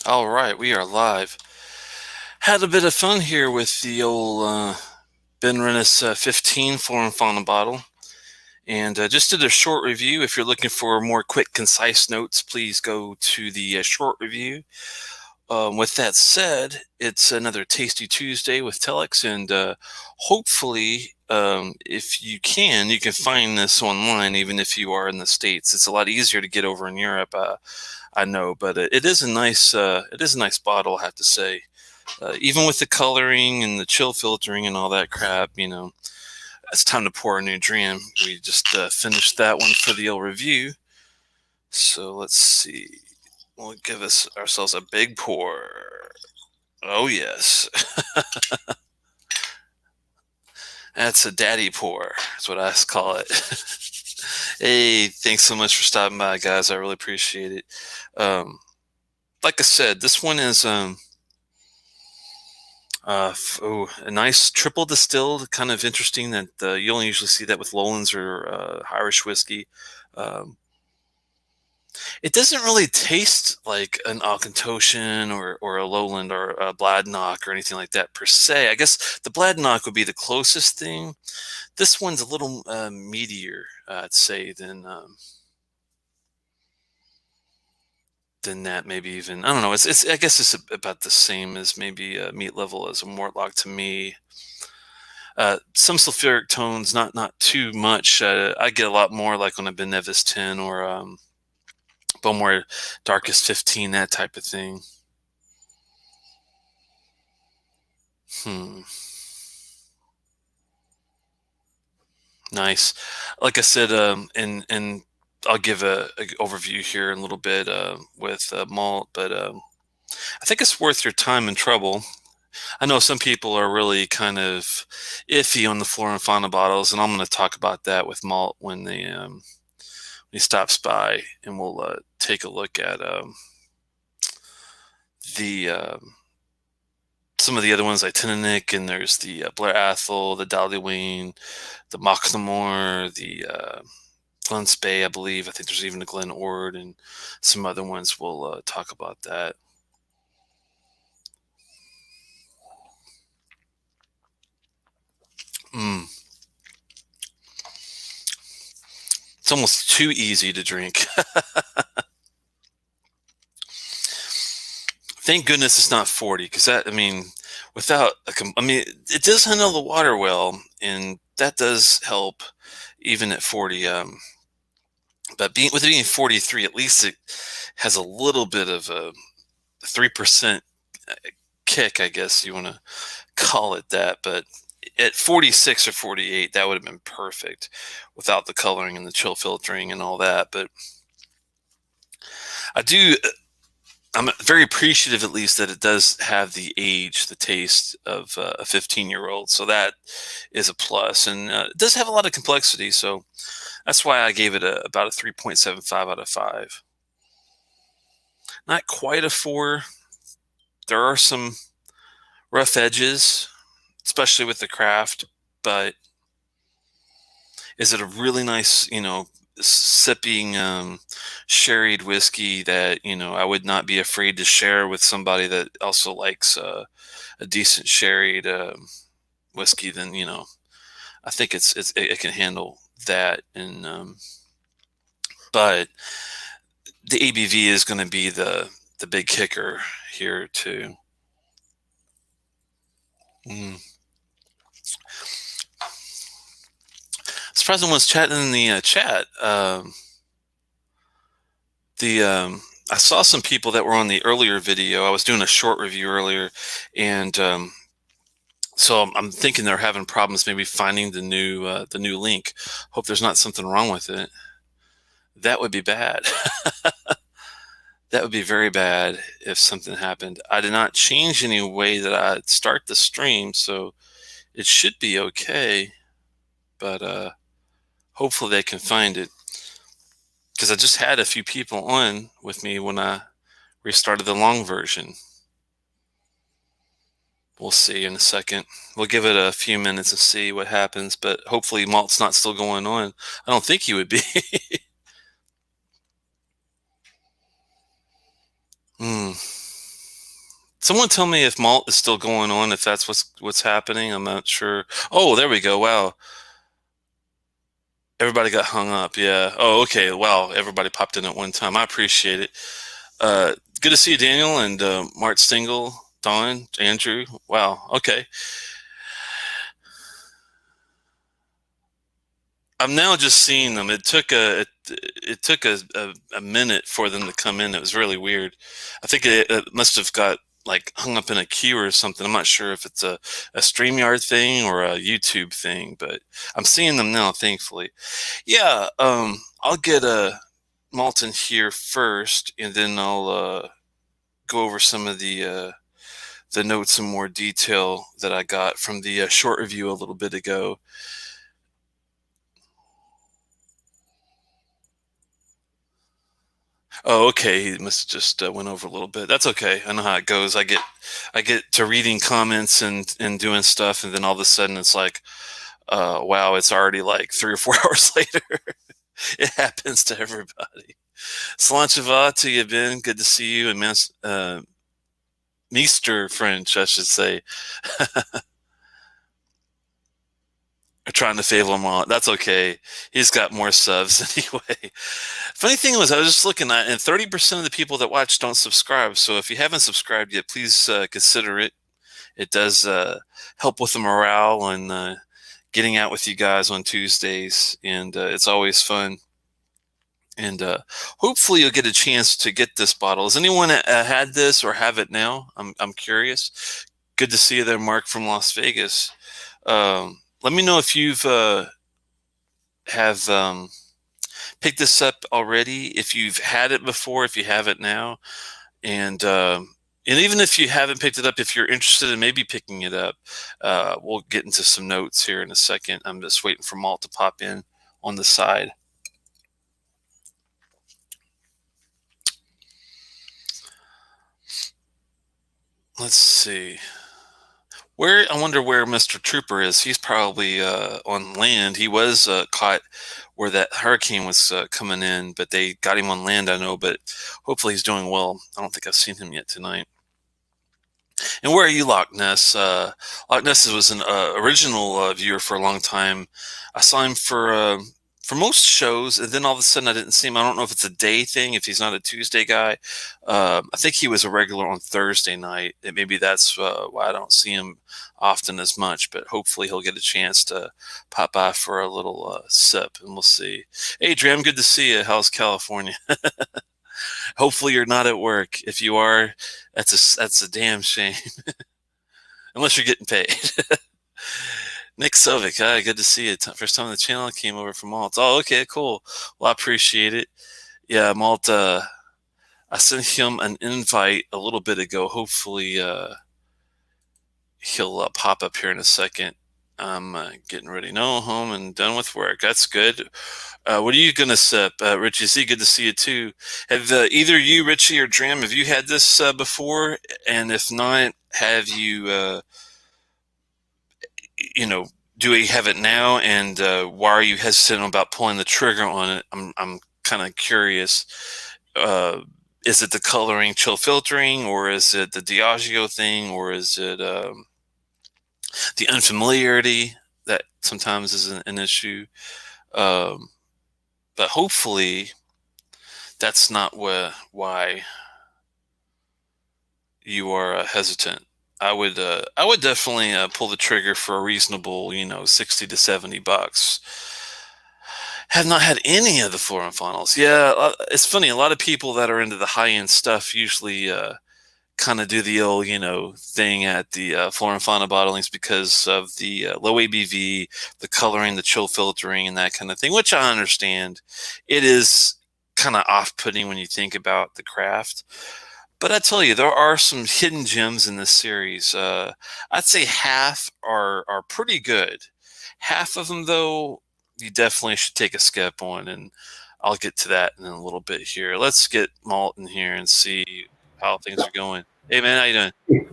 All right, we are live. Had a bit of fun here with the old Benrinnes 15 Flora and Fauna bottle, and just did a short review. If you're looking for more quick, concise notes, please go to the short review. With that said, it's another Tasty Tuesday with Telex, and hopefully, if you can find this online, even if you are in the States. It's a lot easier to get over in Europe, I know, but it is a nice bottle, I have to say. Even with the coloring and the chill filtering and all that crap, it's time to pour a new dream. We just finished that one for the old review. So let's see. We'll give ourselves a big pour. Oh, yes. That's a daddy pour. That's what I call it. Hey, thanks so much for stopping by, guys. I really appreciate it. Um, like I said, this one is a nice triple distilled, kind of interesting that you only usually see that with Lowlands or Irish whiskey. Um, it doesn't really taste like an Auchentoshan or a Lowland or a Bladnoch or anything like that per se. I guess the Bladnoch would be the closest thing. This one's a little meatier, I'd say, than that. Maybe even I don't know. It's I guess it's about the same as maybe a meat level as a Mortlock to me. Some sulfuric tones, not too much. I get a lot more like on a Benevis 10 or Bowmore Darkest 15, that type of thing. Hmm. Nice. Like I said, and I'll give a overview here in a little bit with malt, but I think it's worth your time and trouble. I know some people are really kind of iffy on the Flora and Fauna bottles, and I'm going to talk about that with malt when he stops by, and we'll take a look at the some of the other ones like Tinnick, and there's the Blair Athol, the Dallyween, the Mocknamore, the Glen Spey, I believe. I think there's even a Glen Ord and some other ones. We'll talk about that. Mm. It's almost too easy to drink. Thank goodness it's not 40, because that, I mean, I mean, it does handle the water well, and that does help even at 40. But with it being 43, at least it has a little bit of a 3% kick, I guess you want to call it that. But at 46 or 48, that would have been perfect without the coloring and the chill filtering and all that. But I do I'm very appreciative, at least, that it does have the age, the taste of a 15-year-old. So that is a plus, and it does have a lot of complexity. So that's why I gave it about a 3.75 out of 5. Not quite a 4. There are some rough edges, especially with the craft, but is it a really nice, sipping sherried whiskey that I would not be afraid to share with somebody that also likes a decent sherried whiskey? Then I think it can handle that. And but the ABV is going to be the big kicker here too. Mm. Surprising was chatting in the chat. The I saw some people that were on the earlier video. I was doing a short review earlier, and so I'm thinking they're having problems maybe finding the new link. Hope there's not something wrong with it. That would be bad. That would be very bad if something happened. I did not change any way that I start the stream, so it should be okay. But hopefully they can find it, because I just had a few people on with me when I restarted the long version. We'll see in a second. We'll give it a few minutes and see what happens, but hopefully Malt's not still going on. I don't think he would be. mm. Someone tell me if malt is still going on, if that's what's happening. I'm not sure. Oh, there we go. Wow. Everybody got hung up. Yeah. Oh, okay. Wow. Everybody popped in at one time. I appreciate it. Good to see you, Daniel, and Mart Stingle, Don, Andrew. Wow. Okay. I'm now just seeing them. It took a minute for them to come in. It was really weird. I think it must have got like hung up in a queue or something. I'm not sure if it's a StreamYard thing or a YouTube thing, but I'm seeing them now, thankfully. Yeah, I'll get a Malton here first, and then I'll go over some of the notes in more detail that I got from the short review a little bit ago. Oh, okay. He must have just went over a little bit. That's okay. I know how it goes. I get to reading comments and doing stuff, and then all of a sudden it's like, wow, it's already like 3 or 4 hours later. It happens to everybody. Slanchava to you, Ben. Good to see you, and Meester French, I should say. Trying to favor him on. That's okay. He's got more subs anyway. Funny thing was, I was just looking at, and 30% of the people that watch don't subscribe. So if you haven't subscribed yet, please consider it. It does help with the morale and getting out with you guys on Tuesdays, and it's always fun. And hopefully you'll get a chance to get this bottle. Has anyone had this or have it now? I'm curious. Good to see you there, Mark from Las Vegas. Let me know if you've have picked this up already, if you've had it before, if you have it now, and even if you haven't picked it up, if you're interested in maybe picking it up, we'll get into some notes here in a second. I'm just waiting for Malt to pop in on the side. Let's see. I wonder where Mr. Trooper is. He's probably on land. He was caught where that hurricane was coming in, but they got him on land, I know, but hopefully he's doing well. I don't think I've seen him yet tonight. And where are you, Loch Ness? Loch Ness was an original viewer for a long time. I saw him for most shows, and then all of a sudden I didn't see him. I don't know if it's a day thing, if he's not a Tuesday guy. I think he was a regular on Thursday night. And maybe that's why I don't see him often as much, but hopefully he'll get a chance to pop by for a little sip, and we'll see. Hey, Dram, good to see you. How's California? Hopefully you're not at work. If you are, that's a damn shame. Unless you're getting paid. Nick Sovic, hi, good to see you. First time on the channel, came over from Malt. Oh, okay, cool. Well, I appreciate it. Yeah, Malt, I sent him an invite a little bit ago. Hopefully he'll pop up here in a second. I'm getting ready. No, home and done with work. That's good. What are you going to sip? Richie Z, good to see you too. Have either you, Richie, or Dram, have you had this before? And if not, have you, do we have it now? And why are you hesitant about pulling the trigger on it? I'm kind of curious. Is it the coloring chill filtering, or is it the Diageo thing, or is it the unfamiliarity that sometimes is an issue? But hopefully that's not why you are hesitant. I would definitely pull the trigger for a reasonable, $60 to $70. Have not had any of the Flora Finals. Yeah, it's funny. A lot of people that are into the high end stuff usually kind of do the old, thing at the Flora and Fauna bottlings because of the low ABV, the coloring, the chill filtering, and that kind of thing, which I understand. It is kind of off-putting when you think about the craft. But I tell you, there are some hidden gems in this series. I'd say half are pretty good. Half of them, though, you definitely should take a skip on, and I'll get to that in a little bit here. Let's get Malt in here and see how things are going. Hey, man, how you doing?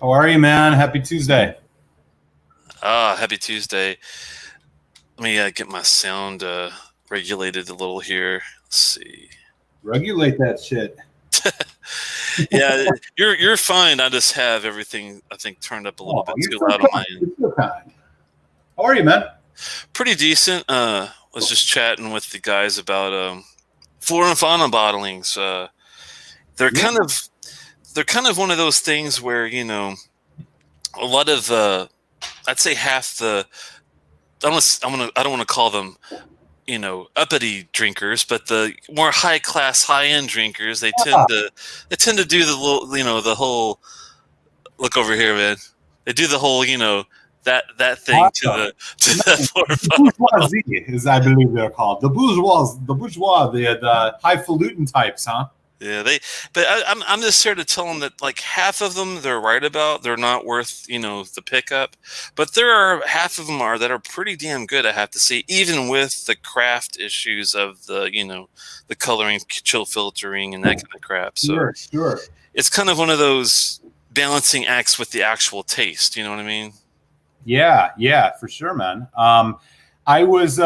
How are you, man? Happy Tuesday. Happy Tuesday. Let me get my sound regulated a little here. Let's see. Regulate that shit. Yeah, you're fine. I just have everything, I think, turned up a little Oh, bit you're too so loud on my kind. end. You're so kind. How are you, man? Pretty decent. Was just chatting with the guys about flora and fauna bottlings. They're Yeah. kind of one of those things where a lot of I'd say half the I don't want to call them uppity drinkers, but the more high class, high end drinkers, they tend to do the little the whole look over here, man. They do the whole that thing to Awesome. the flora and The fauna bottle. bourgeoisie, as I believe they're called. The bourgeois, the highfalutin types, huh? Yeah, but I'm just here to tell them that like half of them they're right about. They're not worth the pickup, but there are half of them that are pretty damn good. I have to say, even with the craft issues of the coloring, chill filtering, and that kind of crap. So Sure. it's kind of one of those balancing acts with the actual taste. You know what I mean? Yeah, for sure, man. I was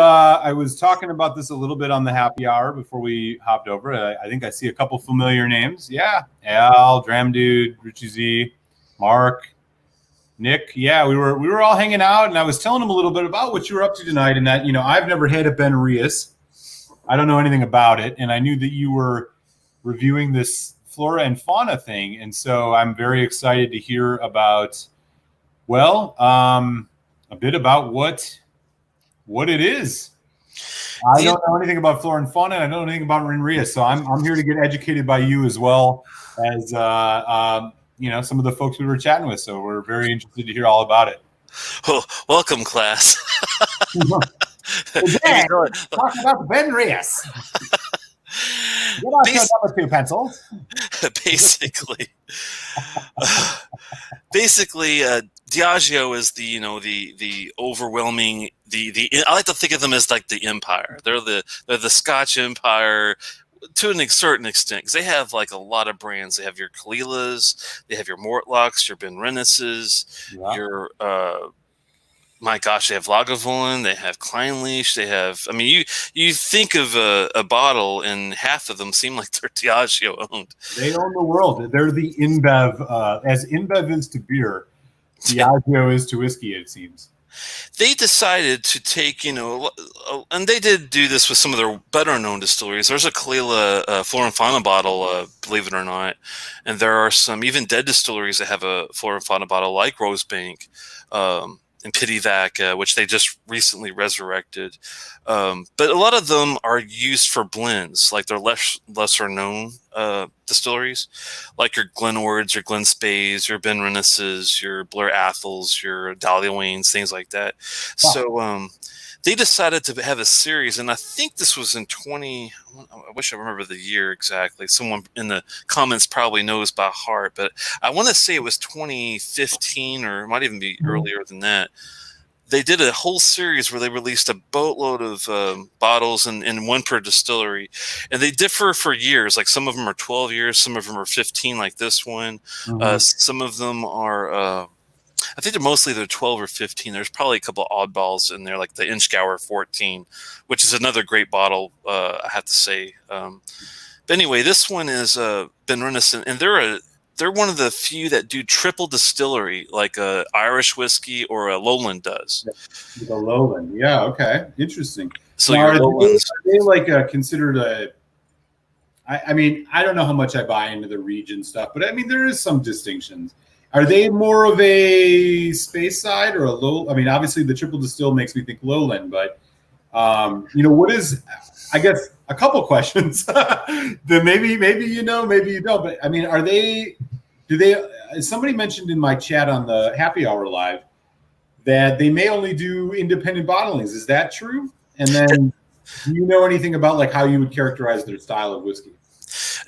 talking about this a little bit on the happy hour before we hopped over. I think I see a couple familiar names. Yeah, Al, Dram Dude, Richie Z, Mark, Nick. Yeah, we were all hanging out, and I was telling him a little bit about what you were up to tonight, and that I've never had a Benrinnes. I don't know anything about it, and I knew that you were reviewing this flora and fauna thing, and so I'm very excited to hear about. Well, a bit about what it is. I don't know anything about flora and fauna, and I don't know anything about Benrinnes, so I'm here to get educated by you as well as some of the folks we were chatting with. So we're very interested to hear all about it. Oh, welcome, class. Today, talking about the Benrinnes. Get out your number 2 pencils. Basically, Diageo is the overwhelming I like to think of them as like the empire. They're the Scotch empire to a certain extent, because they have like a lot of brands. They have your Kalilas, they have your Mortlocks, your Benrinneses, your my gosh, they have Lagavulin, they have Kleinlich, they have. I mean, you think of a bottle, and half of them seem like they're Diageo owned. They own the world. They're the InBev, as InBev is to beer, Diageo is to whiskey, it seems. They decided to take, and they did do this with some of their better known distilleries. There's a Kalila Flora and Fauna bottle, believe it or not, and there are some even dead distilleries that have a Flora and Fauna bottle, like Rosebank. And Pityvac, which they just recently resurrected. But a lot of them are used for blends, like they're lesser known distilleries, like your Glenords, your Glen Spays, your Benrinneses, your Blair Athels, your Dahlia Waynes, things like that. Wow. So they decided to have a series, and I think this was in I wish I remember the year exactly. Someone in the comments probably knows by heart, but I want to say it was 2015, or it might even be earlier than that. They did a whole series where they released a boatload of bottles, and one per distillery, and they differ for years. Like some of them are 12 years, some of them are 15, like this one. Some of them are. I think they're 12 or 15. There's probably a couple of oddballs in there, like the Inchgour 14, which is another great bottle, I have to say. But anyway, this one is Benrinnes, and they're one of the few that do triple distillery, like a Irish whiskey or a Lowland does. The Lowland, yeah, okay, interesting. So now, are they like considered a? I mean, I don't know how much I buy into the region stuff, but I mean, there is some distinctions. Are they more of a space side or a low? I mean, obviously the triple distill makes me think Lowland, but what is? I guess a couple questions. That maybe maybe you don't. But I mean, do they? Somebody mentioned in my chat on the Happy Hour Live that they may only do independent bottlings. Is that true? And then, do you know anything about like how you would characterize their style of whiskey?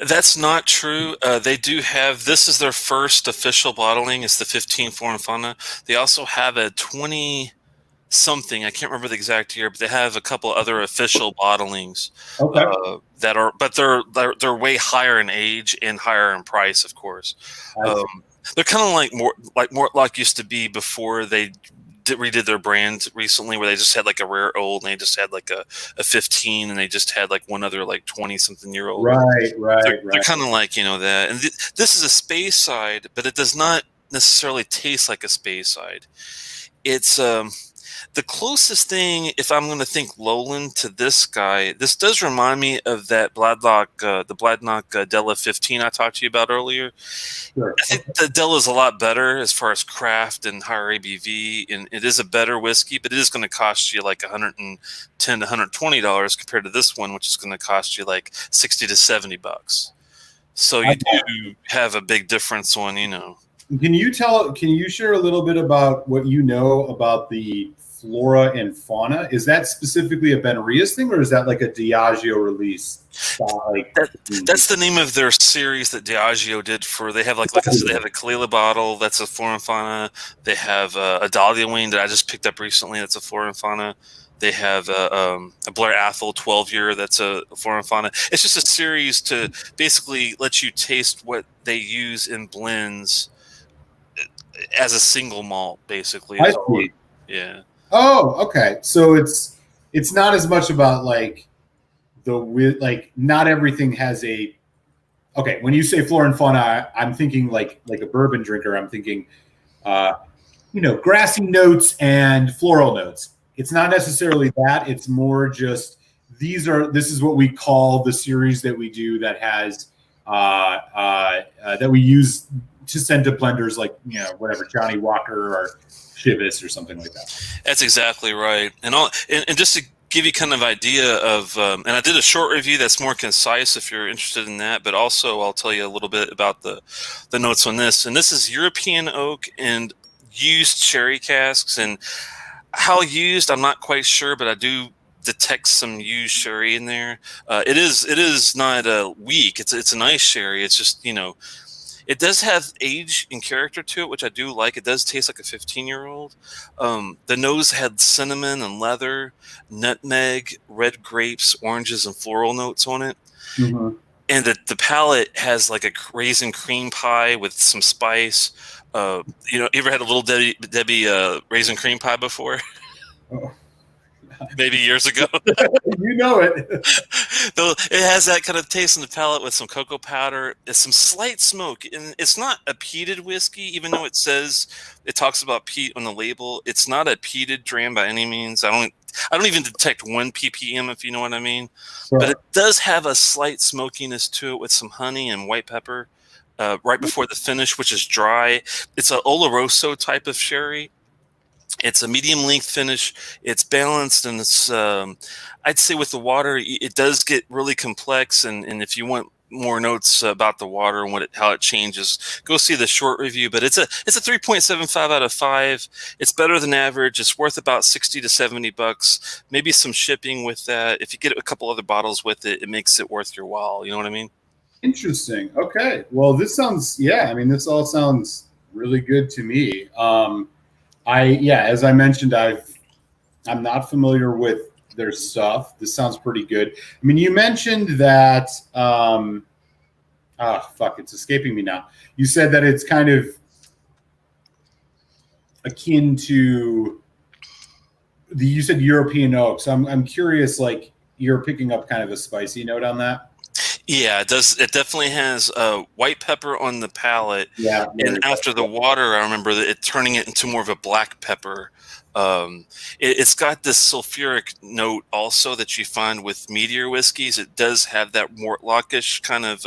That's not true. They do have, this is their first official bottling. It's the 15 Flora and Fauna. They also have a 20 something. I can't remember the exact year, but they have a couple other official bottlings. Okay. That are, but they're way higher in age and higher in price, of course. They're kind of like Mortlock used to be before they redid their brand recently, where they just had like a rare old, and they just had like a 15, and they just had like one other like 20-something-year-old. Right. They're kind of like, that. And this is a space side, but it does not necessarily taste like a space side. It's the closest thing, if I'm going to think lowland, to this guy. This does remind me of that the Bladnock Della 15 I talked to you about earlier. Sure. I think the Della is a lot better as far as craft and higher ABV, and it is a better whiskey, but it is going to cost you like $110 to $120 compared to this one, which is going to cost you like $60 to $70. So you do have a big difference on, Can you share a little bit about what you know about the flora and fauna? Is that specifically a Benrinnes thing, or is that like a Diageo release? That's the name of their series that Diageo did they have like I said, they have a Kalila bottle that's a flora and fauna. They have a Dahlia Wing that I just picked up recently that's a flora and fauna. They have a Blair Athol 12-year that's a flora and fauna. It's just a series to basically let you taste what they use in blends as a single malt, basically. I see. Yeah. Oh, okay. So it's not as much about like not everything has a. Okay, when you say flora and fauna, I'm thinking like a bourbon drinker. I'm thinking, grassy notes and floral notes. It's not necessarily that. It's more just this is what we call the series that we do that has that we use to send to blenders like whatever Johnny Walker or Chivas or something like that. That's exactly right. And just to give you kind of idea of, and I did a short review that's more concise if you're interested in that, but also I'll tell you a little bit about the notes on this. And this is European oak and used sherry casks. And how used, I'm not quite sure, but I do detect some used sherry in there. It is not weak. It's a nice sherry. It's just, it does have age and character to it, which I do like. It does taste like a 15-year-old. The nose had cinnamon and leather, nutmeg, red grapes, oranges, and floral notes on it. Mm-hmm. And the palate has like a raisin cream pie with some spice. You ever had a Little Debbie raisin cream pie before? Oh. Maybe years ago. You know it. Though it has that kind of taste in the palate with some cocoa powder. It's some slight smoke, and it's not a peated whiskey, even though it talks about peat on the label. It's not a peated dram by any means. I don't even detect 1 ppm, if you know what I mean. Sure. But it does have a slight smokiness to it with some honey and white pepper right before the finish, which is dry. It's an Oloroso type of sherry. It's a medium length finish. It's balanced, and it's I'd say with the water, it does get really complex. And if you want more notes about the water and how it changes, go see the short review. But it's a 3.75 out of 5. It's better than average. It's worth about $60 to $70. Maybe some shipping with that. If you get a couple other bottles with it, it makes it worth your while. You know what I mean? Interesting. Okay. Well, this all sounds really good to me. As I mentioned, I'm not familiar with their stuff. This sounds pretty good. I mean, you mentioned that, it's escaping me now. You said that it's kind of akin to you said European oak. So I'm curious, like you're picking up kind of a spicy note on that. Yeah, it does. It definitely has white pepper on the palate. Yeah. And after the water, I remember it turning it into more of a black pepper. It's got this sulfuric note also that you find with meatier whiskeys. It does have that Mortlockish kind of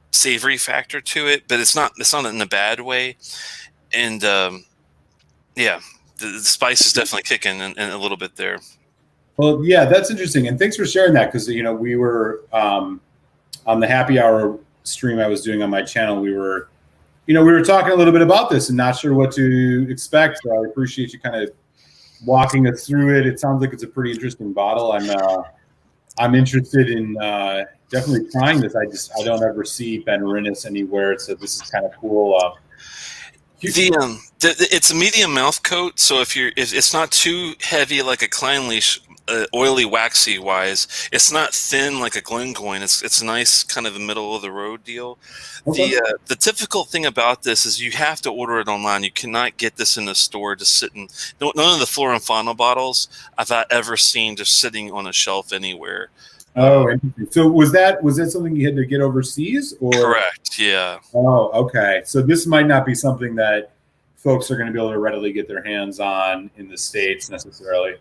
savory factor to it, but it's not in a bad way. And the spice is definitely kicking in a little bit there. Well, yeah, that's interesting, and thanks for sharing that because we were on the happy hour stream I was doing on my channel. We were talking a little bit about this and not sure what to expect. So I appreciate you kind of walking us through it. It sounds like it's a pretty interesting bottle. I'm interested in definitely trying this. I don't ever see Benrinnes anywhere, so this is kind of cool. It's a medium mouth coat, so if it's not too heavy like a Kleinleash, oily, waxy wise. It's not thin like a Glengoyne. It's nice, kind of a middle of the road deal. Okay. The difficult thing about this is you have to order it online. You cannot get this in the store just sitting. None of the Flora and Fauna bottles I've ever seen just sitting on a shelf anywhere. Oh, interesting. So was that something you had to get overseas, or? Correct. Yeah. Oh, okay. So this might not be something that folks are going to be able to readily get their hands on in the States necessarily.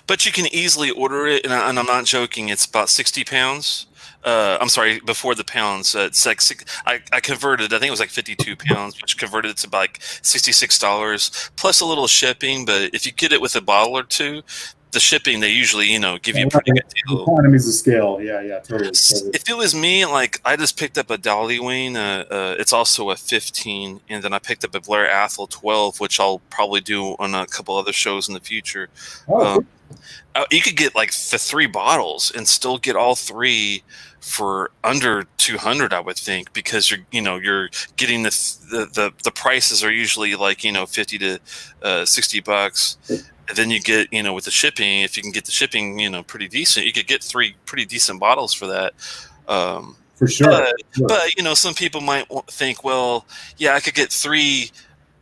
But you can easily order it, and I'm not joking. It's about 60 pounds. I'm sorry, before the pounds. It's like I converted. I think it was like 52 pounds, which converted to about like $66 plus a little shipping. But if you get it with a bottle or two, the shipping they usually give you a pretty good deal. Economies of scale. Yeah, totally. If it was me, like I just picked up a Dollyween, it's also a 15, and then I picked up a Blair Athol 12, which I'll probably do on a couple other shows in the future. Oh, You could get like the 3 bottles and still get all 3 for under 200, I would think, because you're getting the prices are usually like 50 to $60. And then you get, with the shipping, if you can get the shipping, pretty decent, you could get 3 pretty decent bottles for that. for sure. But some people might think, well, yeah, I could get 3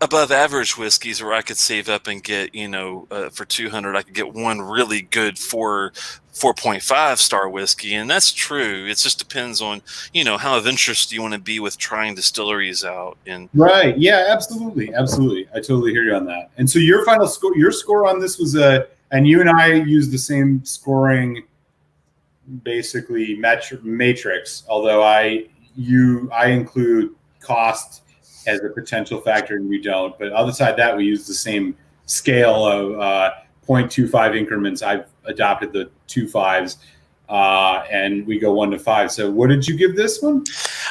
above average whiskeys, or I could save up and get, for 200, I could get one really good 4.5 star whiskey. And that's true. It just depends on, how of interest you want to be with trying distilleries out. And Right. Yeah, absolutely. Absolutely. I totally hear you on that. And so your final score, your score on this was and you and I used the same scoring, basically matrix, although I include cost as a potential factor and you don't. But other side of that, we use the same scale of 0.25 increments. I've adopted the 2 5s, and we go 1 to 5. So what did you give this one?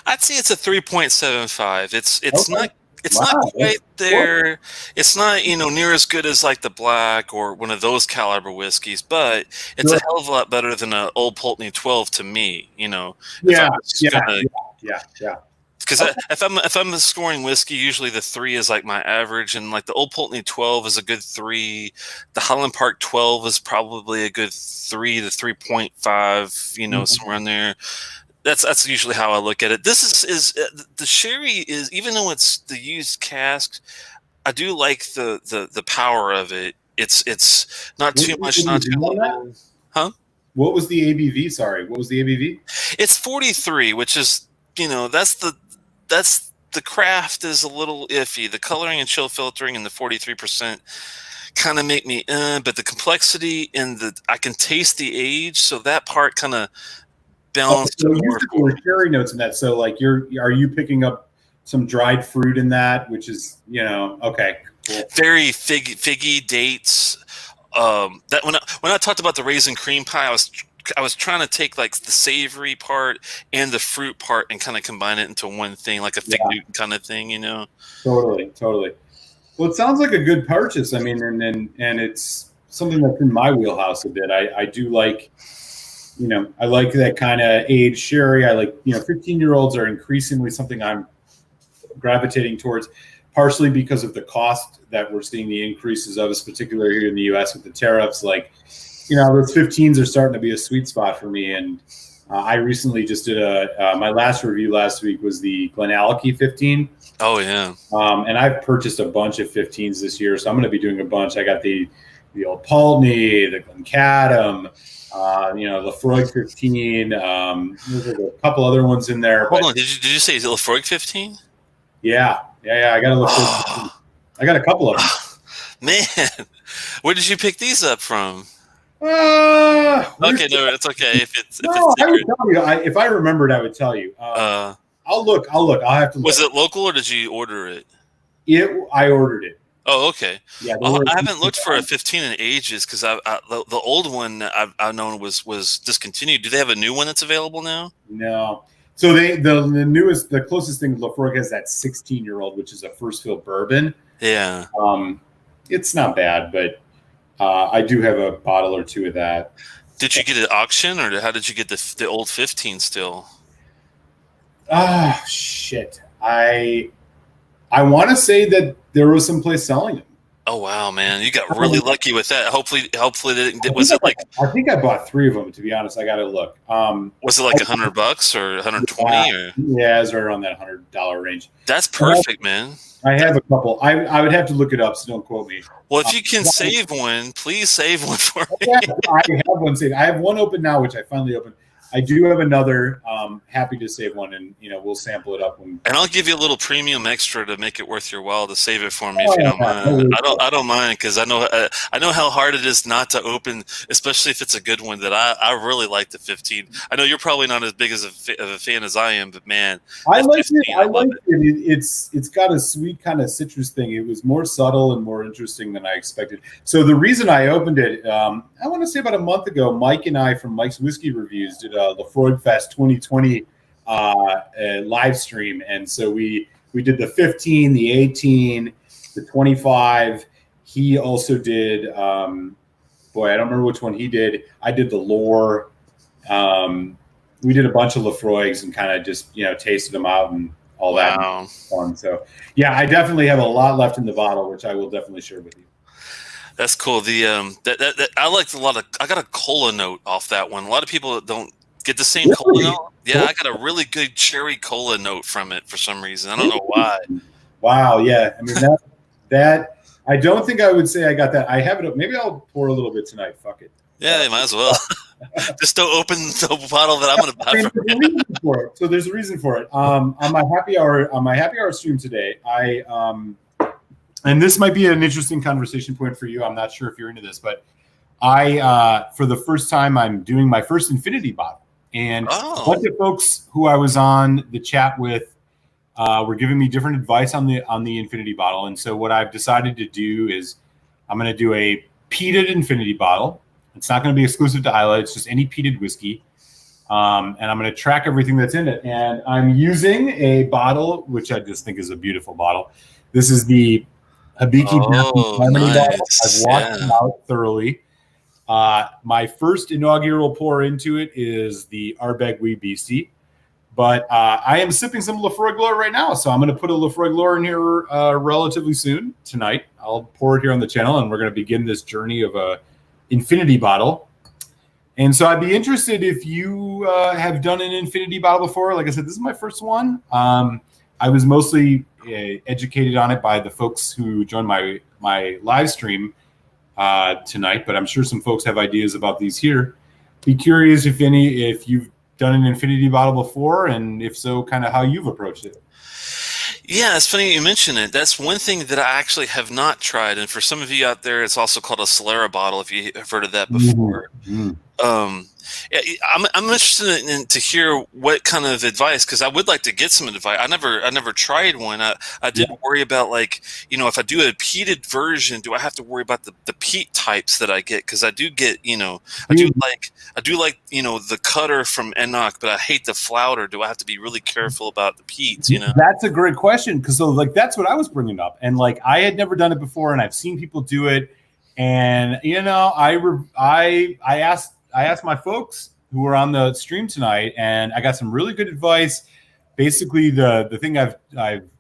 I'd say it's a 3.75. It's Okay. not. It's Wow, not quite there. It's not, near as good as like the Black or one of those caliber whiskeys, but it's a hell of a lot better than an Old Pulteney 12 to me. Yeah. Because if I'm scoring whiskey, usually the 3 is like my average, and like the Old Pulteney 12 is a good 3. The Highland Park 12 is probably a good 3 to 3.5. Somewhere in there. That's usually how I look at it. This is the sherry is, even though it's the used cask, I do like the power of it. It's not too much, not too little. Huh? What was the ABV? Sorry, what was the ABV? It's 43, which is that's the craft is a little iffy. The coloring and chill filtering and the 43% kind of make me, but the complexity and I can taste the age, so that part kind of balanced. So you were sherry notes in that. So like are you picking up some dried fruit in that, which is okay, cool. Very figgy dates. That when I talked about the raisin cream pie, I was trying to take like the savory part and the fruit part and kind of combine it into one thing, like a fig Newton kind of thing, Totally. Well, it sounds like a good purchase. I mean, and it's something that's in my wheelhouse a bit. I do like, I like that kind of aged sherry. I like, 15-year-olds are increasingly something I'm gravitating towards, partially because of the cost that we're seeing the increases of, particularly here in the U.S. with the tariffs. Like, those 15s are starting to be a sweet spot for me. And I recently just did my last review last week was the Glenallachie 15. Oh, yeah. And I've purchased a bunch of 15s this year, so I'm going to be doing a bunch. I got the Old Pulteney, the Glencadam, Lefroy 15. There's a couple other ones in there. Hold on, did you say Lefroy 15? Yeah. I got a Lefroy 15. I got a couple of them. Man, where did you pick these up from? Okay, no, it's okay. If it's I would tell you. If I remembered, I would tell you. I'll look. I'll have to look. Was it local or did you order it? I ordered it. Oh, okay. Yeah, I haven't looked for a 15 in ages because the old one I've known was discontinued. Do they have a new one that's available now? No. So the closest thing Lefroy has that 16-year-old, which is a first fill bourbon. Yeah. It's not bad, but I do have a bottle or two of that. Did you get it at auction, or how did you get the old 15 still? Shit. I want to say that there was some place selling them. Oh wow, man, you got really lucky with that. Hopefully, was it like I think I bought 3 of them. To be honest, I got to look. was it like $100 or 120 or? Yeah, it's right around that $100 range. That's perfect, man. I have a couple. I would have to look it up, so don't quote me. Well, if you can save one, please save one for me. Yeah, I have one saved. I have one open now, which I finally opened. I do have another. Happy to save one, and we'll sample it up. And I'll give you a little premium extra to make it worth your while to save it for me if you don't mind. I don't mind because I know how hard it is not to open, especially if it's a good one. That I really like the 15. I know you're probably not as big of a fan as I am, but man, I like it. I like it. It's got a sweet kind of citrus thing. It was more subtle and more interesting than I expected. So the reason I opened it, I want to say about a month ago, Mike and I from Mike's Whiskey Reviews did Lefroy Fest 2020 live stream, and so we did the 15, the 18, the 25. He also did I don't remember which one he did. I did the lore. We did a bunch of Lefroy's and kind of just tasted them out and all that. Wow. Fun. So yeah, I definitely have a lot left in the bottle, which I will definitely share with you. That's cool. The that I liked a lot of. I got a cola note off that one. A lot of people don't get the same cola note. Yeah, I got a really good cherry cola note from it for some reason. I don't know why. Wow. Yeah. I mean that I don't think I would say I got that. I have it. Maybe I'll pour a little bit tonight. Fuck it. Yeah, you might as well. Just don't open the bottle that I'm going to buy from you. So there's a reason for it. On my happy hour stream today, and this might be an interesting conversation point for you. I'm not sure if you're into this, but for the first time, I'm doing my first infinity bottle. And a bunch of folks who I was on the chat with were giving me different advice on the infinity bottle. And so what I've decided to do is I'm going to do a peated infinity bottle. It's not going to be exclusive to Isla. It's just any peated whiskey. And I'm going to track everything that's in it. And I'm using a bottle, which I just think is a beautiful bottle. This is the Hibiki nice. Bottle. I've washed it out thoroughly. My first inaugural pour into it is the Arbegui BC. But I am sipping some Lefroy Gloire right now. So I'm going to put a Lefroy Gloire in here relatively soon tonight. I'll pour it here on the channel, and we're going to begin this journey of a infinity bottle. And so I'd be interested if you have done an infinity bottle before. Like I said, this is my first one. I was mostly educated on it by the folks who joined my live stream tonight, but I'm sure some folks have ideas about these here. Be curious if you've done an infinity bottle before, and if so, kind of how you've approached it. Yeah, it's funny you mention it. That's one thing that I actually have not tried. And for some of you out there, it's also called a Solera bottle, if you have heard of that before. Mm-hmm. I'm interested in to hear what kind of advice, because I would like to get some advice. I never tried one. I did worry about, like, if I do a peated version, do I have to worry about the peat types that I get? Because I do get, I do like the cutter from Enoch, but I hate the flouter. Do I have to be really careful about the peats? That's a great question, because that's what I was bringing up, and I had never done it before, and I've seen people do it, and I asked my folks who were on the stream tonight, and I got some really good advice. Basically, the thing I've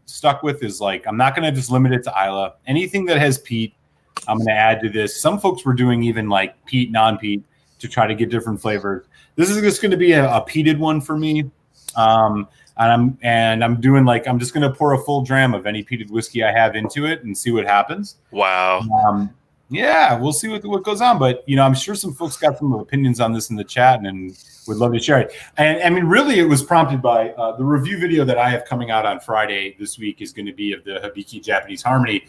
stuck with is I'm not going to just limit it to Isla. Anything that has peat, I'm going to add to this. Some folks were doing even peat, non-peat to try to get different flavors. This is just going to be a peated one for me. And I'm doing I'm just going to pour a full dram of any peated whiskey I have into it and see what happens. Wow. Yeah, we'll see what goes on. But, I'm sure some folks got some opinions on this in the chat and would love to share it. And I mean, really, it was prompted by the review video that I have coming out on Friday this week is going to be of the Hibiki Japanese Harmony.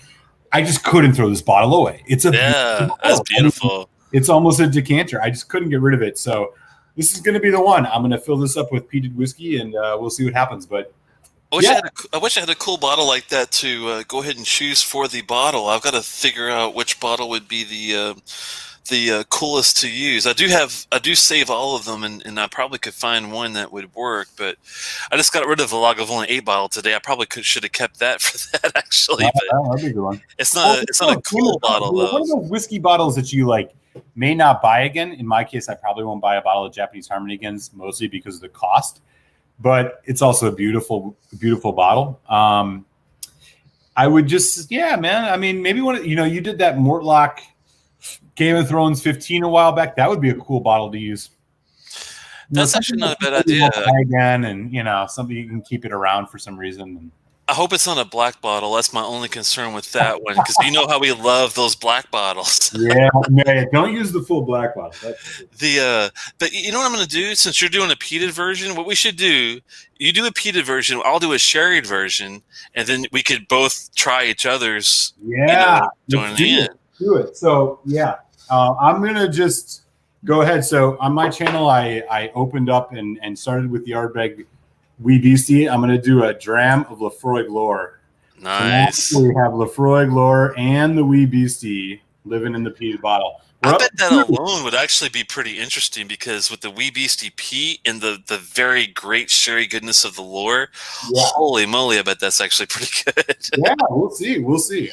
I just couldn't throw this bottle away. It's that's beautiful. I mean, it's almost a decanter. I just couldn't get rid of it. So this is going to be the one. I'm going to fill this up with peated whiskey, and we'll see what happens. But I wish I had a cool bottle like that to go ahead and choose for the bottle. I've got to figure out which bottle would be the coolest to use. I do save all of them, and I probably could find one that would work. But I just got rid of a Lagavulin 8 bottle today. I probably should have kept that for that, actually. That'd be a good one. It's not a cool bottle though. One of those whiskey bottles that you may not buy again. In my case, I probably won't buy a bottle of Japanese Harmony again, mostly because of the cost. But it's also a beautiful, beautiful bottle. I would just, yeah, man. I mean, maybe you did that Mortlock Game of Thrones 15 a while back. That would be a cool bottle to use. That's actually not a bad idea. Again, and something you can keep it around for some reason. I hope it's not a black bottle. That's my only concern with that one, because you know how we love those black bottles. Yeah, man, don't use the full black bottle. But you know what I'm going to do? Since you're doing a peated version, what we should do, you do a peated version, I'll do a sherried version, and then we could both try each other's. Yeah, join in. Do it. So yeah, I'm gonna just go ahead. So on my channel, I opened up and started with the Ardbeg Wee Beastie. I'm gonna do a dram of Lefroy Glore. Nice. So we have Lefroy Glore and the Wee Beastie living in the peated bottle. I bet that alone would actually be pretty interesting, because with the Wee Beastie peat and the very great sherry goodness of the Lore, holy moly, I bet that's actually pretty good. Yeah, we'll see.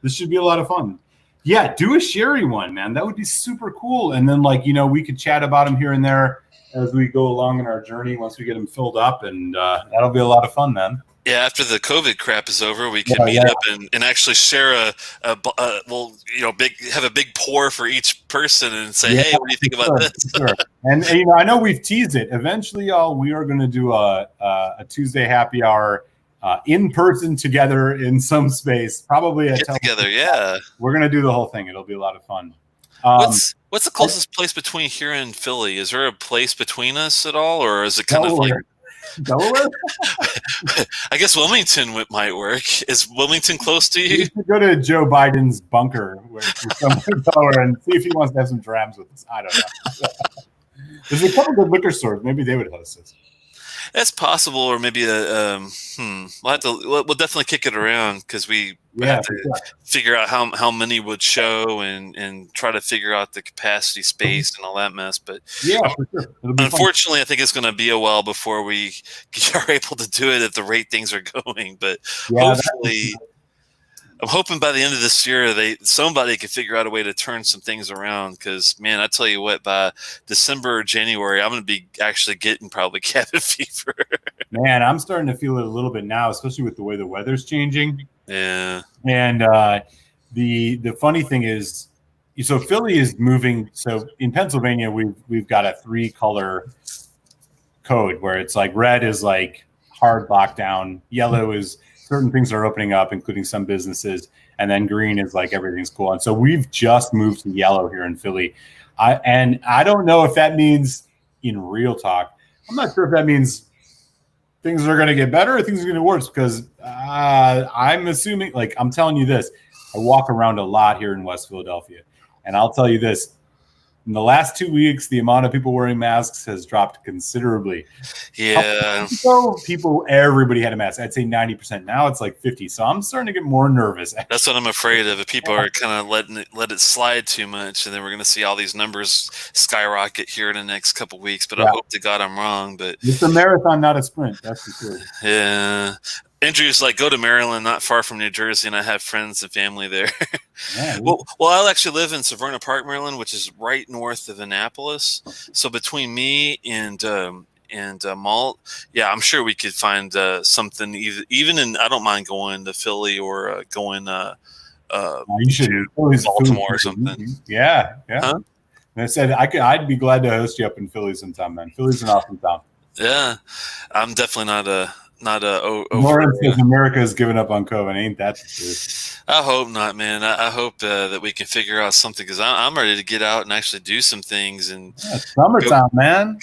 This should be a lot of fun. Yeah, do a sherry one, man. That would be super cool. And then, we could chat about them here and there as we go along in our journey once we get them filled up, and that'll be a lot of fun, man. Yeah, after the COVID crap is over, we can meet up and actually share have a big pour for each person and say, hey, what do you think about this? Sure. And I know we've teased it. Eventually, y'all, we are going to do a Tuesday happy hour in person together in some space, probably at together. Yeah, we're going to do the whole thing. It'll be a lot of fun. What's the closest place between here and Philly? Is there a place between us at all, or is it kind of like Delaware? I guess Wilmington might work. Is Wilmington close to you? You should go to Joe Biden's bunker somewhere and see if he wants to have some drams with us. I don't know. There's a couple good liquor stores. Maybe they would host us. That's possible, or maybe we'll definitely kick it around, because we have to figure out how many would show and try to figure out the capacity, space, and all that mess. But yeah, for sure. Unfortunately, I think it's going to be a while before we are able to do it at the rate things are going. But hopefully, I'm hoping by the end of this year somebody can figure out a way to turn some things around, because, man, I tell you what, by December or January, I'm going to be actually getting probably cabin fever. Man, I'm starting to feel it a little bit now, especially with the way the weather's changing. Yeah. And the funny thing is, so Philly is moving. So in Pennsylvania, we've got a 3-color code where it's like red is like hard lockdown, yellow is certain things are opening up, including some businesses, and then green is like everything's cool. And so we've just moved to yellow here in Philly. I don't know if that means, in real talk, I'm not sure if that means things are going to get better or things are going to get worse, because I'm assuming, I'm telling you this, I walk around a lot here in West Philadelphia, and I'll tell you this. In the last 2 weeks, the amount of people wearing masks has dropped considerably. Yeah. Everybody had a mask. I'd say 90%. Now it's like 50. So I'm starting to get more nervous. That's what I'm afraid of. If people are kind of let it slide too much, and then we're going to see all these numbers skyrocket here in the next couple of weeks. But I hope to God I'm wrong. But it's a marathon, not a sprint. That's for sure. Yeah. Andrew's like, go to Maryland, not far from New Jersey, and I have friends and family there. Yeah, well, I actually live in Severna Park, Maryland, which is right north of Annapolis. So between me and Malt, yeah, I'm sure we could find something. Even in, I don't mind going to Philly or going you should to Baltimore or something. Yeah. Huh? And I said I'd be glad to host you up in Philly sometime, man. Philly's an awesome town. Yeah, I'm definitely not a Lawrence says America has given up on COVID. Ain't that the truth? I hope not, man. I hope that we can figure out something, because I'm ready to get out and actually do some things. And summertime, man.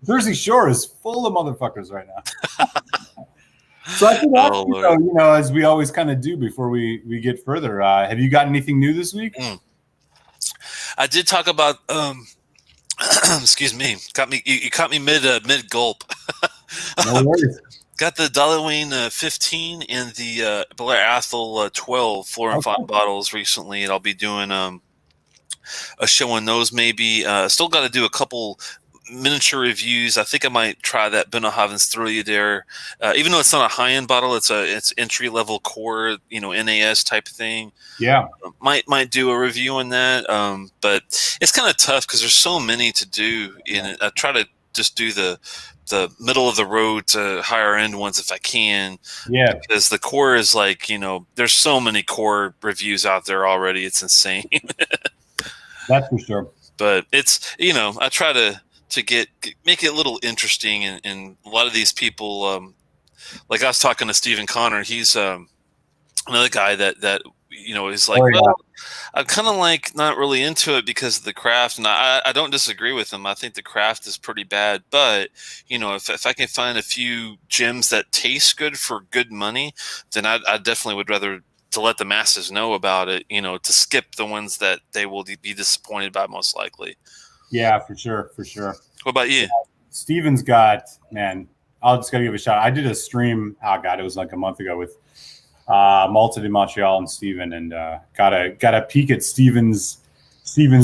Jersey Shore is full of motherfuckers right now. So I think as we always kind of do before we get further, have you got anything new this week? I did talk about excuse me, you caught me mid gulp. No worries. Got the Dalloween 15 and the Blair Athol 12 Flora and Fauna bottles recently, and I'll be doing a show on those maybe. Still got to do a couple miniature reviews. I think I might try that Benrinnes Thrillia there. Even though it's not a high-end bottle, it's entry-level core, NAS type thing. Yeah. Might do a review on that. But it's kind of tough because there's so many to do in it. I try to just do the the middle of the road to higher end ones if I can. Yeah, Because the core is like, there's so many core reviews out there already. It's insane. that's for sure. But it's, I try to make it a little interesting. And a lot of these people, like I was talking to Stephen Connor, he's another guy that is like, Oh, yeah. well, I'm kind of like not really into it because of the craft, and I don't disagree with him. I think the craft is pretty bad, but if I can find a few gems that taste good for good money, then I definitely would rather to let the masses know about it. To skip the ones that they will be disappointed by most likely. Yeah, for sure, for sure. What about you? Steven's got, man, I'll just gotta give a shout. I did a stream. Oh God, it was like a month ago with Malta de Montreal and Steven, and got a peek at Steven's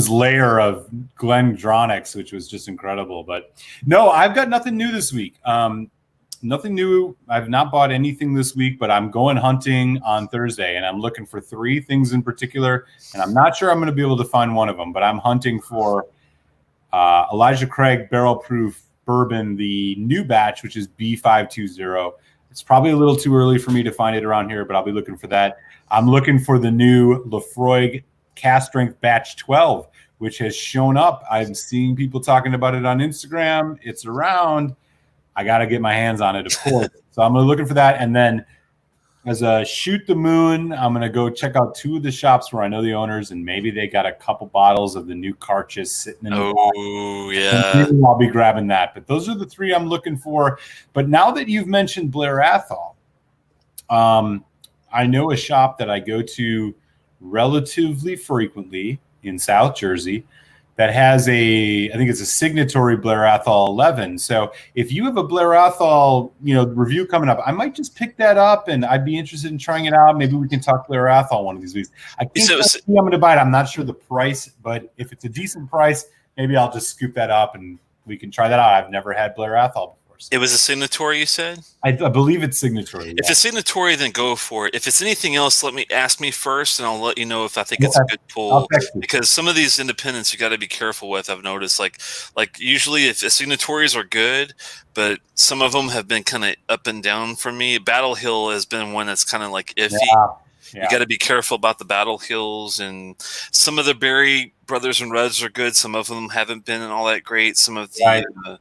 layer of Glendronix, which was just incredible. But no, I've got nothing new this week. Nothing new. I've not bought anything this week, but I'm going hunting on Thursday, and I'm looking for 3 things in particular, and I'm not sure I'm going to be able to find one of them, but I'm hunting for Elijah Craig Barrel Proof Bourbon, the new batch, which is B520. It's probably a little too early for me to find it around here, but I'll be looking for that. I'm looking for the new Lefroy Cast Strength Batch 12, which has shown up. I'm seeing people talking about it on Instagram. It's around. I got to get my hands on it, of course. So I'm looking for that. And then as a shoot the moon, I'm going to go check out 2 of the shops where I know the owners, and maybe they got a couple bottles of the new Carchus sitting in the box. Oh, yeah. I'll be grabbing that. But those are the 3 I'm looking for. But now that you've mentioned Blair Athol, I know a shop that I go to relatively frequently in South Jersey that has I think it's a signatory Blair Athol 11. So if you have a Blair Athol, review coming up, I might just pick that up, and I'd be interested in trying it out. Maybe we can talk Blair Athol one of these weeks. I think I'm going to buy it. I'm not sure the price, but if it's a decent price, maybe I'll just scoop that up and we can try that out. I've never had Blair Athol before. It was a signatory, you said? I believe it's signatory. If it's signatory, then go for it. If it's anything else, ask me first, and I'll let you know if I think it's a good pull. Because some of these independents you got to be careful with. I've noticed, like usually if the signatories are good, but some of them have been kind of up and down for me. Battle Hill has been one that's kind of like iffy. Yeah. You got to be careful about the Battle Hills, and some of the Berry Brothers and Reds are good. Some of them haven't been all that great. Some of the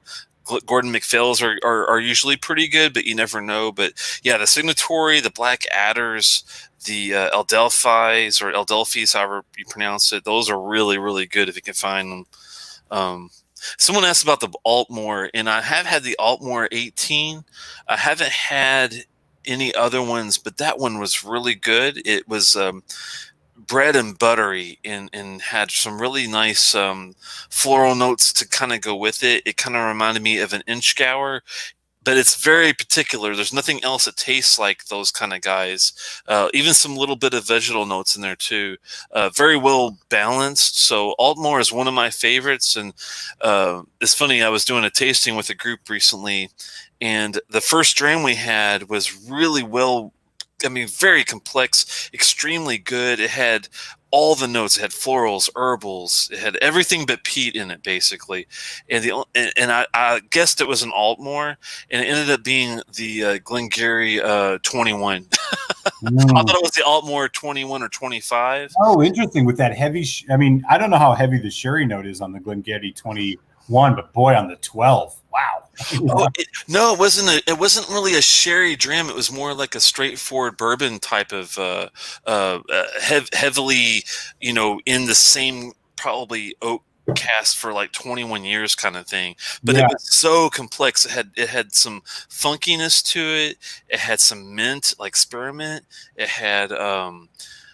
Gordon McPhail's are usually pretty good, but you never know. But yeah, the signatory, the Black Adders, the Eldelphis or Eldelphis, however you pronounce it, those are really, really good if you can find them. Someone asked about the Altmore, and I have had the Altmore 18. I haven't had any other ones, but that one was really good. It was bread and buttery, and had some really nice floral notes to kind of go with it. It kind of reminded me of an Inchgauer, but it's very particular. There's nothing else that tastes like those kind of guys. Even some little bit of vegetal notes in there too. Very well balanced. So Altmore is one of my favorites. And it's funny, I was doing a tasting with a group recently, and the first strain we had was really very complex, extremely good. It had all the notes. It had florals, herbals. It had everything but peat in it, basically. And I guessed it was an Altmore, and it ended up being the Glengarry 21. I thought it was the Altmore 21 or 25. Oh, interesting. With that heavy, I don't know how heavy the sherry note is on the Glengarry 21, but boy, on the 12, wow. No, it wasn't really a sherry dram. It was more like a straightforward bourbon type of heavily, in the same probably oak cast for like 21 years kind of thing. But it was so complex. It had some funkiness to it. It had some mint, like spearmint. It had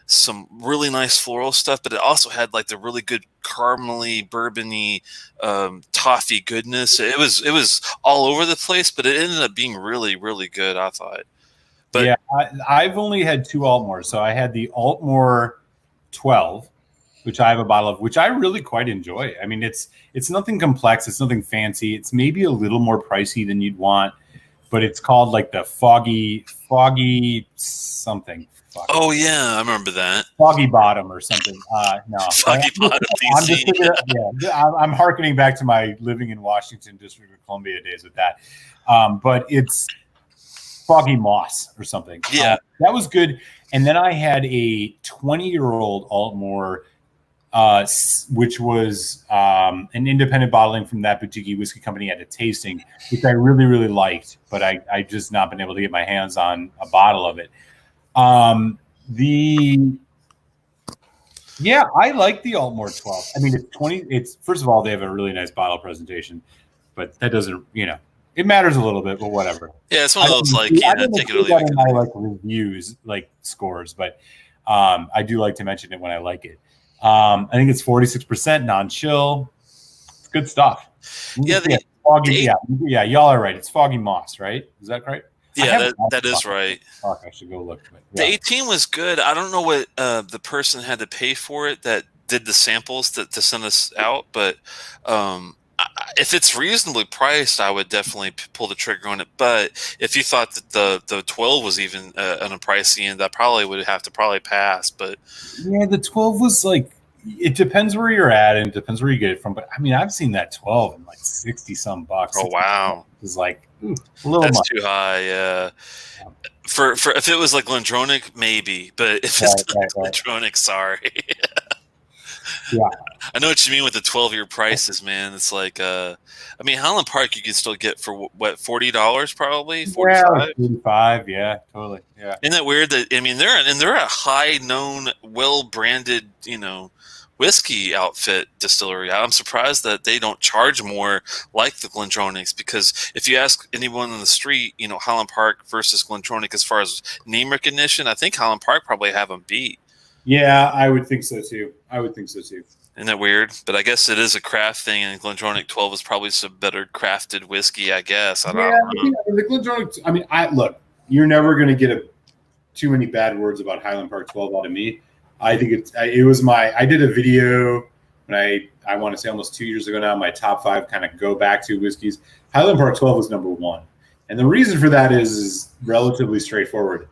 some really nice floral stuff, but it also had like the really good caramely, bourbony, toffee goodness. It was all over the place, but it ended up being really, really good, I thought. But yeah, I've only had 2 Altmores. So I had the Altmore 12, which I have a bottle of, which I really quite enjoy. I mean, it's nothing complex. It's nothing fancy. It's maybe a little more pricey than you'd want, but it's called like the foggy something. fuck? Oh yeah, I remember that. Foggy Bottom or something. No. Foggy Bottom, I'm just DC. thinking, I'm hearkening back to my living in Washington, District of Columbia days with that. But it's Foggy Moss or something. Yeah. That was good. And then I had a 20-year-old Altmore, which was an independent bottling from that boutique whiskey company at a tasting, which I really, really liked, but I just not been able to get my hands on a bottle of it. I like the Altmore 12. I mean, it's 20. It's first of all, they have a really nice bottle presentation, but that doesn't, it matters a little bit, but whatever. Yeah, it's one of those I didn't take it or include leave that it. in my like reviews, like scores, but I do like to mention it when I like it. I think it's 46% non-chill. It's good stuff. Yeah, foggy. Yeah, y'all are right. It's Foggy Moss, right? Is that right? Yeah, that is right. Fuck, I should go look. The 18 was good. I don't know what the person had to pay for it that did the samples to send us out, but if it's reasonably priced, I would definitely pull the trigger on it. But if you thought that the 12 was even on a pricey end, I probably would have to pass. But yeah, the 12 was like, it depends where you're at and it depends where you get it from. But I mean, I've seen that 12 in like 60 some bucks. Oh wow, it's like a little that's much. too high. Yeah. For if it was like Glendronach, maybe, but if it's Glendronach, sorry. Yeah, I know what you mean with the 12-year prices, man. It's like, I mean, Highland Park you can still get for what, $40 probably, 45. Yeah, 45. Yeah, totally. Yeah. Isn't that weird? That I mean, they're a high-known, well-branded, whiskey outfit distillery. I'm surprised that they don't charge more like the Glendronachs, because if you ask anyone on the street, Highland Park versus Glendronach as far as name recognition, I think Highland Park probably have them beat. Yeah, I would think so too. Isn't that weird? But I guess it is a craft thing, and Glendronach 12 is probably some better crafted whiskey, I guess. I don't know. The Glendronach, I mean, look, you're never going to get too many bad words about Highland Park 12 out of me. I think it was I did a video when I want to say almost 2 years ago now, my top 5 kind of go back to whiskeys. Highland Park 12 was number 1. And the reason for that is relatively straightforward.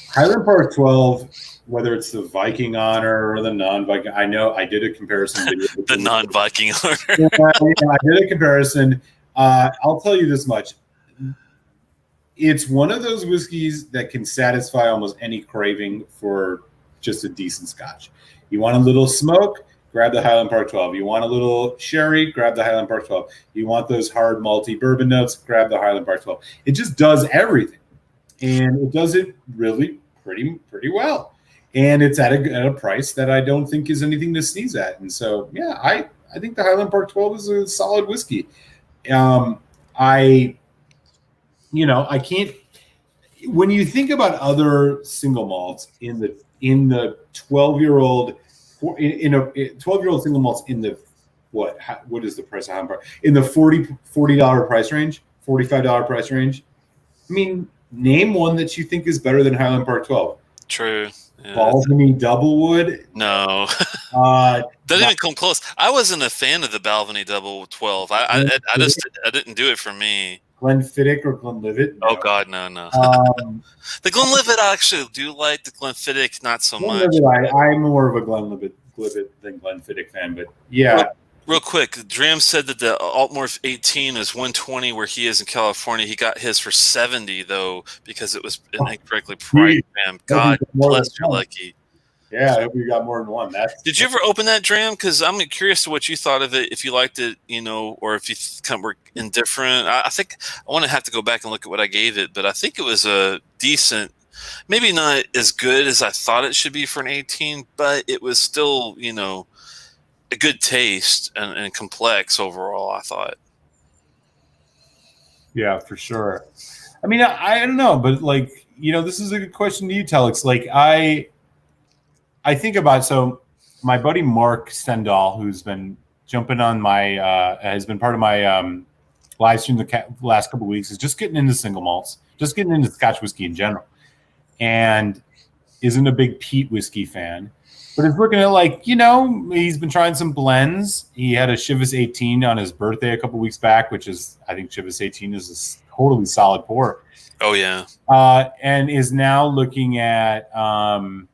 Highland Park 12, whether it's the Viking Honor or the non-Viking, I know I did a comparison video. The non-Viking Honor. I did a comparison. I'll tell you this much. It's one of those whiskeys that can satisfy almost any craving for just a decent scotch. You want a little smoke, grab the Highland Park 12. You want a little sherry, grab the Highland Park 12. You want those hard malty bourbon notes, grab the Highland Park 12. It just does everything. And it does it really pretty well. And it's at a price that I don't think is anything to sneeze at. And so, yeah, I think the Highland Park 12 is a solid whiskey. I can't. When you think about other single malts in the 12-year-old in a 12-year-old single malts in the what is the price of Highland Park in the $40 price range, $45 price range? I mean, name one that you think is better than Highland Park 12. True. Yeah. Balvenie Doublewood? No. Doesn't even come close. I wasn't a fan of the Balvenie Double 12. I didn't do it for me. Glenfiddich or Glenlivet? No. Oh God, no. The Glenlivet I actually do like. The Glenfiddich not so much. I'm more of a Glenlivet than Glenfiddich fan, but yeah. Real quick, Dram said that the Altmore 18 is 120 where he is in California. He got his for 70 though because it was incorrectly priced. Man, God bless your lucky. Yeah, I hope you got more than one. Did you ever open that, Dram? Because I'm curious to what you thought of it, if you liked it, or if you kind of were indifferent. I think I want to have to go back and look at what I gave it, but I think it was a decent, maybe not as good as I thought it should be for an 18, but it was still, a good taste and complex overall, I thought. Yeah, for sure. I mean, I don't know, but this is a good question to you, Telex. I think about, so my buddy Mark Stendal, who's been jumping on has been part of my live stream the last couple of weeks, is just getting into single malts, just getting into Scotch whiskey in general, and isn't a big peat whiskey fan, but is looking at he's been trying some blends. He had a Chivas 18 on his birthday a couple of weeks back, which is, I think Chivas 18 is totally solid pour. Oh yeah. And is now looking at trying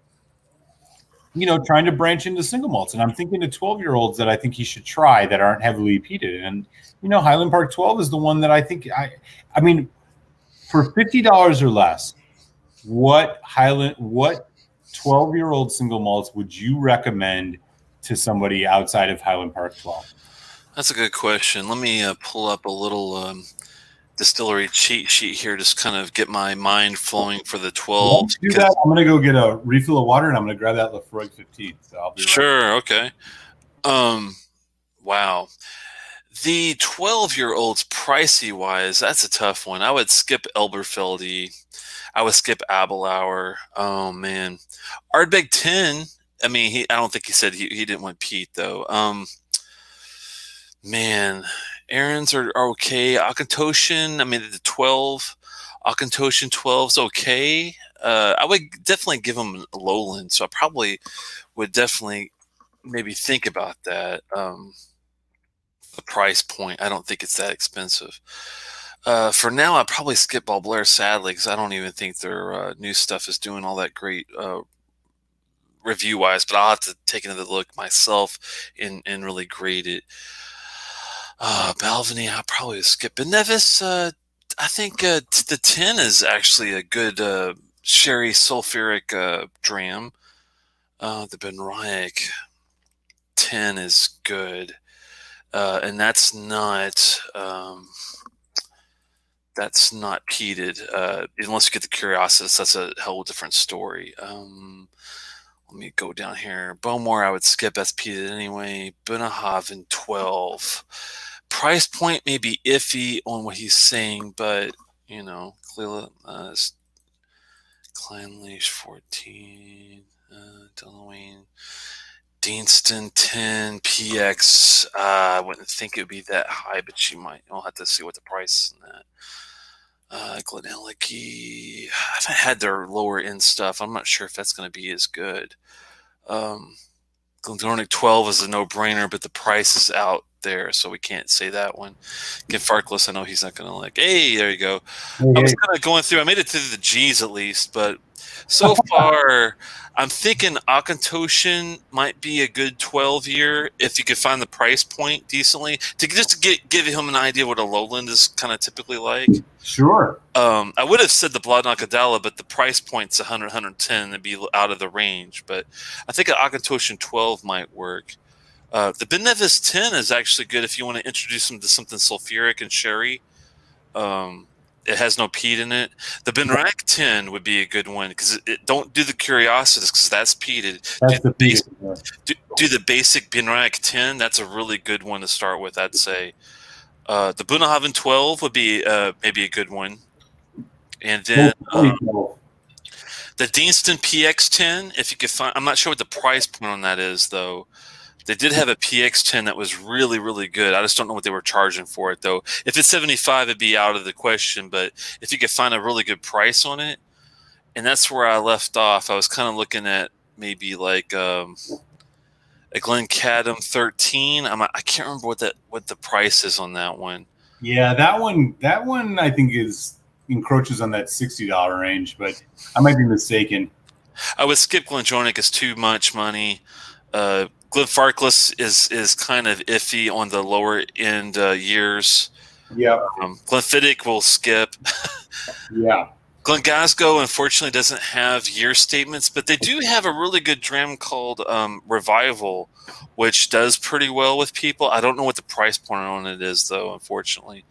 to branch into single malts. And I'm thinking to 12-year-olds that I think he should try that aren't heavily peated. And Highland Park 12 is the one that I think I mean, for $50 or less, what 12-year-old single malts would you recommend to somebody outside of Highland Park 12? That's a good question. Let me pull up a little distillery cheat sheet here, just kind of get my mind flowing for the 12. Let's do that. I'm going to go get a refill of water, and I'm going to grab that Lafroig 15. So I'll be sure. Okay. Wow. The 12-year-olds, pricey wise, that's a tough one. I would skip Elberfeldy. I would skip Abelauer. Oh man, Ardbeg 10. I mean, I don't think he said he didn't want peat though. Man, Aaron's are okay. Akantoshan, I mean the 12. Akantoshan 12's okay. I would definitely give him a lowland, so I probably would definitely maybe think about that. The price point, I don't think it's that expensive. For now, I'd probably skip Ball Blair, sadly, because I don't even think their new stuff is doing all that great review-wise, but I'll have to take another look myself and really grade it. Balvenie, I'll probably skip. Benrinnes, I think the 10 is actually a good sherry sulfuric dram. The Benrinnes 10 is good. And that's not peated, unless you get the Curiositas. That's a whole different story. Let me go down here. Bowmore, I would skip. That's peated anyway. Bunnahabhain 12. Price point may be iffy on what he's saying, but Clanleash 14, Delaware. Deanston 10 PX. I wouldn't think it would be that high, but you might. I'll have to see what the price is on that. Glenelg. I haven't had their lower end stuff. I'm not sure if that's going to be as good. Glendornick 12 is a no-brainer, but the price is out there, so we can't say that one. Get Farkless, I know he's not going to like. Hey, there you go. I was kind of going through. I made it to the G's at least, but so far, I'm thinking Akantoshan might be a good 12-year if you could find the price point decently to just give him an idea what a lowland is kind of typically like. Sure. I would have said the Bladnakadala, but the price point's 100, 110 and be out of the range. But I think an Akantoshan 12 might work. The Benrinnes 10 is actually good if you want to introduce them to something sulfuric and sherry. It has no peat in it. The Benrinnes 10 would be a good one because don't do the Curiositas because that's peated. Do the basic Benrinnes 10. That's a really good one to start with, I'd say. The Bunnahabhain 12 would be maybe a good one. And then the Deanston PX 10, if you could find. I'm not sure what the price point on that is, though. They did have a PX10 that was really, really good. I just don't know what they were charging for it, though. If it's 75, it'd be out of the question. But if you could find a really good price on it, and that's where I left off. I was kind of looking at maybe like a Glencadam 13. I can't remember what the price is on that one. Yeah, that one I think encroaches on that $60 range, but I might be mistaken. I would skip Glendronach. It's too much money. Glenfarclas is kind of iffy on the lower end years. Yeah. Glenfiddich will skip. Yeah. Glengasgo, unfortunately, doesn't have year statements, but they do have a really good dram called Revival, which does pretty well with people. I don't know what the price point on it is, though, unfortunately.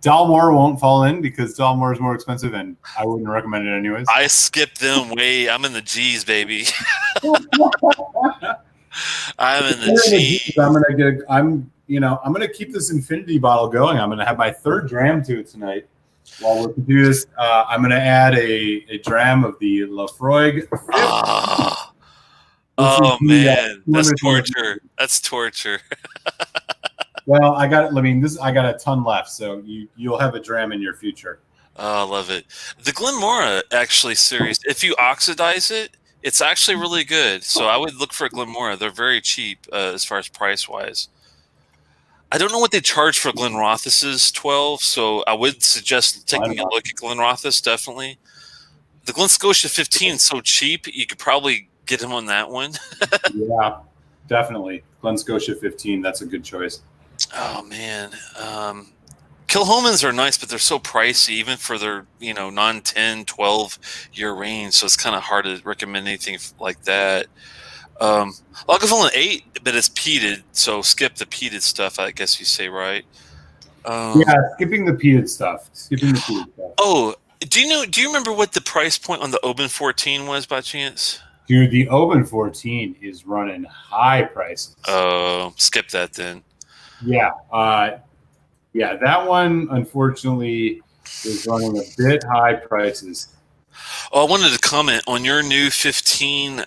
Dalmore won't fall in because Dalmore is more expensive, and I wouldn't recommend it anyways. I skipped them way. I'm in the G's, baby. I'm in the G's. I'm gonna keep this infinity bottle going. I'm gonna have my third dram to it tonight. While we do this, I'm gonna add a dram of the Lafroig. Oh man, that's torture. That's torture. Well, I got a ton left, so you'll have a dram in your future. Oh, I love it. The Glenmora actually series, if you oxidize it, it's actually really good. So I would look for a Glenmora. They're very cheap as far as price wise. I don't know what they charge for Glenrothis's 12, so I would suggest taking a look at Glenrothes, definitely. The Glen Scotia 15 is so cheap, you could probably get him on that one. Yeah, definitely. Glen Scotia 15, that's a good choice. Oh, man. Kilhoman's are nice, but they're so pricey, even for their, non-10, 12-year range, so it's kind of hard to recommend anything like that. Lagavulin 8, but it's peated, so skip the peated stuff, I guess you say, right? Yeah, skipping the peated stuff. Oh, do you remember what the price point on the Oban 14 was by chance? Dude, the Oban 14 is running high prices. Oh, skip that then. Yeah. Yeah, that one, unfortunately, is running a bit high prices. Oh, I wanted to comment on your new 15,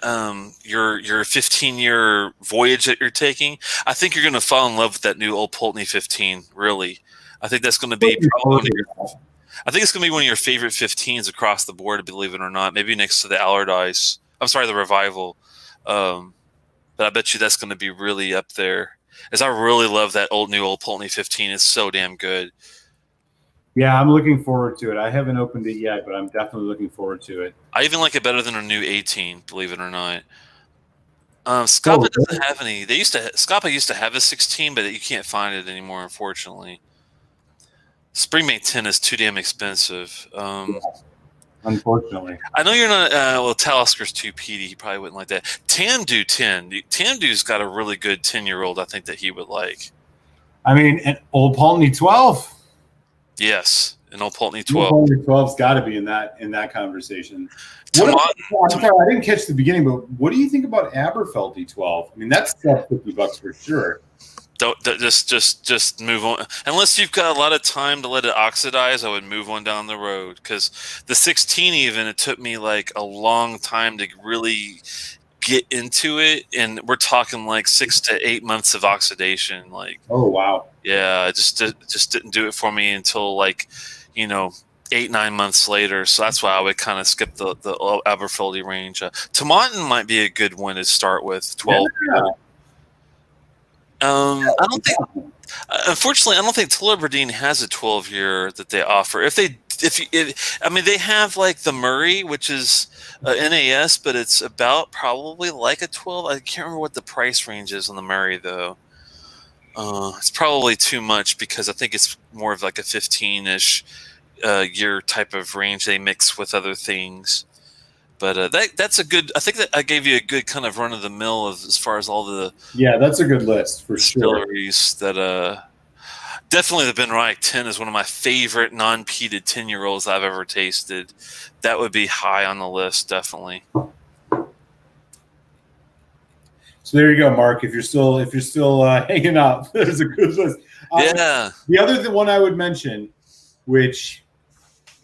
your 15-year voyage that you're taking. I think you're going to fall in love with that new Old Pulteney 15. Really, I think that's going to be probably I think it's going to be one of your favorite 15s across the board, believe it or not. Maybe next to the Allardyce. I'm sorry, the Revival. But I bet you that's going to be really up there. As I really love that new Old Pulteney 15. It's so damn good. Yeah, I'm looking forward to it. I haven't opened it yet, but I'm definitely looking forward to it. I even like it better than a new 18, believe it or not. Scapa doesn't have any. Scapa used to have a 16, but you can't find it anymore, unfortunately. Springmate 10 is too damn expensive. Unfortunately, I know you're not. Talisker's too peaty. He probably wouldn't like that. Tamdu 10. Tamdu's got a really good 10-year-old. I think that he would like. I mean, an Old Pulteney 12. Yes, an Old Pulteney 12. Old Pulteney 12's got to be in that conversation. I'm sorry, I didn't catch the beginning, but what do you think about Aberfeldy 12? I mean, that's $50 for sure. Don't just move on. Unless you've got a lot of time to let it oxidize, I would move on down the road, because the 16, even, it took me like a long time to really get into it, and we're talking like 6 to 8 months of oxidation. Like, oh wow, yeah, it just didn't do it for me until like 8-9 months later. So that's why I would kind of skip the Aberfeldy range. Tomatin might be a good one to start with. 12. Yeah. I don't think. Unfortunately, I don't think Tullibardine has a 12-year that they offer. They have like the Murray, which is NAS, but it's about probably like a 12. I can't remember what the price range is on the Murray though. It's probably too much, because I think it's more of like a 15-ish year type of range they mix with other things. But that's a good. I think that I gave you a good kind of run of the mill as far as all the. Yeah, that's a good list for distilleries sure. That definitely the Benrinnes 10 is one of my favorite non-peated 10-year-olds I've ever tasted. That would be high on the list, definitely. So there you go, Mark. If you're still hanging out, there's a good list. Yeah. The other one I would mention, which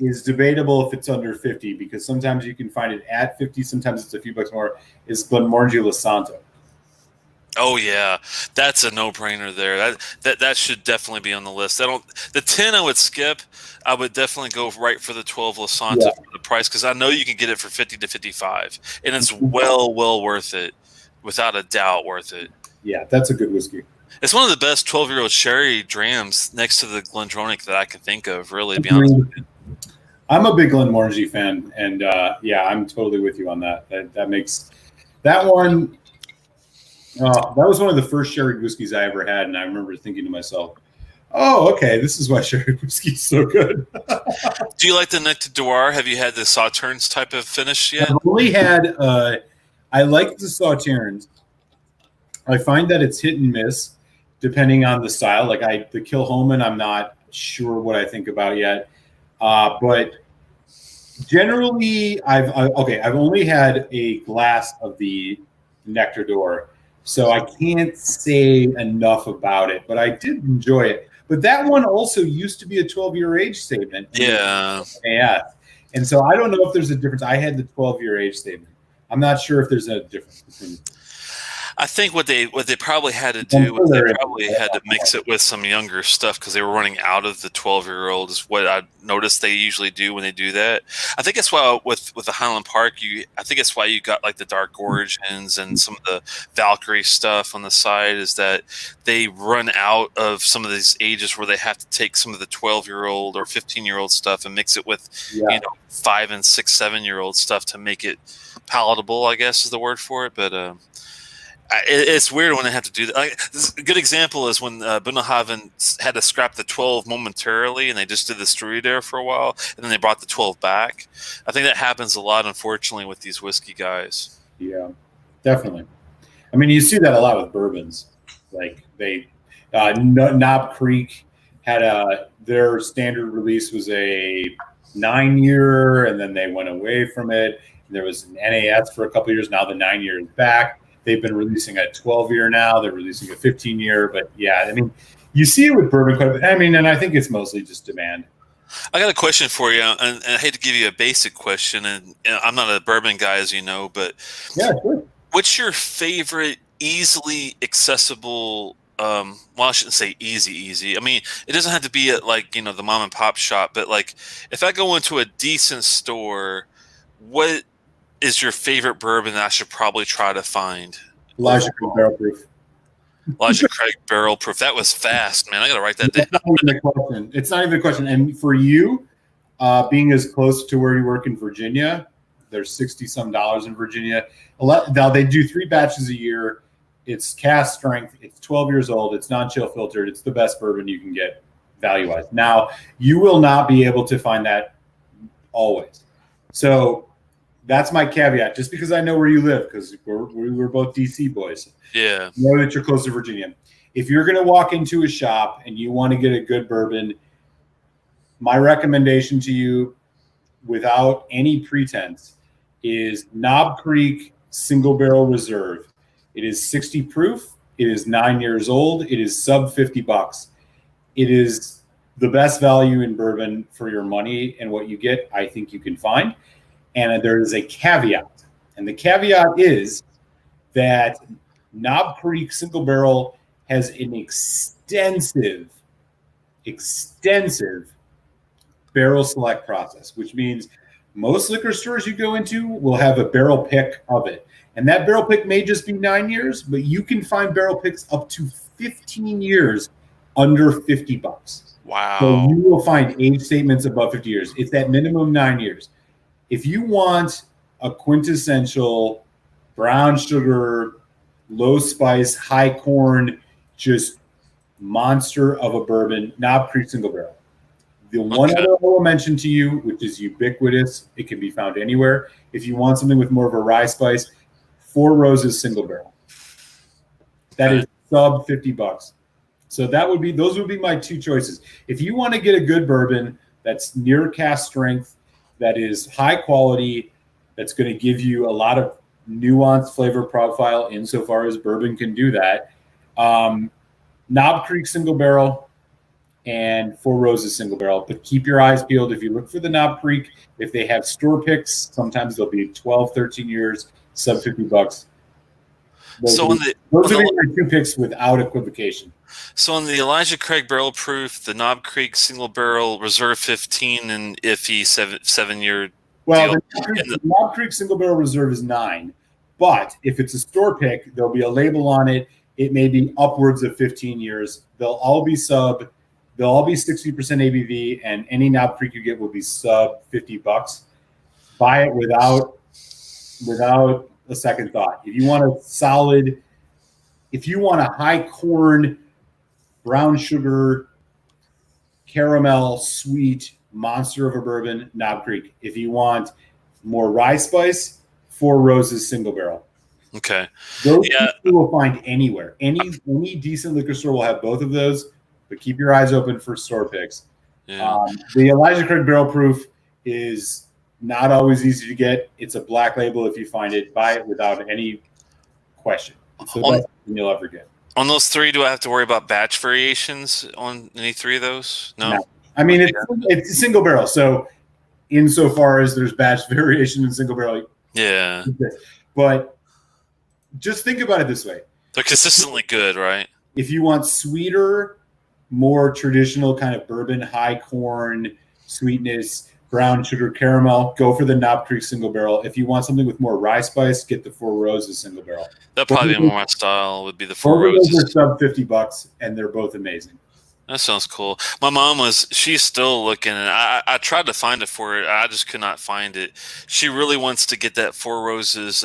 is debatable if it's under 50, because sometimes you can find it at 50, sometimes it's a few bucks more, is Glenmorangie Lasanto. Oh yeah, that's a no-brainer there. That should definitely be on the list. The 10 I would skip. I would definitely go right for the 12 Lasanto for the price, because I know you can get it for 50 to 55, and it's well worth it, without a doubt worth it. Yeah, that's a good whiskey. It's one of the best 12-year-old sherry drams next to the Glendronach that I can think of, really, to be honest with you. I'm a big Glenmorangie fan, and yeah, I'm totally with you on that. That makes that one. That was one of the first sherry whiskeys I ever had, and I remember thinking to myself, "Oh, okay, this is why sherry whiskey is so good." Do you like the Nectar Noir? Have you had the Sauternes type of finish yet? I've only had. I like the Sauternes. I find that it's hit and miss depending on the style. Like the Kilhoman, I'm not sure what I think about yet. But generally, I've only had a glass of the Nectar d'Or, so I can't say enough about it. But I did enjoy it. But that one also used to be a 12-year age statement. Yeah. And so I don't know if there's a difference. I had the 12-year age statement. I'm not sure if there's a difference between. I think what they probably had to I'm do was sure they there is. probably had to mix it with some younger stuff because they were running out of the 12-year-old. Is what I noticed they usually do when they do that. I think that's why with the Highland Park, I think that's why you got like the Dark Origins and some of the Valkyrie stuff on the side. Is that they run out of some of these ages where they have to take some of the 12-year-old or 15-year-old stuff and mix it with 5 and 6, 7-year-old stuff to make it palatable, I guess is the word for it. But it's weird when they have to do that. A good example is when Bunnahaven had to scrap the 12 momentarily, and they just did the story there for a while, and then they brought the 12 back. I think that happens a lot, unfortunately, with these whiskey guys. Yeah, definitely. I mean, you see that a lot with bourbons. Like Knob Creek had their standard release was a 9-year, and then they went away from it. There was an NAS for a couple of years. Now the 9-year is back. They've been releasing a 12-year now. They're releasing a 15-year. But yeah, I mean, you see it with bourbon. I mean, and I think it's mostly just demand. I got a question for you, and I hate to give you a basic question, and I'm not a bourbon guy, as you know, but yeah, sure. What's your favorite easily accessible? Well, I shouldn't say easy. I mean, it doesn't have to be at like the mom and pop shop, but like if I go into a decent store, what is your favorite bourbon that I should probably try to find? Elijah Craig Barrel Proof. Elijah Craig Barrel Proof. That was fast, man. I got to write that down. It's not even a question. And for you, being as close to where you work in Virginia, there's $60-some in Virginia. Now they do 3 batches a year. It's cast strength. It's 12 years old. It's non-chill filtered. It's the best bourbon you can get value-wise. Now, you will not be able to find that always. So that's my caveat, just because I know where you live, because we're both DC boys. Yeah. Know that you're close to Virginia. If you're going to walk into a shop and you want to get a good bourbon, my recommendation to you, without any pretense, is Knob Creek Single Barrel Reserve. It is 60 proof. It is 9 years old. It is sub $50. It is the best value in bourbon for your money, and what you get, I think you can find. And there is a caveat. And the caveat is that Knob Creek Single Barrel has an extensive barrel select process, which means most liquor stores you go into will have a barrel pick of it. And that barrel pick may just be 9 years, but you can find barrel picks up to 15 years under $50. Wow. So you will find age statements above 50 years. It's that minimum 9 years. If you want a quintessential brown sugar, low spice, high corn, just monster of a bourbon, Knob Creek Single Barrel. The one other I will mention to you, which is ubiquitous, it can be found anywhere. If you want something with more of a rye spice, Four Roses Single Barrel. That is sub $50. So those would be my 2 choices. If you want to get a good bourbon that's near cast strength, that is high quality, that's going to give you a lot of nuanced flavor profile insofar as bourbon can do that, Knob Creek Single Barrel and Four Roses Single Barrel. But keep your eyes peeled. If you look for the Knob Creek, if they have store picks, sometimes they'll be 12, 13 years, sub $50. Those would be my 2 picks without equivocation. So on the Elijah Craig Barrel Proof, the Knob Creek Single Barrel Reserve 15, and iffy 7-year well, deal. The Knob Creek Single Barrel Reserve is 9, but if it's a store pick, there'll be a label on it. It may be upwards of 15 years. They'll all be 60% ABV, and any Knob Creek you get will be sub $50. Buy it without a second thought. If you want a high corn, brown sugar, caramel, sweet monster of a bourbon, Knob Creek. If you want more rye spice, Four Roses Single Barrel. Okay. Those you will find anywhere. Any decent liquor store will have both of those, but keep your eyes open for store picks. Yeah. The Elijah Craig Barrel Proof is not always easy to get. It's a black label. If you find it, buy it without any question. It's the best thing you'll ever get. On those 3, do I have to worry about batch variations on any 3 of those? No. I mean, it's a single barrel. So insofar as there's batch variation in single barrel. Yeah. But just think about it this way. They're consistently good, right? If you want sweeter, more traditional kind of bourbon, high corn, sweetness, brown sugar caramel, go for the Knob Creek single barrel. If you want something with more rye spice, get the Four Roses single barrel. That'd probably be more my style, would be the Four Both of those are Roses. sub $50, and they're both amazing. That sounds cool. My mom she's still looking, and I tried to find it for her. I just could not find it. She really wants to get that Four Roses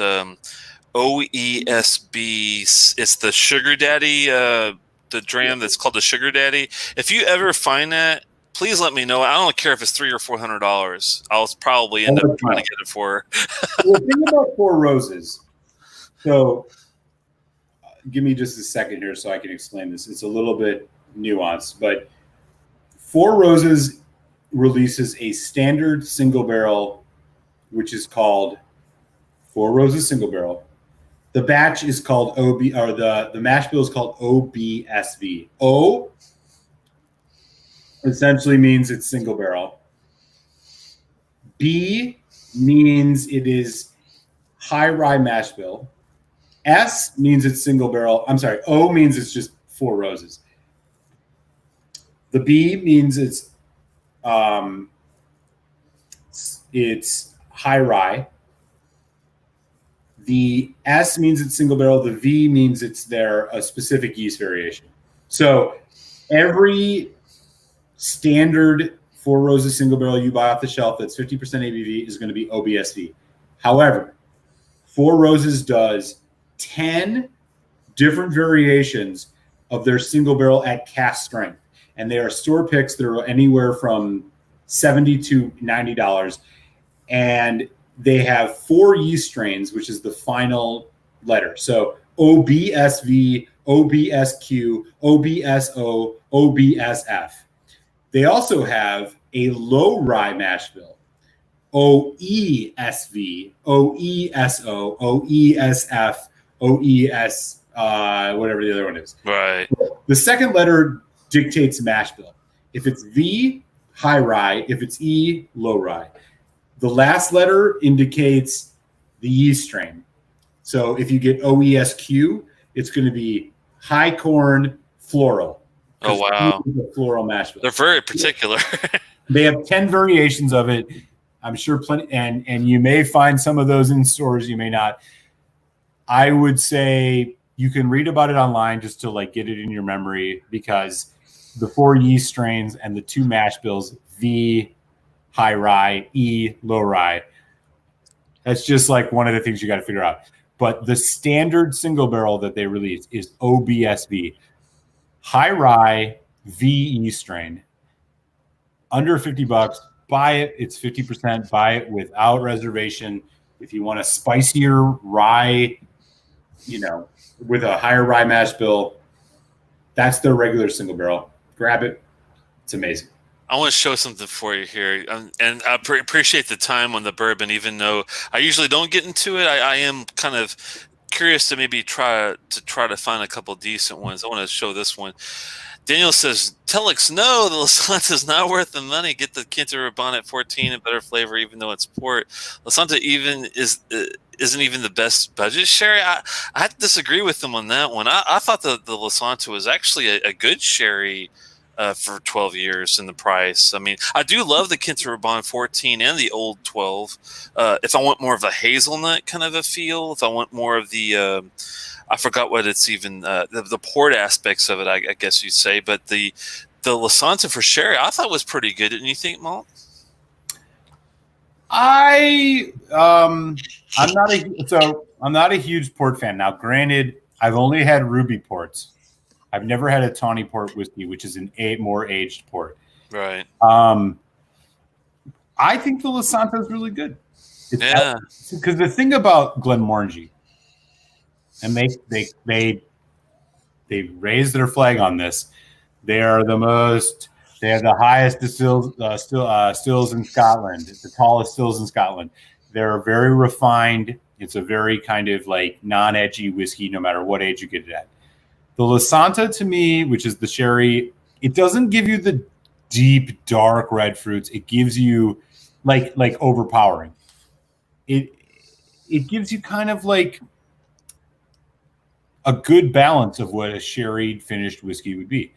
OESB. It's the Sugar Daddy, the dram that's called the Sugar Daddy. If you ever find that, please let me know. I don't care if it's $300 or $400. I'll probably end up trying to get it for her. The thing about Four Roses, so give me just a second here so I can explain this. It's a little bit nuanced, but Four Roses releases a standard single barrel, which is called Four Roses single barrel. The batch is called OB, or the mash bill is called OBSV. O essentially means it's single barrel. B means it is high rye mash bill. S means it's single barrel. I'm sorry, O means it's just Four Roses. The B means it's high rye. The S means it's single barrel. The V means it's a specific yeast variation. So every standard Four Roses single barrel you buy off the shelf that's 50% ABV is going to be OBSV. However, Four Roses does 10 different variations of their single barrel at cask strength. And they are store picks that are anywhere from $70 to $90. And they have 4 yeast strains, which is the final letter. So OBSV, OBSQ, OBSO, OBSF. They also have a low rye mash bill, OESV, OESO, OESF, OES, whatever the other one is. Right. The second letter dictates mash bill. If it's V, high rye. If it's E, low rye. The last letter indicates the yeast strain. So if you get OESQ, it's going to be high corn floral. Oh, wow. Floral mash bill. They're very particular. They have 10 variations of it. I'm sure plenty, and you may find some of those in stores. You may not. I would say you can read about it online just to like get it in your memory, because the 4 yeast strains and the 2 mash bills, V, high rye, E, low rye. That's just like one of the things you got to figure out. But the standard single barrel that they release is OBSV, high rye, V yeast strain. Under $50, buy it. It's 50%. Buy it without reservation. If you want a spicier rye, with a higher rye mash bill, that's their regular single barrel. Grab it. It's amazing. I want to show something for you here, and I appreciate the time on the bourbon, even though I usually don't get into it. I am kind of curious to maybe try to find a couple decent ones. I want to show this one. Daniel says, Telex, no, the Lasanta is not worth the money. Get the Quinta Rabanne at 14 and better flavor, even though it's port. Lasanta isn't even the best budget sherry. I disagree with them on that one. I thought the Lasanta was actually a good sherry for 12 years in the price. I mean, I do love the Quinta Rabanne 14 and the old 12. If I want more of a hazelnut kind of a feel, if I want more of the I forgot what it's even the port aspects of it, I guess you'd say. But the Lasanta for sherry, I thought was pretty good. Didn't you think, Malt? I'm not a huge port fan. Now, granted, I've only had ruby ports. I've never had a tawny port whiskey, which is a more aged port. Right. I think the Lasanta is really good. Because the thing about Glenmorangie, and they raised their flag on this. They have the highest stills in Scotland. It's the tallest stills in Scotland. They're very refined. It's a very kind of like non-edgy whiskey, no matter what age you get it at. The Lasanta, to me, which is the sherry, it doesn't give you the deep, dark red fruits. It gives you like overpowering. It gives you kind of like a good balance of what a sherry finished whiskey would be.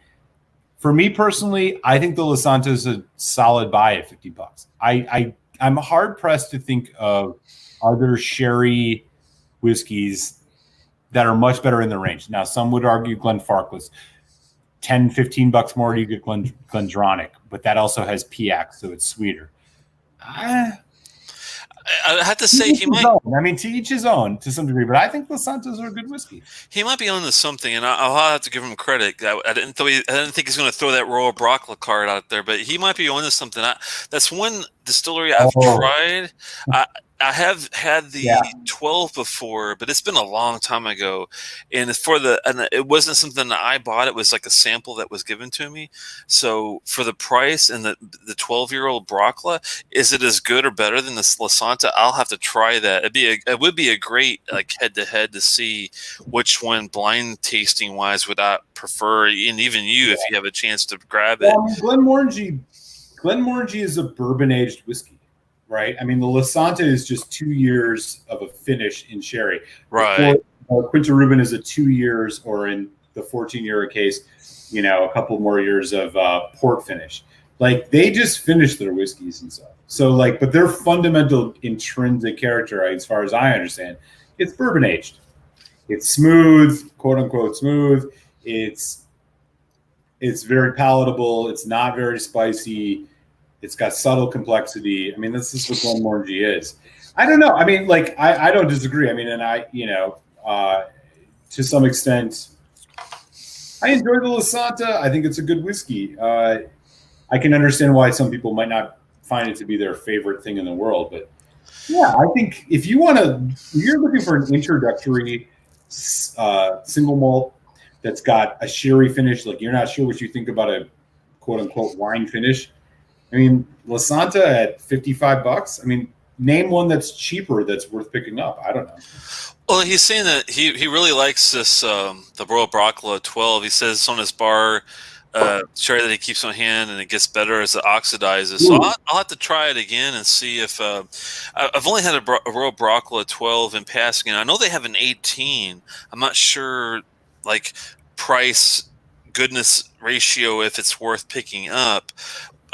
For me personally, I think the Lasanta is a solid buy at $50. I'm hard pressed to think of other sherry whiskeys that are much better in the range. Now, some would argue Glenfarclas. 10, $15 more, you get Glendronach, but that also has PX, so it's sweeter. I have to say he might. I mean, to each his own to some degree, but I think Lasantas are a good whiskey. He might be onto something, and I'll have to give him credit. I didn't think he's going to throw that Royal Brockla card out there, but he might be onto something. That's one distillery I've tried. I have had the 12 before, but it's been a long time ago, and it wasn't something that I bought. It was like a sample that was given to me. So for the price and the 12-year-old Brockla, is it as good or better than this Lasanta? I'll have to try that. It would be a great like head-to-head to see which one blind tasting wise would I prefer, and even you if you have a chance to grab it. Glenmorangie is a bourbon aged whiskey. Right. I mean, the Lasanta is just 2 years of a finish in sherry. Right. Quinta Ruben is a 2 years, or in the 14-year case, a couple more years of port finish. Like they just finish their whiskeys and stuff. So but their fundamental intrinsic character, as far as I understand, it's bourbon aged. It's smooth, quote unquote smooth. It's very palatable. It's not very spicy. It's got subtle complexity. I mean, this is what Glenmorangie is. I don't know. I mean, I don't disagree. I mean, and to some extent, I enjoy the Lasanta. I think it's a good whiskey. I can understand why some people might not find it to be their favorite thing in the world. But yeah, I think if you're looking for an introductory single malt that's got a sherry finish, like you're not sure what you think about a quote unquote wine finish. I mean, Lasanta at $55. I mean, name one that's cheaper that's worth picking up. I don't know. Well, he's saying that he really likes this the Royal Brockla 12. He says it's on his bar sherry that he keeps on hand, and it gets better as it oxidizes. So I'll have to try it again and see if I've only had a Royal Brockla 12 in passing, and I know they have an 18. I'm not sure price goodness ratio if it's worth picking up.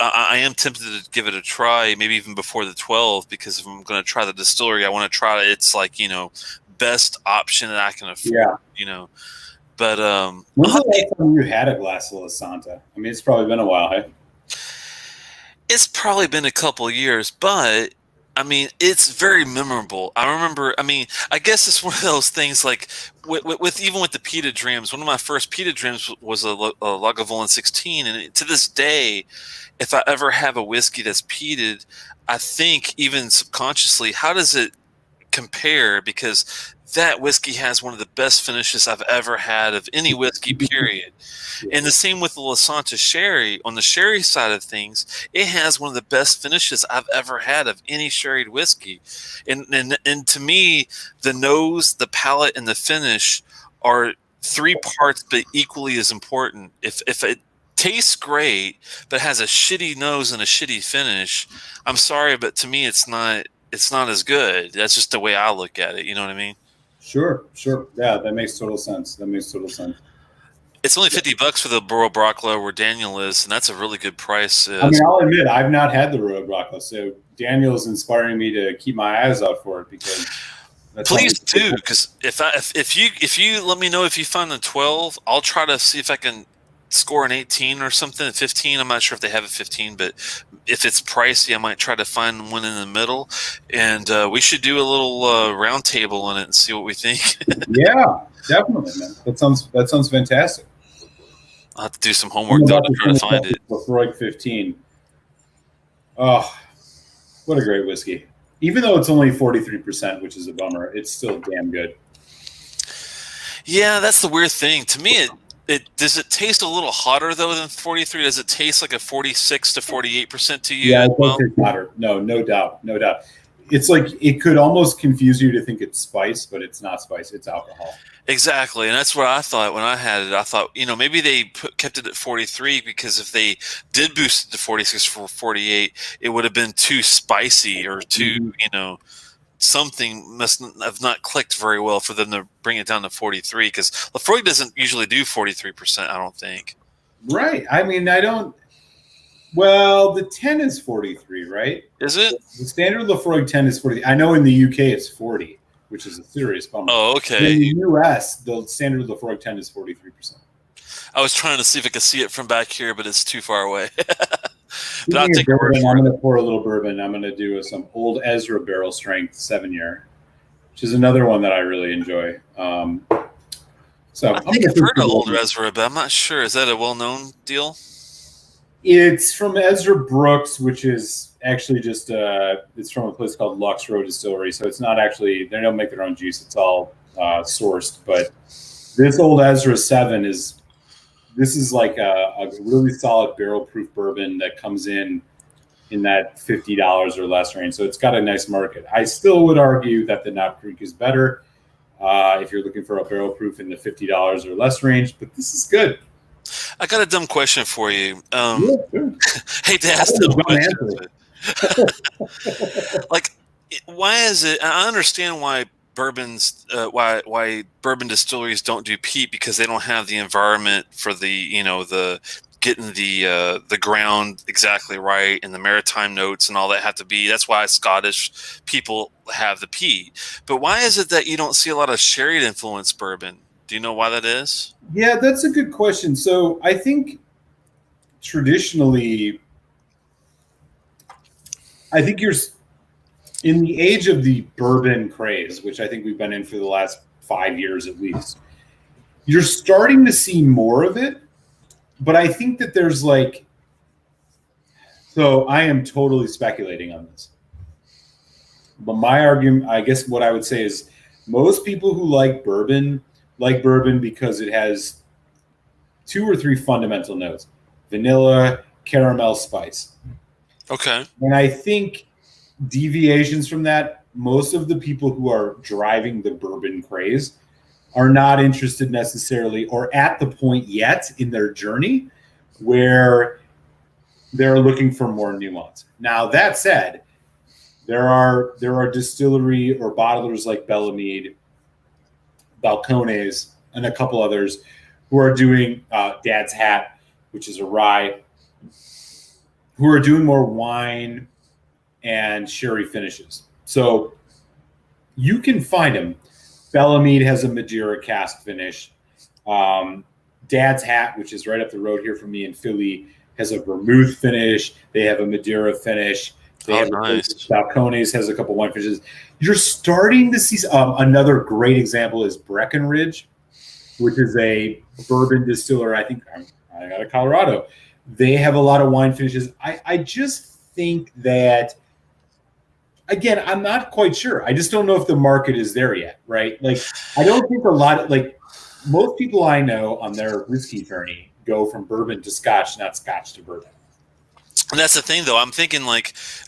I am tempted to give it a try, maybe even before the 12, because if I'm going to try the distillery, I want to try it. It's best option that I can afford, But when's the last time you had a glass of Lasanta? I mean, it's probably been a while, hey? It's probably been a couple of years, but I mean, it's very memorable. I remember. I mean, I guess it's one of those things even with the peated drams. One of my first peated drams was a Lagavulin 16, and to this day, if I ever have a whiskey that's peated, I think even subconsciously, how does it compare? Because that whiskey has one of the best finishes I've ever had of any whiskey, period. And the same with the Lasanta sherry. On the sherry side of things, it has one of the best finishes I've ever had of any sherried whiskey. And to me, the nose, the palate, and the finish are three parts, but equally as important. If it tastes great, but has a shitty nose and a shitty finish, I'm sorry, but to me, it's not as good. That's just the way I look at it. You know what I mean? Sure. Yeah, that makes total sense. It's only $50 for the Royal Brockla where Daniel is, and that's a really good price. I mean, I'll admit I've not had the Royal Brockla, so Daniel's inspiring me to keep my eyes out for it because. Please do, because if you let me know if you find the 12, I'll try to see if I can score an 18 or something. At 15, I'm not sure if they have a 15, but if it's pricey, I might try to find one in the middle, and we should do a little round table on it and see what we think. Yeah, definitely, man. That sounds fantastic. I'll have to do some homework though to try to find it. Lefroy 15. Oh, what a great whiskey! Even though it's only 43%, which is a bummer, it's still damn good. Yeah, that's the weird thing. To me, does it taste a little hotter though than 43? Does it taste like a 46 to 48% to you? Yeah, it does taste hotter. No doubt. It's like it could almost confuse you to think it's spice, but it's not spice. It's alcohol. Exactly, and that's what I thought when I had it. I thought, maybe they kept it at 43 because if they did boost it to 46 for 48, it would have been too spicy or too, something must have not clicked very well for them to bring it down to 43, because Lafroig doesn't usually do 43%, I don't think. Right. I mean, I don't. Well, the 10 is 43, right? Is it? The standard Lafroig 10 is 40. I know in the UK it's 40, which is a serious bummer. Oh, okay. In the US, the standard Lafroig 10 is 43%. I was trying to see if I could see it from back here, but it's too far away. But I'll take bourbon, I'm going to pour a little bourbon. I'm going to do some Old Ezra barrel strength 7-year, which is another one that I really enjoy. So I think I've heard of Old Ezra, but I'm not sure. Is that a well-known deal? It's from Ezra Brooks, which is actually just it's from a place called Lux Row Distillery. So it's not actually, they don't make their own juice. It's all sourced. But this Old Ezra 7 is like a really solid barrel proof bourbon that comes in that $50 or less range. So it's got a nice market. I still would argue that the Knob Creek is better if you're looking for a barrel proof in the $50 or less range, but this is good. I got a dumb question for you. Yeah, sure. Hate to ask dumb questions. Like, why is it? I understand why why bourbon distilleries don't do peat, because they don't have the environment for the getting the ground exactly right, and the maritime notes and all that have to be. That's why Scottish people have the peat. But why is it that you don't see a lot of sherry influenced bourbon? Do you know why that is? Yeah, that's a good question. So I think traditionally, you're in the age of the bourbon craze, which I think we've been in for the last 5 years at least. You're starting to see more of it, but I think that there's so I am totally speculating on this. But my argument, I guess what I would say is most people who like bourbon because it has 2 or 3 fundamental notes: vanilla, caramel, spice. Okay. And I think deviations from that, most of the people who are driving the bourbon craze are not interested necessarily, or at the point yet in their journey where they're looking for more nuance. Now, that said, there are distillery or bottlers like Bellamide, Balcones, and a couple others who are doing Dad's Hat, which is a rye, who are doing more wine and sherry finishes. So you can find them. Bellamide has a Madeira cask finish. Dad's Hat, which is right up the road here from me in Philly, has a vermouth finish. They have a Madeira finish. Nice. Balcones has a couple wine finishes. You're starting to see another great example is Breckenridge, which is a bourbon distiller. I think I'm out of Colorado. They have a lot of wine finishes. I just think that, again, I'm not quite sure. I just don't know if the market is there yet, right? Like, I don't think most people I know on their whiskey journey go from bourbon to Scotch, not Scotch to bourbon. And that's the thing, though. I'm thinking,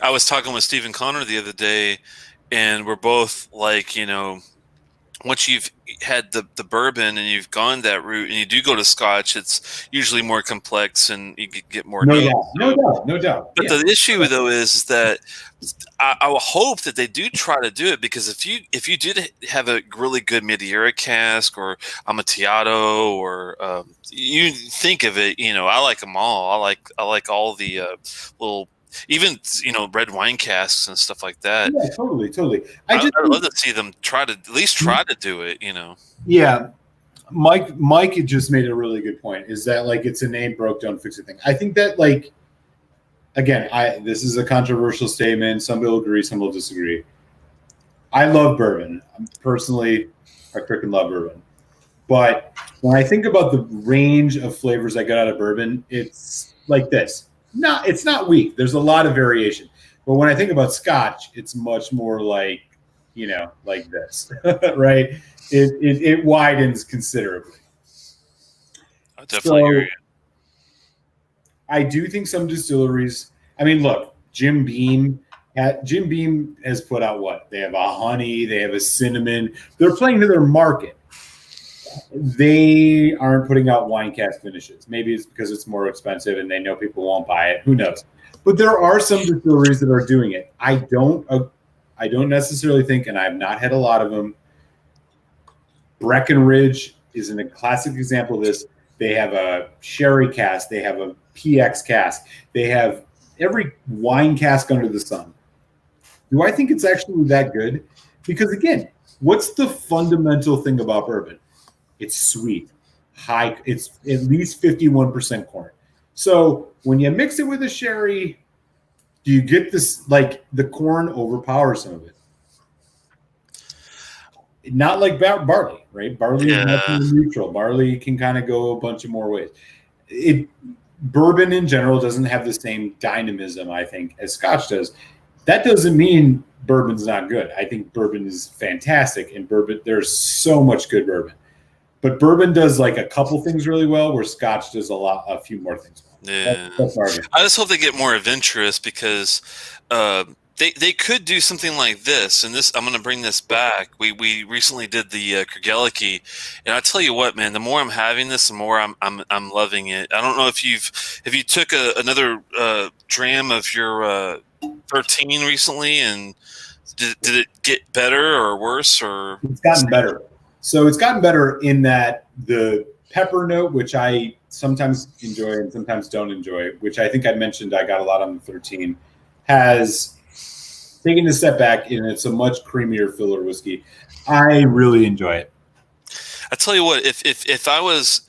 I was talking with Stephen Connor the other day, and we're both once you've had the bourbon and you've gone that route and you do go to Scotch, it's usually more complex and you get more. No doubt. But the issue, though, is that I hope that they do try to do it, because if you did have a really good Madeira cask or Amontillado, or you think of it, I like them all. I like all the little, even red wine casks and stuff like that. Yeah, totally. I'd love to see them at least try to do it. Yeah, Mike had just made a really good point. Is that it's a name broke, don't fix a thing. I think that again, this is a controversial statement. Some will agree, some will disagree. I love bourbon. Personally, I freaking love bourbon. But when I think about the range of flavors I get out of bourbon, it's like this. It's not weak. There's a lot of variation. But when I think about Scotch, it's much more like this, right? It widens considerably. I definitely agree. I do think some distilleries, look, Jim Beam has put out what? They have a honey, they have a cinnamon. They're playing to their market. They aren't putting out wine cask finishes. Maybe it's because it's more expensive and they know people won't buy it. Who knows? But there are some distilleries that are doing it. I I don't necessarily think, and I've not had a lot of them. Breckenridge is a classic example of this. They have a sherry cask. They have a PX cask. They have every wine cask under the sun. Do I think it's actually that good? Because again, what's the fundamental thing about bourbon? It's sweet, high. It's at least 51% corn. So when you mix it with a sherry, do you get this, like the corn overpowers some of it? Not like barley, right? Barley is much more neutral. Barley can kind of go a bunch of more ways. Bourbon in general doesn't have the same dynamism, I think, as Scotch does. That doesn't mean bourbon's not good. I think bourbon is fantastic, and there's so much good bourbon. But bourbon does like a couple things really well, where Scotch does a few more things well. Yeah. That's I just hope they get more adventurous, because they could do something like this. And this, I'm going to bring this back. We recently did the Kergeliki, and I tell you what, man, the more I'm having this, the more I'm loving it. I don't know if you took another dram of your 13 recently, and did it get better or worse, or? It's gotten better. So it's gotten better in that the pepper note, which I sometimes enjoy and sometimes don't enjoy, which I think I mentioned I got a lot on the 13, has taken a step back, and it's a much creamier filler whiskey. I really enjoy it. I tell you what, if I was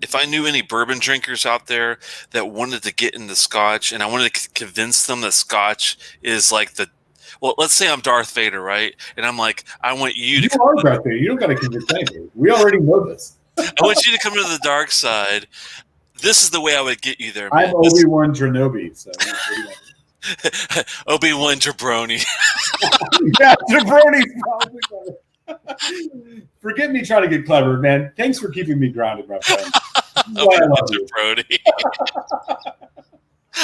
if I knew any bourbon drinkers out there that wanted to get into Scotch, and I wanted to convince them that Scotch is like well, let's say I'm Darth Vader, right? And I'm like, I want you to. You are Darth Vader. You don't got to convince anybody. We already know this. I want you to come to the dark side. This is the way I would get you there, man. I'm Obi-Wan Kenobi, so. Obi-Wan Jabroni. Yeah, Jabroni's probably better. Forget me trying to get clever, man. Thanks for keeping me grounded, my friend. Obi-Wan Jabroni.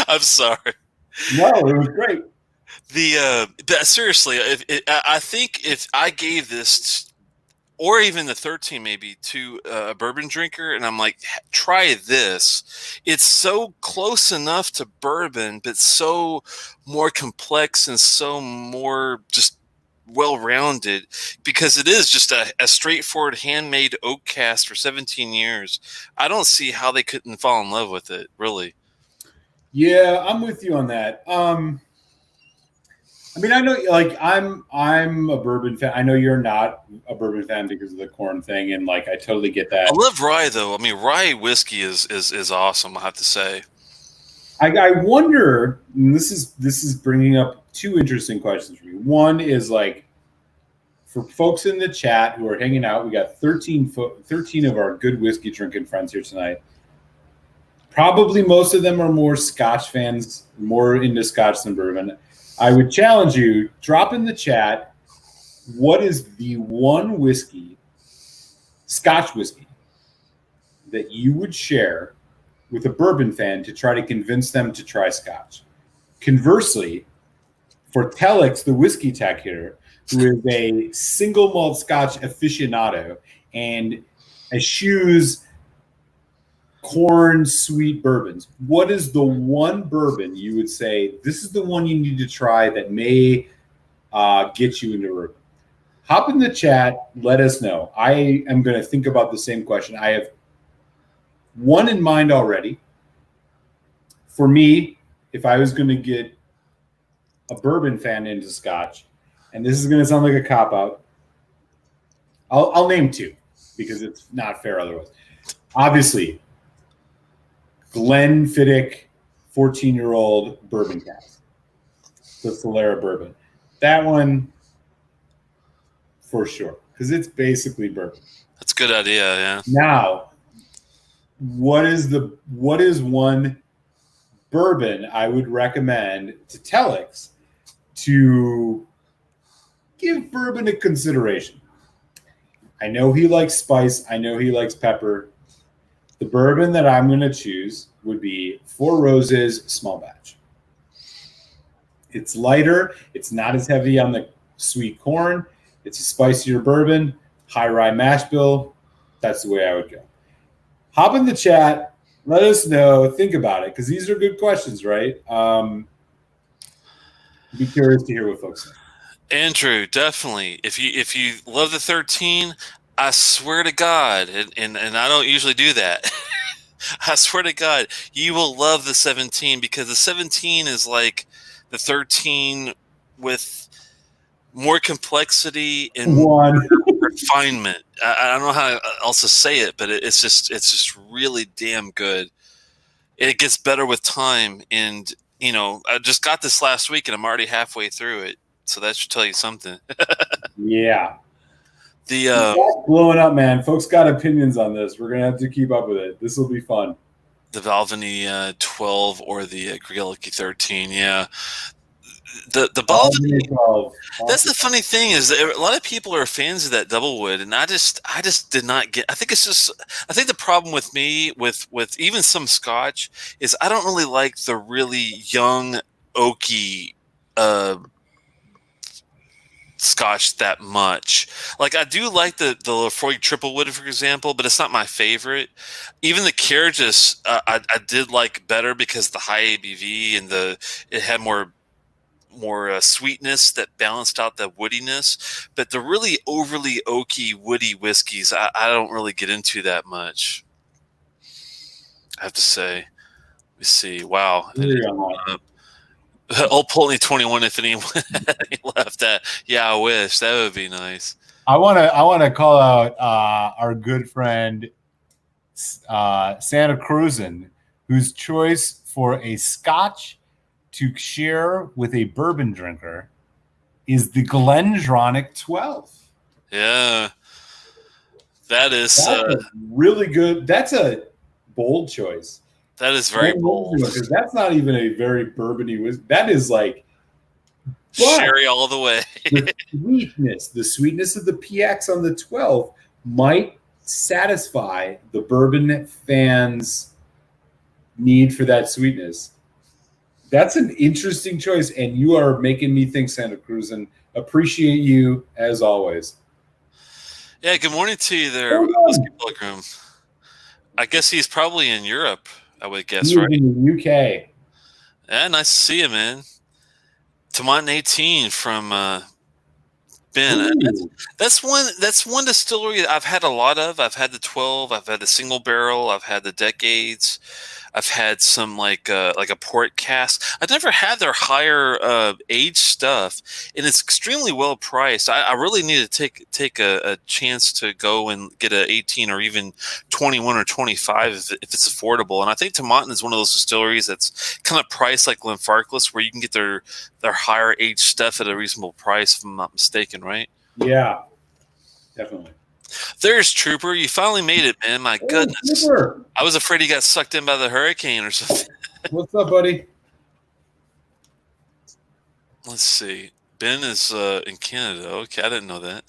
I'm sorry. No, it was great. But seriously, I think if I gave this, or even the 13 maybe, to a bourbon drinker, and I'm like, try this, it's so close enough to bourbon, but so more complex and so more just well-rounded, because it is just a straightforward handmade oak cast for 17 years. I don't see how they couldn't fall in love with it, really. Yeah, I'm with you on that. I mean, I know, like, I'm a bourbon fan. I know you're not a bourbon fan because of the corn thing, and like, I totally get that. I love rye, though. I mean, rye whiskey is awesome, I have to say. I wonder, and this is bringing up two interesting questions for me. One is, like, for folks in the chat who are hanging out, we got 13 of our good whiskey drinking friends here tonight. Probably most of them are more Scotch fans, more into Scotch than bourbon. I would challenge you, drop in the chat, what is the one whiskey, Scotch whiskey, that you would share with a bourbon fan to try to convince them to try Scotch? Conversely, for Telex, the whiskey tech here, who is a single malt Scotch aficionado and eschews corn sweet bourbons, what is the one bourbon you would say, this is the one you need to try that may get you into bourbon? Hop in the chat, let us know. I am going to think about the same question. I have one in mind already. For me, if I was going to get a bourbon fan into Scotch, and this is going to sound like a cop-out, I'll name two because it's not fair otherwise. Obviously, Glenfiddich 14-year-old bourbon cask, the Solera bourbon. That one, for sure, because it's basically bourbon. That's a good idea, yeah. Now, what is one bourbon I would recommend to Telex to give bourbon a consideration? I know he likes spice. I know he likes pepper. The bourbon that I'm going to choose would be Four Roses Small Batch. It's lighter. It's not as heavy on the sweet corn. It's a spicier bourbon, high rye mash bill. That's the way I would go. Hop in the chat. Let us know. Think about it, because these are good questions, right? Be curious to hear what folks say. Andrew, definitely. If you love the 13, I swear to God, and I don't usually do that. I swear to God, you will love the 17 because the 17 is like the 13 with more complexity and more One. refinement. I don't know how else to say it, but it's just really damn good. It gets better with time, and I just got this last week, and I'm already halfway through it, so that should tell you something. Yeah. The That's blowing up, man. Folks got opinions on this. We're gonna have to keep up with it. This will be fun. the Balvenie 12 or the Grigalicky 13, yeah. The Balvenie. 12. That's the funny thing is that a lot of people are fans of that double wood, and I just did not get. I think the problem with me with even some Scotch is I don't really like the really young oaky Scotch that much. Like I do like the Lefroy triple wood, for example, but it's not my favorite. Even the Carriages, I did like better because the high ABV and it had more sweetness that balanced out the woodiness. But the really overly oaky, woody whiskeys, I don't really get into that much. I have to say. Let me see. Wow. Old Polney 21, if anyone left that. Yeah, I wish. That would be nice. I wanna call out our good friend Santa Cruzan, whose choice for a Scotch to share with a bourbon drinker is the Glendronach 12. Yeah. That is That's really good. That's a bold choice. that is very bold. Because that's not even a very bourbony whiskey. That is like Sherry all the way. the sweetness of the PX on the 12 might satisfy the bourbon fans' need for that sweetness. That's an interesting choice, and you are making me think, Santa Cruz, and appreciate you as always. Yeah, good morning to you there, Whiskey Pilgrim. I guess he's probably in Europe, I would guess, He is right? in the UK. Yeah, nice to see you, man. Tomatin 18 from Ben. That's one distillery I've had a lot of. I've had the 12, I've had the single barrel, I've had the decades, I've had some like a port cask. I've never had their higher age stuff, and it's extremely well priced. I really need to take a chance to go and get a 18 or even 21 or 25 if it's affordable. And I think Tomatin is one of those distilleries that's kind of priced like Glenfarclas, where you can get their higher age stuff at a reasonable price, if I'm not mistaken, right? Yeah, definitely. There's Trooper. You finally made it, man. My goodness. Trooper. I was afraid he got sucked in by the hurricane or something. What's up, buddy? Let's see. Ben is in Canada. Okay, I didn't know that.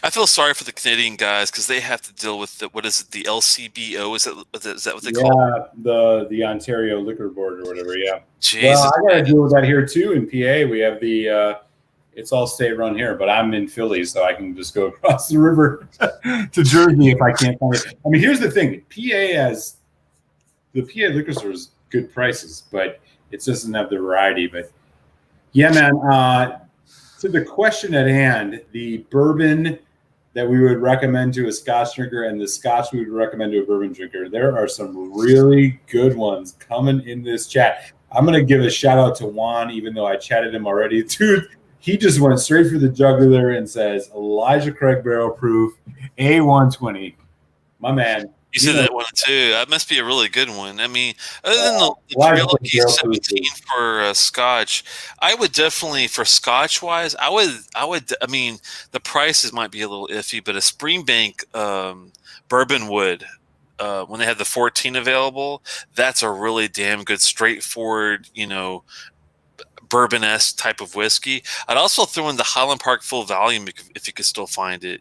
I feel sorry for the Canadian guys because they have to deal with what is it? The LCBO? Is that what they call it? Yeah, the Ontario Liquor Board or whatever. Yeah. Jesus. Well, I got to deal with that here too in PA. We have the it's all state run here, but I'm in Philly, so I can just go across the river to Jersey if I can't find it. I mean, here's the thing: the PA liquor store is good prices, but it doesn't have the variety. But yeah, man. To the question at hand, the bourbon that we would recommend to a Scotch drinker and the Scotch we would recommend to a bourbon drinker, there are some really good ones coming in this chat. I'm going to give a shout out to Juan, even though I chatted him already. Dude, he just went straight for the jugular and says, Elijah Craig Barrel Proof A120. My man. You said that one too. That must be a really good one. I mean, other than the Trilogy 17 for Scotch, I would definitely, for Scotch wise, I would. I mean, the prices might be a little iffy, but a Springbank Bourbon Wood, when they have the 14 available, that's a really damn good, straightforward, bourbon-esque type of whiskey. I'd also throw in the Highland Park Full Volume if you could still find it.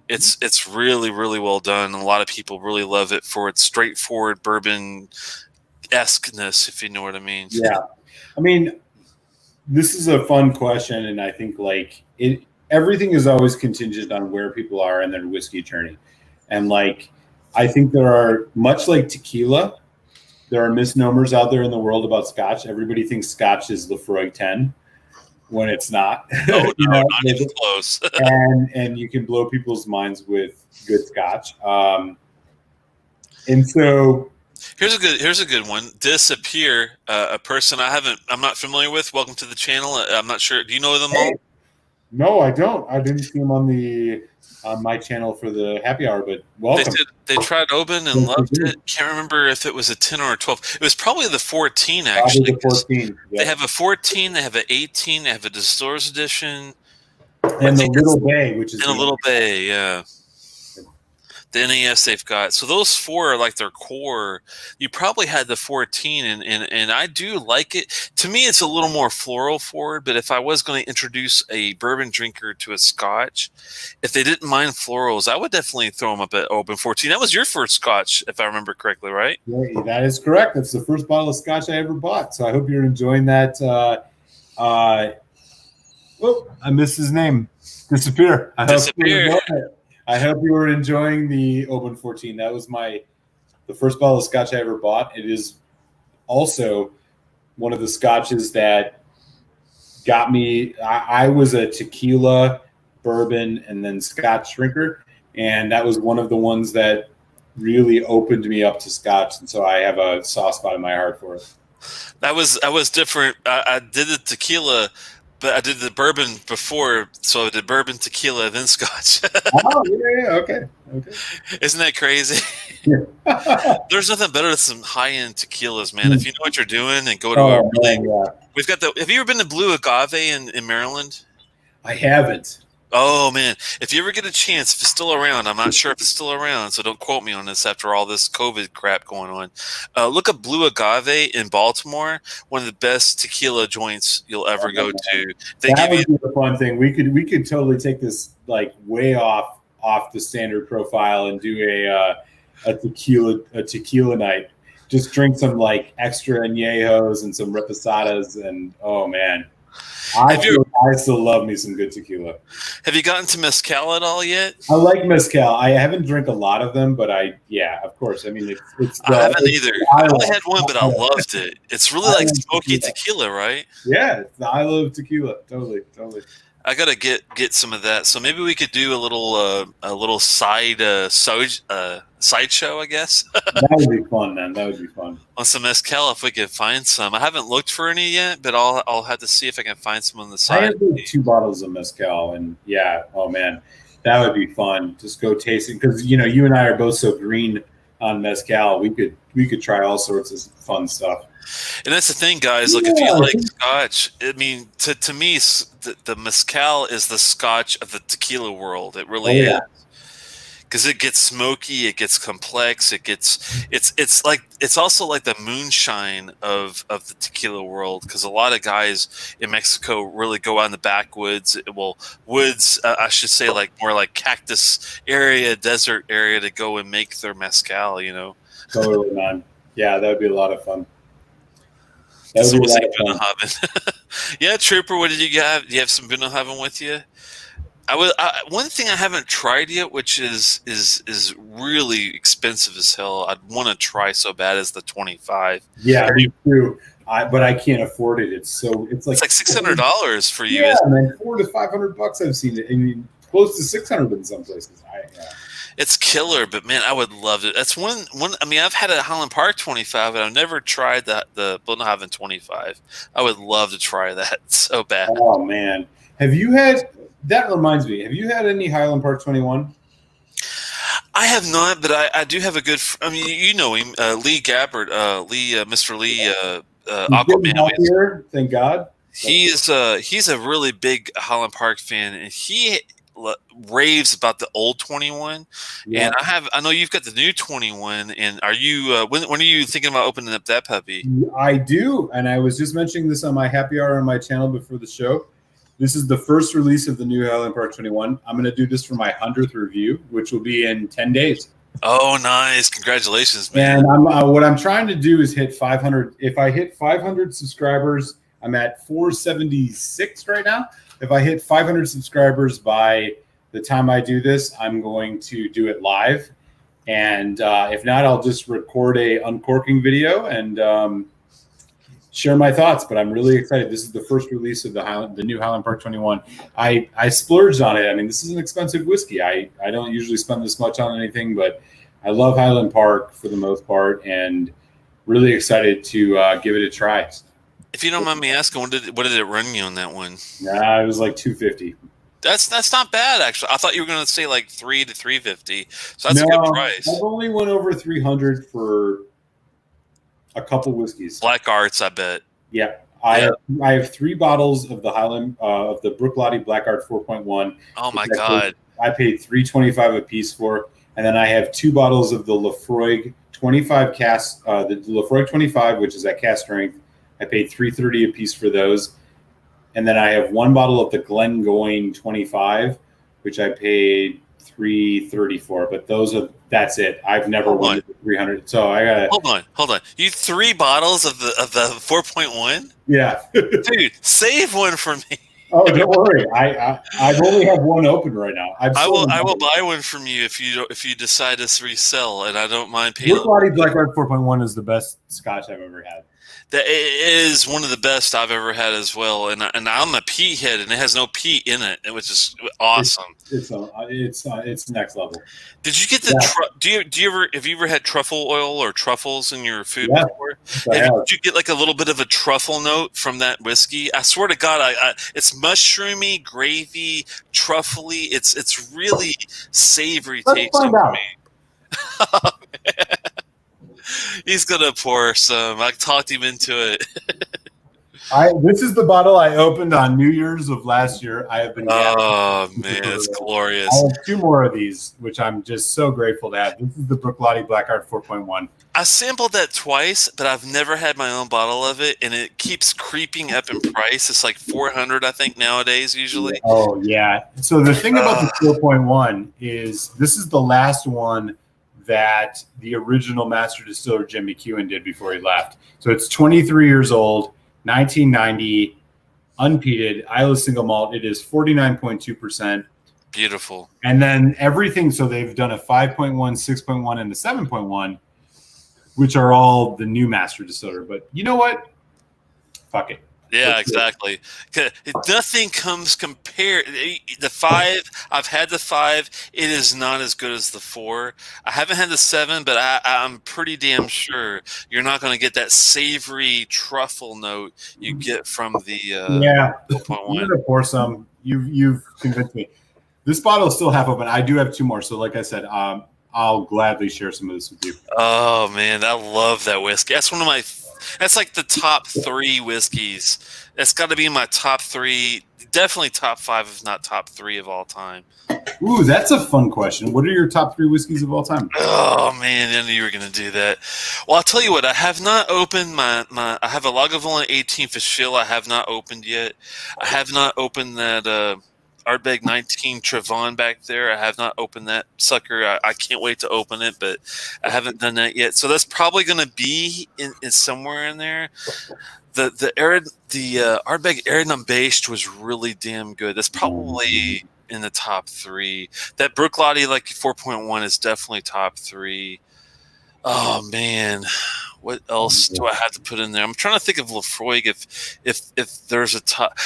It's really, really well done. A lot of people really love it for its straightforward bourbon-esqueness, if you know what I mean. Yeah. I mean, this is a fun question, and I think everything is always contingent on where people are in their whiskey journey. And I think there are, much like tequila, there are misnomers out there in the world about Scotch. Everybody thinks Scotch is Lefroy 10. when it's not. Oh no, You know, not even close. and you can blow people's minds with good scotch. And so Here's a good one. Disappear, a person I'm not familiar with. Welcome to the channel. I'm not sure. Do you know them all? hey, no, I don't. I didn't see them on my channel for the happy hour, but welcome. They tried Oban and loved it. Can't remember if it was a 10 or a 12. It was probably the 14 actually. Probably the 14. Yeah. They have a 14, they have an 18, they have a Distiller's Edition, and the Little Bay, which is a Little Bay, yeah. The NAS they've got. So those four are like their core. You probably had the 14, and I do like it. To me, it's a little more floral forward, but if I was going to introduce a bourbon drinker to a scotch, if they didn't mind florals, I would definitely throw them up at Oban 14. That was your first scotch, if I remember correctly, right? Yeah, that is correct. That's the first bottle of scotch I ever bought. So I hope you're enjoying that. Oh, I missed his name. Disappear. I hope you were enjoying the Oban 14. That was the first bottle of scotch I ever bought. It is also one of the scotches that got me. I was a tequila, bourbon, and then scotch drinker, and that was one of the ones that really opened me up to scotch, and so I have a soft spot in my heart for it. That was different. I did the tequila, but I did the bourbon before, so I did bourbon, tequila, then scotch. Oh, yeah, okay. Isn't that crazy? Yeah. There's nothing better than some high-end tequilas, man. If you know what you're doing and go to we've got have you ever been to Blue Agave in Maryland? I haven't. Oh, man. If you ever get a chance, if it's still around, I'm not sure if it's still around, so don't quote me on this after all this COVID crap going on. Look up Blue Agave in Baltimore, one of the best tequila joints you'll ever go to. That would be a fun thing. We could totally take this like way off the standard profile and do a tequila night. Just drink some like extra añejos and some reposadas, and oh man. I still love me some good tequila. Have you gotten to mezcal at all yet? I like mezcal. I haven't drank a lot of them, but of course. I mean, I haven't either. I only had one, but I loved it. It's really like smoky tequila, right? Yeah, I love tequila. Totally. I gotta get some of that. So maybe we could do a little sideshow, I guess. That would be fun, man. That would be fun. On some mezcal, if we could find some. I haven't looked for any yet, but I'll have to see if I can find some on the side. I have 2 bottles of mezcal, and oh man, that would be fun. Just go tasting, because you and I are both so green on mezcal. We could try all sorts of fun stuff. And that's the thing, guys. Look, if you like scotch, I mean, to me, the mezcal is the scotch of the tequila world. It really is. Because it gets smoky, it gets complex, it's also like the moonshine of the tequila world. Because a lot of guys in Mexico really go out in the backwoods, I should say, like more like cactus area, desert area, to go and make their mezcal. Totally, man. Yeah, that would be a lot of fun. So we'll say Bunnahabhain. Yeah, Trooper, what did you have? Do you have some Bunnahabhain with you? One thing I haven't tried yet, which is really expensive as hell. I'd want to try so bad, as the 25. Yeah, me too. But I can't afford it. It's like $600 for you. Yeah, man, $400 to $500 I've seen it. I mean, close to 600 in some places. It's killer, but man, I would love it. That's one. I mean, I've had a Highland Park 25, but I've never tried the Bunnahabhain 25. I would love to try that so bad. Oh man, that reminds me. Have you had any Highland Park 21? I have not, but I do have a good. I mean, you know him, Lee Gabbard, Mr. Lee, Aquaman. Here, thank God. He's a really big Highland Park fan, and he raves about the old 21. Yeah. And I know you've got the new 21. And are you when are you thinking about opening up that puppy? I do, and I was just mentioning this on my happy hour on my channel before the show. This is the first release of the new Highland Park 21. I'm going to do this for my 100th review, which will be in 10 days. Oh, nice. Congratulations, man. And what I'm trying to do is hit 500. If I hit 500 subscribers, I'm at 476 right now. If I hit 500 subscribers by the time I do this, I'm going to do it live. And if not, I'll just record a uncorking video and share my thoughts, but I'm really excited. This is the first release of the new Highland Park 21. I splurged on it. I mean, this is an expensive whiskey. I don't usually spend this much on anything, but I love Highland Park for the most part, and really excited to give it a try. If you don't mind me asking, what did it run you on that one? Yeah, it was like $250. That's not bad, actually. I thought you were going to say like $300 to $350, so that's a good price. I've only went over $300 for a couple whiskeys. Black Arts, I bet. Yeah, I have 3 bottles of the Highland of the Bruichladdich Black Art 4.1. Oh my God! I paid $325 a piece for, and then I have 2 bottles of the Laphroaig 25 cask, the Laphroaig 25, which is at cask strength. I paid $330 a piece for those, and then I have 1 bottle of the Glengoyne 25, which I paid $330 for. But that's it. I've never won $300. So I gotta hold on. You 3 bottles of the 4.1? Yeah, dude, save one for me. Oh, don't worry. I only have one open right now. I will buy one from you if you decide to resell, and I don't mind paying. Bruichladdich Black Art 4.1 is the best Scotch I've ever had. That is one of the best I've ever had as well, and I'm a peat head, and it has no peat in it, which is awesome. It's next level. Did you get the? Have you ever had truffle oil or truffles in your food before? Did you get like a little bit of a truffle note from that whiskey? I swear to God, it's mushroomy, gravy, truffly. It's really savory tasting for me. He's gonna pour some. I talked him into it. This is the bottle I opened on New Year's of last year. I have been. Oh man, it's glorious. I have 2 more of these, which I'm just so grateful to have. This is the Bruichladdich Black Art 4.1. I sampled that twice, but I've never had my own bottle of it, and it keeps creeping up in price. It's like $400, I think, nowadays. Usually. Oh yeah. So the thing about the 4.1 is this is the last one that the original master distiller Jim McEwen did before he left. So it's 23 years old, 1990, unpeated, Islay single malt. It is 49.2%. Beautiful. And then everything, so they've done a 5.1, 6.1, and a 7.1, which are all the new master distiller. But you know what? Fuck it. Yeah, exactly. Nothing comes compared. The 5, I've had the 5. It is not as good as the 4. I haven't had the 7, but I'm pretty damn sure you're not going to get that savory truffle note you get from the 4.1. I'm gonna pour some. You've convinced me. This bottle is still half open. I do have 2 more. So, like I said, I'll gladly share some of this with you. Oh man, I love that whiskey. That's one of my. That's like the top 3 whiskeys. That's got to be in my top 3, definitely top 5, if not top 3 of all time. Ooh, that's a fun question. What are your top 3 whiskeys of all time? Oh man, I knew you were going to do that. Well, I'll tell you what. I have not opened my. I have a Lagavulin 18 Fischl. I have not opened yet. I have not opened that. Ardbeg 19 Trevon back there. I have not opened that sucker. I can't wait to open it, but I haven't done that yet. So that's probably going to be in somewhere in there. The Ardbeg Erdnam Based was really damn good. That's probably in the top 3. That Bruichladdich like 4.1 is definitely top 3. Oh man, what else do I have to put in there? I'm trying to think of Laphroaig if there's a top.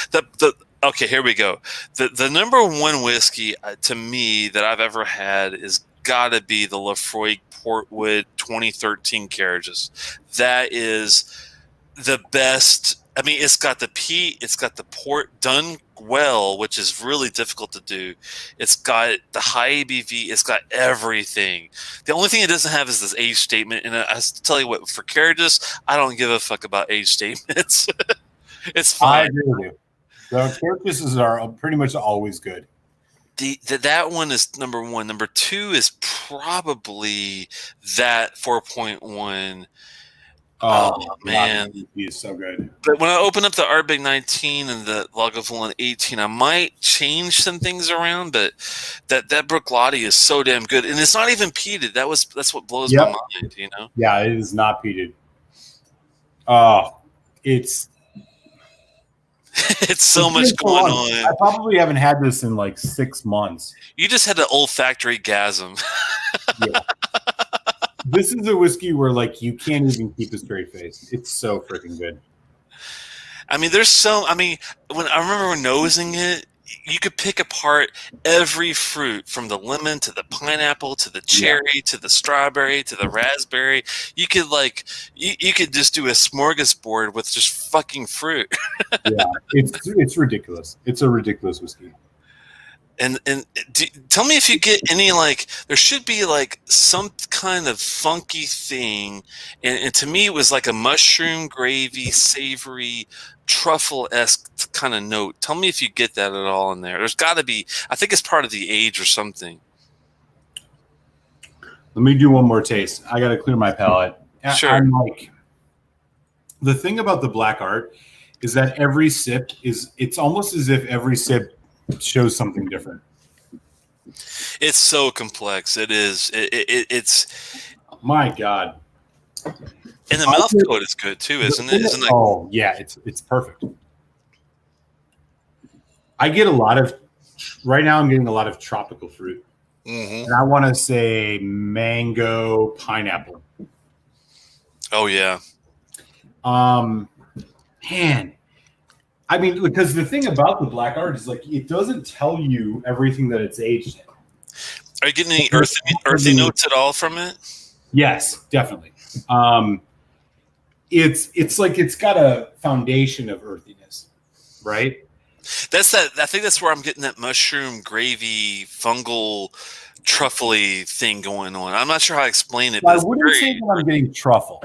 Okay, here we go. The number 1 whiskey to me that I've ever had is got to be the Laphroaig Portwood 2013 Carriages. That is the best. I mean, it's got the peat, it's got the port done well, which is really difficult to do. It's got the high ABV. It's got everything. The only thing it doesn't have is this age statement. And I tell you what, for Carriages, I don't give a fuck about age statements. It's fine. I agree with you. The Carriages are pretty much always good. That one is number 1. Number 2 is probably that 4.1. Oh man, he's so good. But when I open up the Ardbeg 19 and the Lagavulin 18, I might change some things around. But that Bruichladdich is so damn good, and it's not even peated. That's what blows my mind. You know? Yeah, it is not peated. It's it's so much going on. I probably haven't had this in like 6 months. You just had an olfactory gasm. Yeah. This is a whiskey where like you can't even keep a straight face. It's so freaking good. I mean, when I remember nosing it, you could pick apart every fruit from the lemon to the pineapple to the Yeah, cherry to the strawberry to the raspberry. You could you could just do a smorgasbord with just fucking fruit. yeah. It's ridiculous. It's a ridiculous whiskey. Tell me if you get any there should be like some kind of funky thing, and to me it was like a mushroom gravy, savory, truffle-esque kind of note. Tell me if you get that at all in there. There's got to be. I think it's part of the age or something. Let me do one more taste. I got to clear my palate. Sure. I'm like, the thing about the black art is that every sip it's almost as if every sip shows something different. It's so complex. It is. It's. My God. And the mouth coat is good too, isn't it? Isn't it? Oh yeah, it's perfect. I get a lot of right now. I'm getting a lot of tropical fruit, and I want to say mango, pineapple. Oh yeah. Man, I mean, because the thing about the black art is like it doesn't tell you everything that it's aged in. Are you getting any earthy notes at all from it? Yes, definitely. It's like it's got a foundation of earthiness, right? I think that's where I'm getting that mushroom gravy, fungal, truffly thing going on. I'm not sure how to explain it. But I wouldn't say that I'm getting truffle.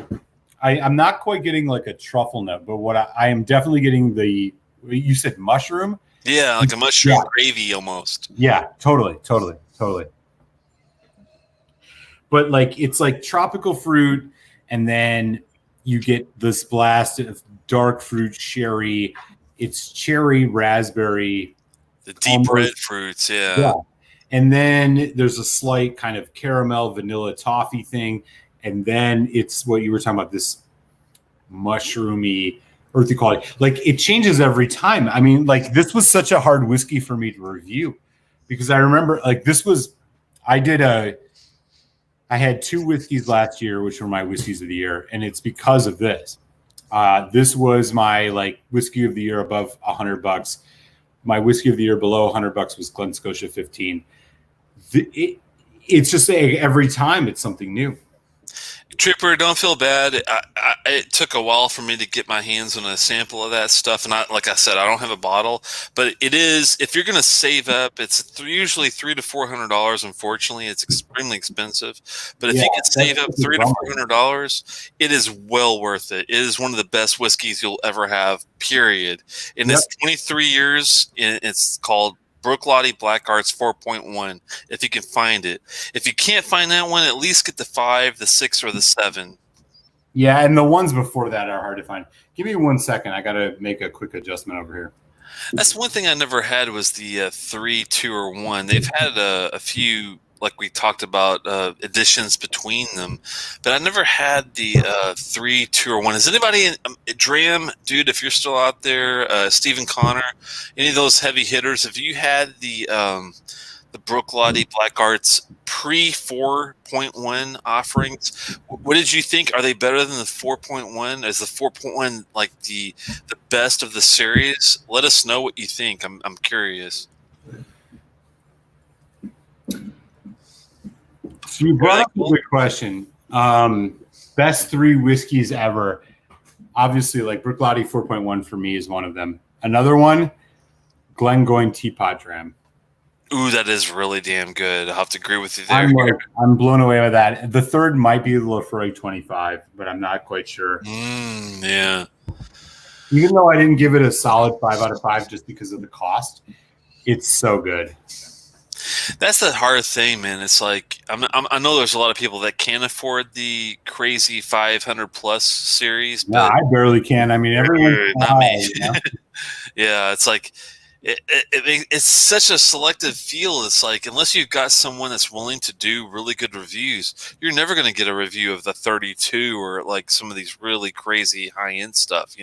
I'm not quite getting like a truffle note, but what I am definitely getting you said mushroom? Yeah, like a mushroom gravy almost. Yeah, totally. But like it's like tropical fruit, and then you get this blast of dark fruit sherry. It's cherry, raspberry. The deep red fruits, yeah. And then there's a slight kind of caramel, vanilla, toffee thing. And then it's what you were talking about, this mushroomy, earthy quality. Like it changes every time. I mean, like this was such a hard whiskey for me to review because I remember like I had 2 whiskeys last year, which were my whiskeys of the year. And it's because of this. This was my like whiskey of the year above $100. My whiskey of the year below $100 was Glen Scotia 15. It's just every time it's something new. Trooper, don't feel bad. It took a while for me to get my hands on a sample of that stuff, and like I said, I don't have a bottle. But it is, if you're going to save up, it's usually $300 to $400. Unfortunately, it's extremely expensive. But if you can save up $300 to $400, it is well worth it. It is one of the best whiskeys you'll ever have. Period. And it's 23 years. And it's called Bruichladdich Black Arts 4.1, if you can find it. If you can't find that one, at least get the 5, the 6, or the 7. Yeah, and the ones before that are hard to find. Give me 1 second. I got to make a quick adjustment over here. That's one thing I never had was the 3, 2, or 1. They've had a few, like we talked about, additions between them, but I never had the 3, 2, or 1. Is anybody Dram, dude? If you're still out there, Stephen Connor, any of those heavy hitters? If you had the Bruichladdich Black Arts pre 4.1 offerings, what did you think? Are they better than the 4.1? Is the 4.1 like the best of the series? Let us know what you think. I'm curious. So you brought up a good question. Best 3 whiskeys ever. Obviously, like Bruichladdich 4.1 for me is one of them. Another one, Glengoyne Teapot Dram. Ooh, that is really damn good. I'll have to agree with you there. I'm blown away with that. The third might be the Lefroy 25, but I'm not quite sure. Yeah. Even though I didn't give it a solid 5 out of 5 just because of the cost, it's so good. That's the hard thing, man. It's like I know there's a lot of people that can't afford the crazy 500 plus series. But I barely can. I mean, everyone. Not me. You know? Yeah, it's like it's such a selective field. It's like unless you've got someone that's willing to do really good reviews, you're never going to get a review of the 32 or like some of these really crazy high end stuff.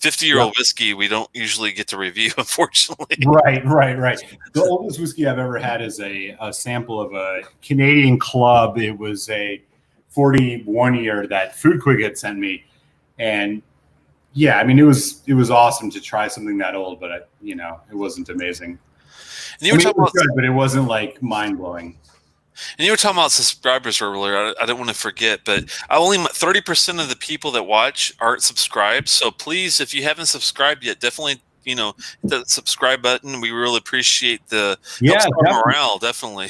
50-year-old whiskey we don't usually get to review, unfortunately. Right. The oldest whiskey I've ever had is a sample of a Canadian club. It was a 41 year that Food Quick had sent me, and yeah, I mean, it was awesome to try something that old, but it wasn't amazing. And you were talking It was about, good, but it wasn't like mind blowing. and you were talking about subscribers earlier. I didn't want to forget, but I only 30% of the people that watch aren't subscribed. So please, if you haven't subscribed yet, definitely hit the subscribe button. We really appreciate the helps Yeah, our definitely. morale. Definitely.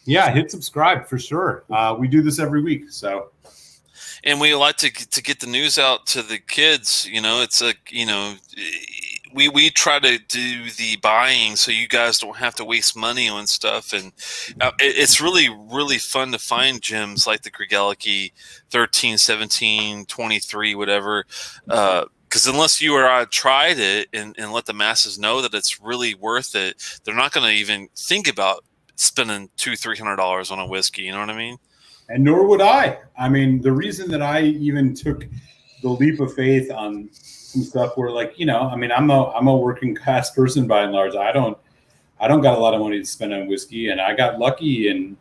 Yeah, hit subscribe for sure. We do this every week, so. And we like to get the news out to the kids. It's we try to do the buying so you guys don't have to waste money on stuff, and it's really, really fun to find gems like the Grigaliki 13, 17, 23, whatever. Because unless you or I tried it and let the masses know that it's really worth it, they're not going to even think about spending $200-$300 on a whiskey. You know what I mean? And nor would I. I mean, the reason that I even took the leap of faith on some stuff where, like, I mean, I'm a working class person by and large. I don't got a lot of money to spend on whiskey, and I got lucky and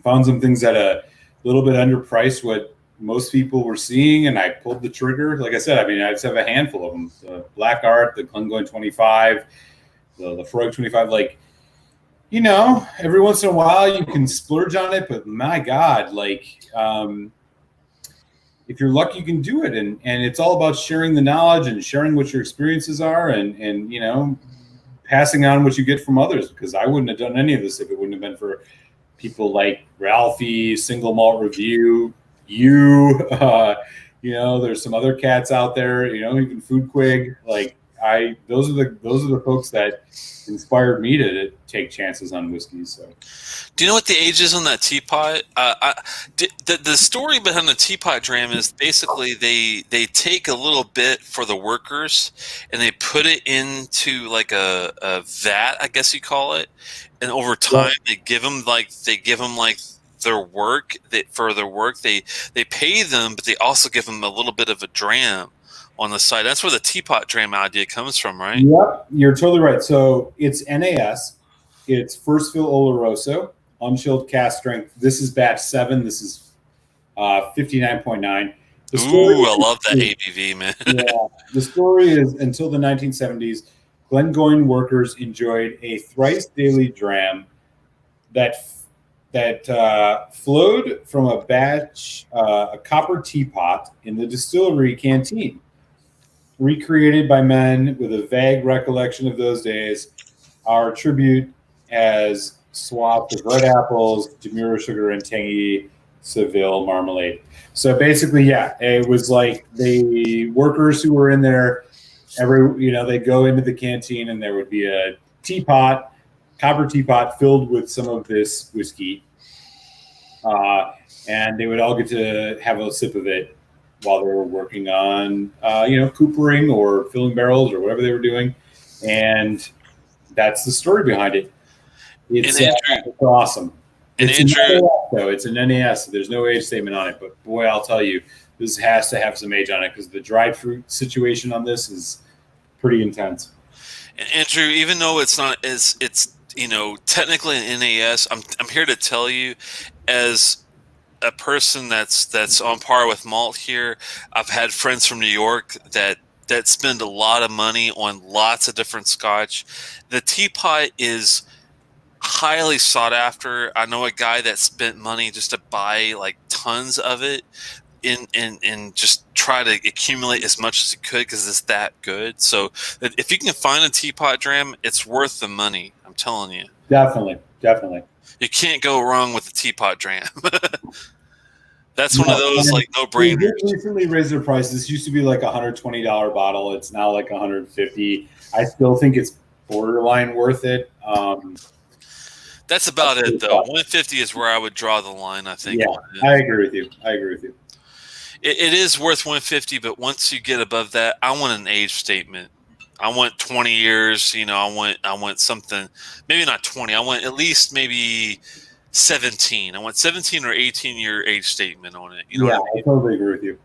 found some things at a little bit underpriced what most people were seeing, and I pulled the trigger. Like I said, I mean, I just have a handful of them: the Black Art, the Glengoyne 25, the Lafroig 25, like. Every once in a while you can splurge on it, but my God, like, if you're lucky, you can do it. And it's all about sharing the knowledge and sharing what your experiences are and passing on what you get from others, because I wouldn't have done any of this if it wouldn't have been for people like Ralphie, Single Malt Review, there's some other cats out there, even Food Quig. Like, those are the folks that inspired me to take chances on whiskey. So, do you know what the age is on that teapot? The story behind the teapot dram is basically they take a little bit for the workers and they put it into like a vat, I guess you call it, and over time they give them like their work. For their work they pay them, but they also give them a little bit of a dram on the side. That's where the teapot dram idea comes from, right? Yep, you're totally right. So it's NAS. It's First Fill Oloroso, unchilled cask strength. This is batch 7. This is 59.9. Ooh, I love that ABV, man. Yeah, the story is, until the 1970s, Glengoyne workers enjoyed a thrice daily dram that flowed from a copper teapot in the distillery canteen. Recreated by men with a vague recollection of those days, our tribute has swaths of red apples, Demura sugar, and tangy Seville marmalade. So basically, yeah, it was like the workers who were in there, they'd go into the canteen and there would be a teapot, copper teapot filled with some of this whiskey. And they would all get to have a sip of it while they were working on, coopering or filling barrels or whatever they were doing. And that's the story behind it. It's awesome. It's an NAS, so there's no age statement on it. But boy, I'll tell you, this has to have some age on it, because the dried fruit situation on this is pretty intense. And Andrew, even though it's not it's technically an NAS, I'm here to tell you, as a person that's on par with malt here, I've had friends from New York that spend a lot of money on lots of different scotch. The teapot is highly sought after. I know a guy that spent money just to buy like tons of it and just try to accumulate as much as he could, because it's that good. So if you can find a teapot dram, it's worth the money. I'm telling you. Definitely. You can't go wrong with the teapot dram. That's one of those like no-brainers. They recently raised their price. This used to be like $120 bottle. It's now like $150. I still think it's borderline worth it. That's about it, though. $150 is where I would draw the line, I think. Yeah, I agree with you. It is worth $150, but once you get above that, I want an age statement. I want 20 years. I want something. Maybe not 20. I want at least maybe 17. I want 17 or 18-year age statement on it. You know what I mean? I totally agree with you.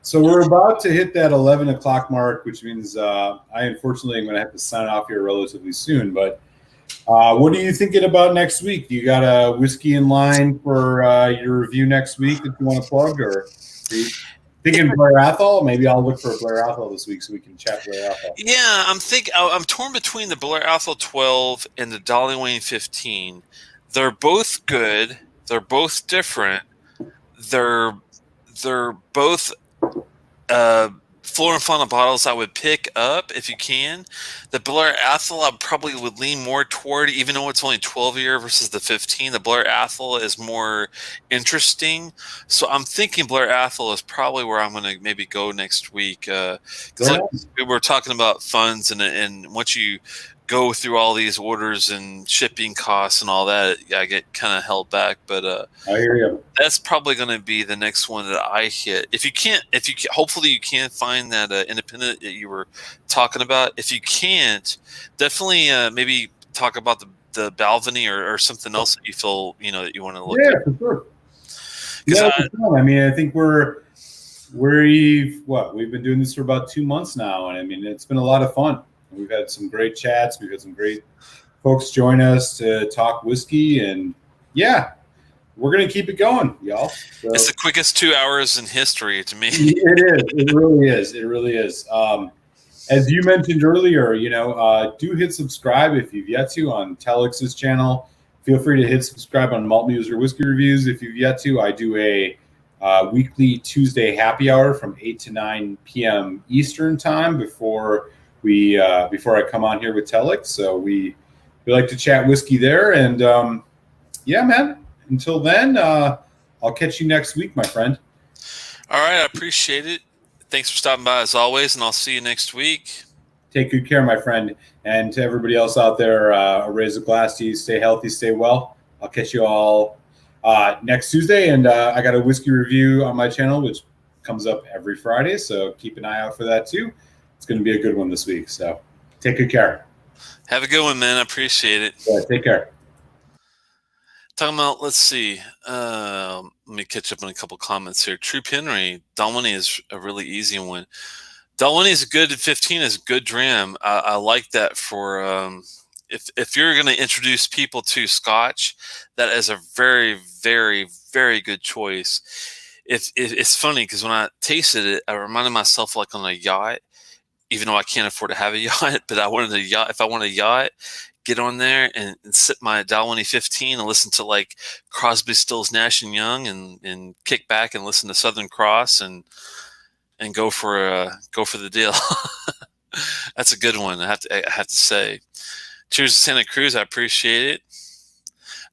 So we're about to hit that 11 o'clock mark, which means I unfortunately am going to have to sign off here relatively soon. But what are you thinking about next week? Do you got a whiskey in line for your review next week that you want to plug? Or Thinking Blair Athol. Maybe I'll look for a Blair Athol this week so we can chat Blair Athol. Yeah, I'm torn between the Blair Athol 12 and the Dolly Wayne 15. They're both good. They're both different. They're both Flora and Fauna bottles I would pick up if you can. The Blair Athol I probably would lean more toward, even though it's only 12 year versus the 15. The Blair Athol is more interesting, so I'm thinking Blair Athol is probably where I'm going to maybe go next week. Because like we were talking about funds, and once you go through all these orders and shipping costs and all that, I get kind of held back. But I hear you. That's probably going to be the next one that I hit. Hopefully you can find that independent that you were talking about. If you can't, definitely maybe talk about the Balvenie or something else that you feel that you want to look at. Yeah, for sure. Yeah, I mean, I think we've been doing this for about 2 months now, and I mean, it's been a lot of fun. We've had some great chats. We've had some great folks join us to talk whiskey, and yeah, we're going to keep it going, y'all. So, it's the quickest 2 hours in history to me. It is. It really is. It really is. As you mentioned earlier, do hit subscribe if you've yet to on Telex's channel. Feel free to hit subscribe on Malt Muser Whiskey Reviews if you've yet to. I do a weekly Tuesday happy hour from 8 to 9 p.m. Eastern time before I come on here with Telex. So we like to chat whiskey there. And yeah, man, until then, I'll catch you next week, my friend. All right. I appreciate it. Thanks for stopping by as always, and I'll see you next week. Take good care, my friend. And to everybody else out there, raise a glass to you. Stay healthy, stay well. I'll catch you all next Tuesday. And I got a whiskey review on my channel, which comes up every Friday. So keep an eye out for that too. It's going to be a good one this week. So take good care. Have a good one, man. I appreciate it. Yeah, take care. Talking about, let's see. Let me catch up on a couple comments here. Troop Henry, Dalwhinnie is a really easy one. Dalwhinnie is a good 15 is a good dram. I like that for if you're going to introduce people to Scotch, that is a very, very, very good choice. It's funny because when I tasted it, I reminded myself like on a yacht. Even though I can't afford to have a yacht, but I wanted a yacht. If I want a yacht, get on there and sip my Dalwhinnie 15 and listen to like Crosby, Stills, Nash and Young, and kick back and listen to Southern Cross and go for the deal. That's a good one. I have to say. Cheers to Santa Cruz. I appreciate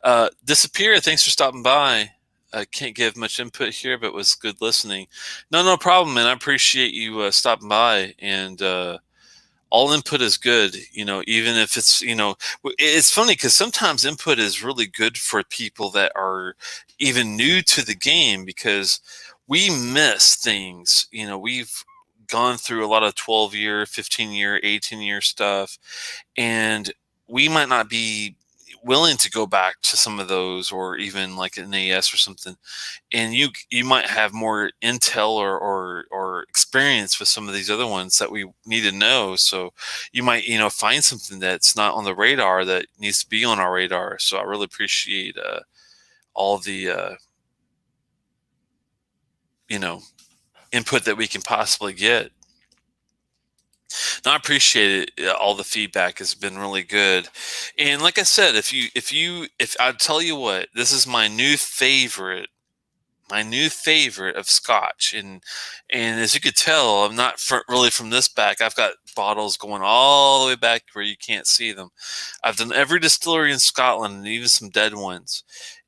it. Disappear. Thanks for stopping by. I can't give much input here, but it was good listening. No problem, man. I appreciate you stopping by, and all input is good. Even if it's funny because sometimes input is really good for people that are even new to the game because we miss things. We've gone through a lot of 12-year, 15-year, 18-year stuff, and we might not be willing to go back to some of those, or even like an AS or something, and you might have more intel or experience with some of these other ones that we need to know. So you might find something that's not on the radar that needs to be on our radar. So I really appreciate all the input that we can possibly get. No, I appreciate it. All the feedback has been really good. And like I said, if I tell you what, this is my new favorite of Scotch. And as you could tell, I'm not really from this back. I've got bottles going all the way back where you can't see them. I've done every distillery in Scotland and even some dead ones.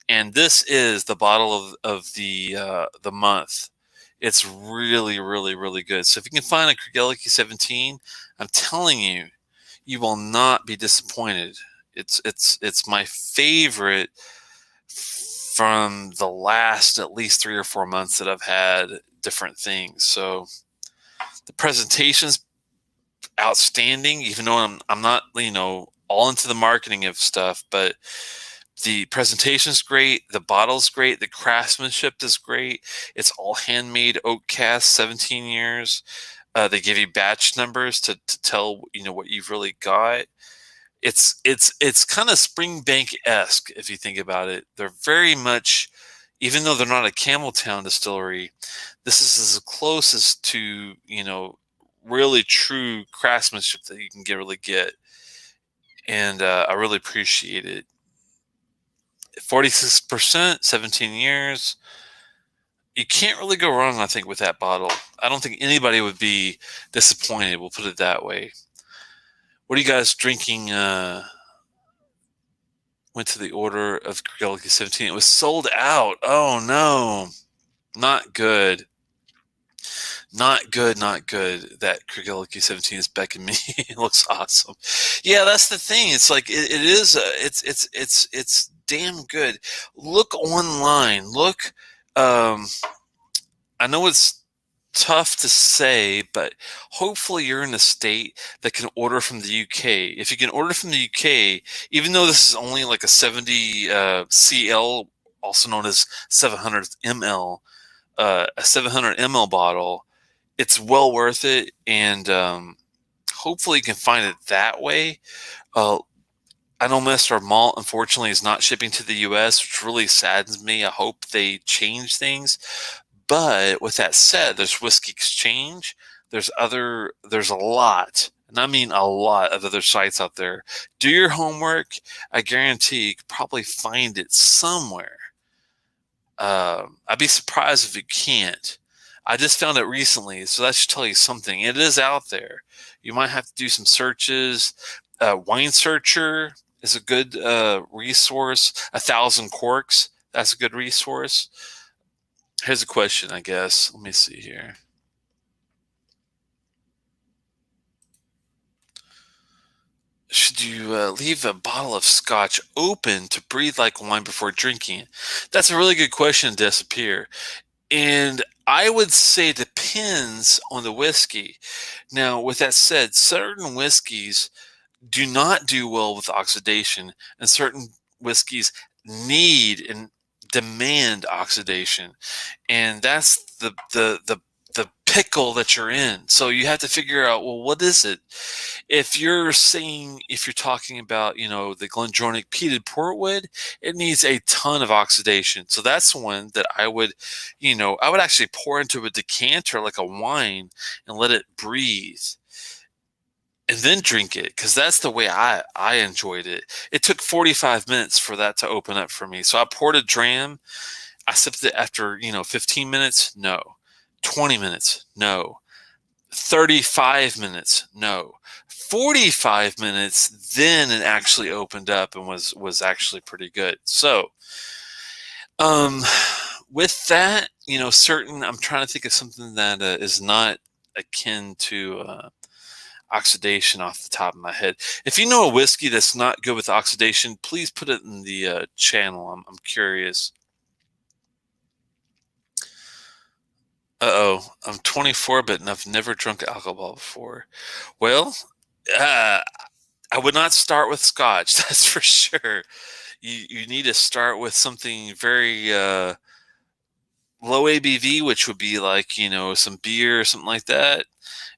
And this is the bottle of the month. It's really, really, really good. So if you can find a Krgeliki 17, I'm telling you, you will not be disappointed. It's my favorite from the last at least 3 or 4 months that I've had different things. So the presentation's outstanding, even though I'm not all into the marketing of stuff, but the presentation's great, the bottle's great, the craftsmanship is great. It's all handmade oak cast, 17 years. They give you batch numbers to tell what you've really got. It's kind of Springbank-esque if you think about it. They're very much even though they're not a Campbelltown distillery, this is as closest to, really true craftsmanship that you can really get. And I really appreciate it. 46%, 17 years. You can't really go wrong, I think, with that bottle. I don't think anybody would be disappointed. We'll put it that way. What are you guys drinking? Went to the order of Galaxy 17. It was sold out. Oh no, not good. Not good, not good. That Galaxy 17 is beckoning me. It looks awesome. Yeah, that's the thing. It's like it is. It's damn good. Look online. Look. I know it's tough to say, but hopefully you're in a state that can order from the UK. If you can order from the UK, even though this is only like a 70 CL, also known as 700 ml, a 700 ml bottle, it's well worth it, and hopefully you can find it that way. I know Mr. Malt, unfortunately, is not shipping to the US, which really saddens me. I hope they change things. But with that said, there's Whiskey Exchange. There's a lot, and I mean a lot of other sites out there. Do your homework. I guarantee you could probably find it somewhere. I'd be surprised if you can't. I just found it recently, so that should tell you something. It is out there. You might have to do some searches. Wine Searcher is a good resource. 1,000 Corks, that's a good resource. Here's a question, I guess. Let me see here. Should you leave a bottle of scotch open to breathe like wine before drinking it? That's a really good question, Disappear. And I would say it depends on the whiskey. Now, with that said, certain whiskeys do not do well with oxidation, and certain whiskeys need and demand oxidation, and that's the pickle that you're in. So you have to figure out, well, what is it? If you're talking about, the Glendronach peated portwood, it needs a ton of oxidation. So that's one that I would actually pour into a decanter like a wine and let it breathe and then drink it, because that's the way I enjoyed it. It took 45 minutes for that to open up for me. So I poured a dram. I sipped it after 15 minutes. No. 20 minutes. No. 35 minutes. No. 45 minutes. Then it actually opened up and was actually pretty good. So, with that, I'm trying to think of something that is not akin to oxidation off the top of my head. If you know a whiskey that's not good with oxidation, please put it in the channel. I'm curious. I'm 24, but I've never drunk alcohol before. Well, I would not start with scotch, that's for sure. You need to start with something very low ABV, which would be like, some beer or something like that,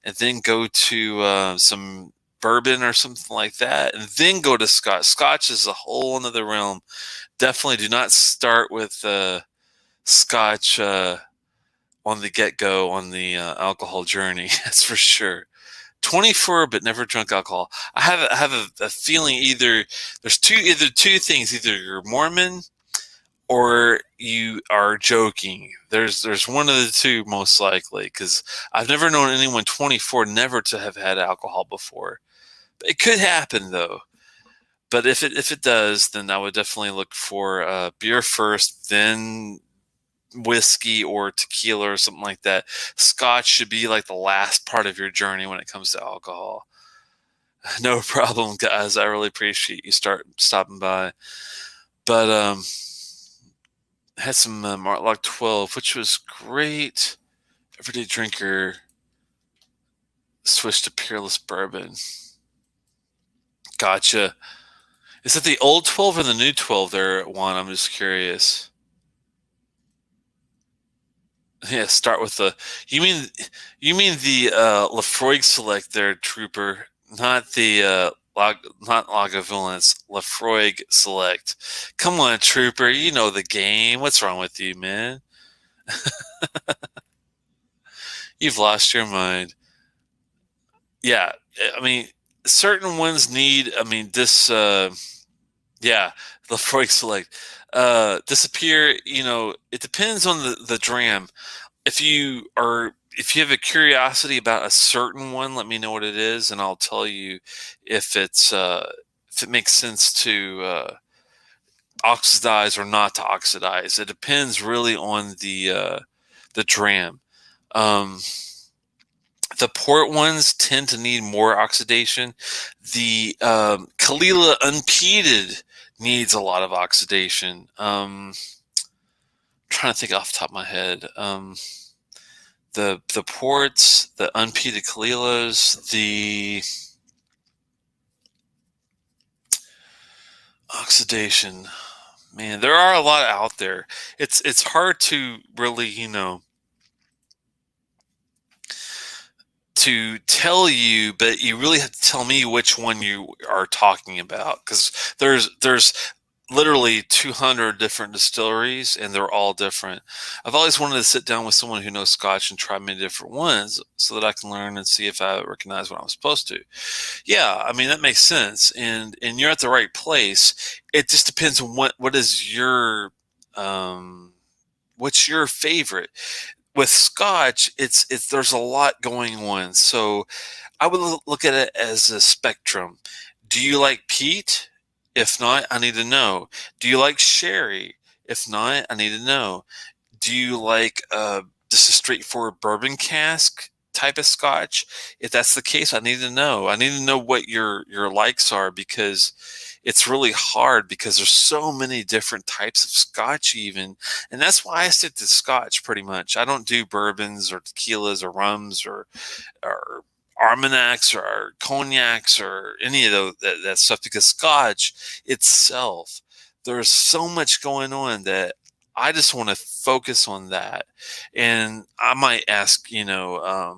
and then go to some bourbon or something like that, and then go to scotch. Scotch is a whole another realm. Definitely do not start with scotch on the get-go on the alcohol journey. That's for sure. 24, but never drunk alcohol. I have a feeling either two things. Either you're Mormon or you are joking. There's one of the two most likely, because I've never known anyone 24 never to have had alcohol before. It could happen though. But if it does, then I would definitely look for beer first, then whiskey or tequila or something like that. Scotch should be like the last part of your journey when it comes to alcohol. No problem, guys. I really appreciate you stopping by. But I had some Martlock 12, which was great. Everyday drinker switched to Peerless Bourbon. Gotcha. Is it the old 12 or the new 12 there, Juan? I'm just curious. Yeah, start with the. You mean the Lafroig Select there, Trooper, not the Not Lagavulin, it's Lafroig Select. Come on, Trooper, you know the game. What's wrong with you, man? You've lost your mind. Yeah, I mean, certain ones need. I mean, this. Yeah, Lafroig Select. Disappear. You know, it depends on the dram. If you have a curiosity about a certain one, let me know what it is, and I'll tell you if it makes sense to oxidize or not to oxidize. It depends really on the dram. Um, the port ones tend to need more oxidation. The Kalila unpeated needs a lot of oxidation. Trying to think off the top of my head. The ports, the unpeated Kalilas, the oxidation. Man, there are a lot out there. It's hard to really, to tell you, but you really have to tell me which one you are talking about, because there's literally 200 different distilleries and they're all different. I've always wanted to sit down with someone who knows Scotch and try many different ones so that I can learn and see if I recognize what I'm supposed to. Yeah, I mean that makes sense, and you're at the right place. It just depends on what is your what's your favorite. With Scotch, it's there's a lot going on. So I would look at it as a spectrum. Do you like peat? If not, I need to know. Do you like sherry? If not, I need to know. Do you like just a straightforward bourbon cask type of Scotch? If that's the case, I need to know. I need to know what your likes are, because it's really hard because there's so many different types of Scotch even, and that's why I stick to Scotch pretty much. I don't do bourbons or tequilas or rums or Armagnacs or cognacs or any of that stuff, because Scotch itself, there's so much going on that I just want to focus on that. And I might ask, Malt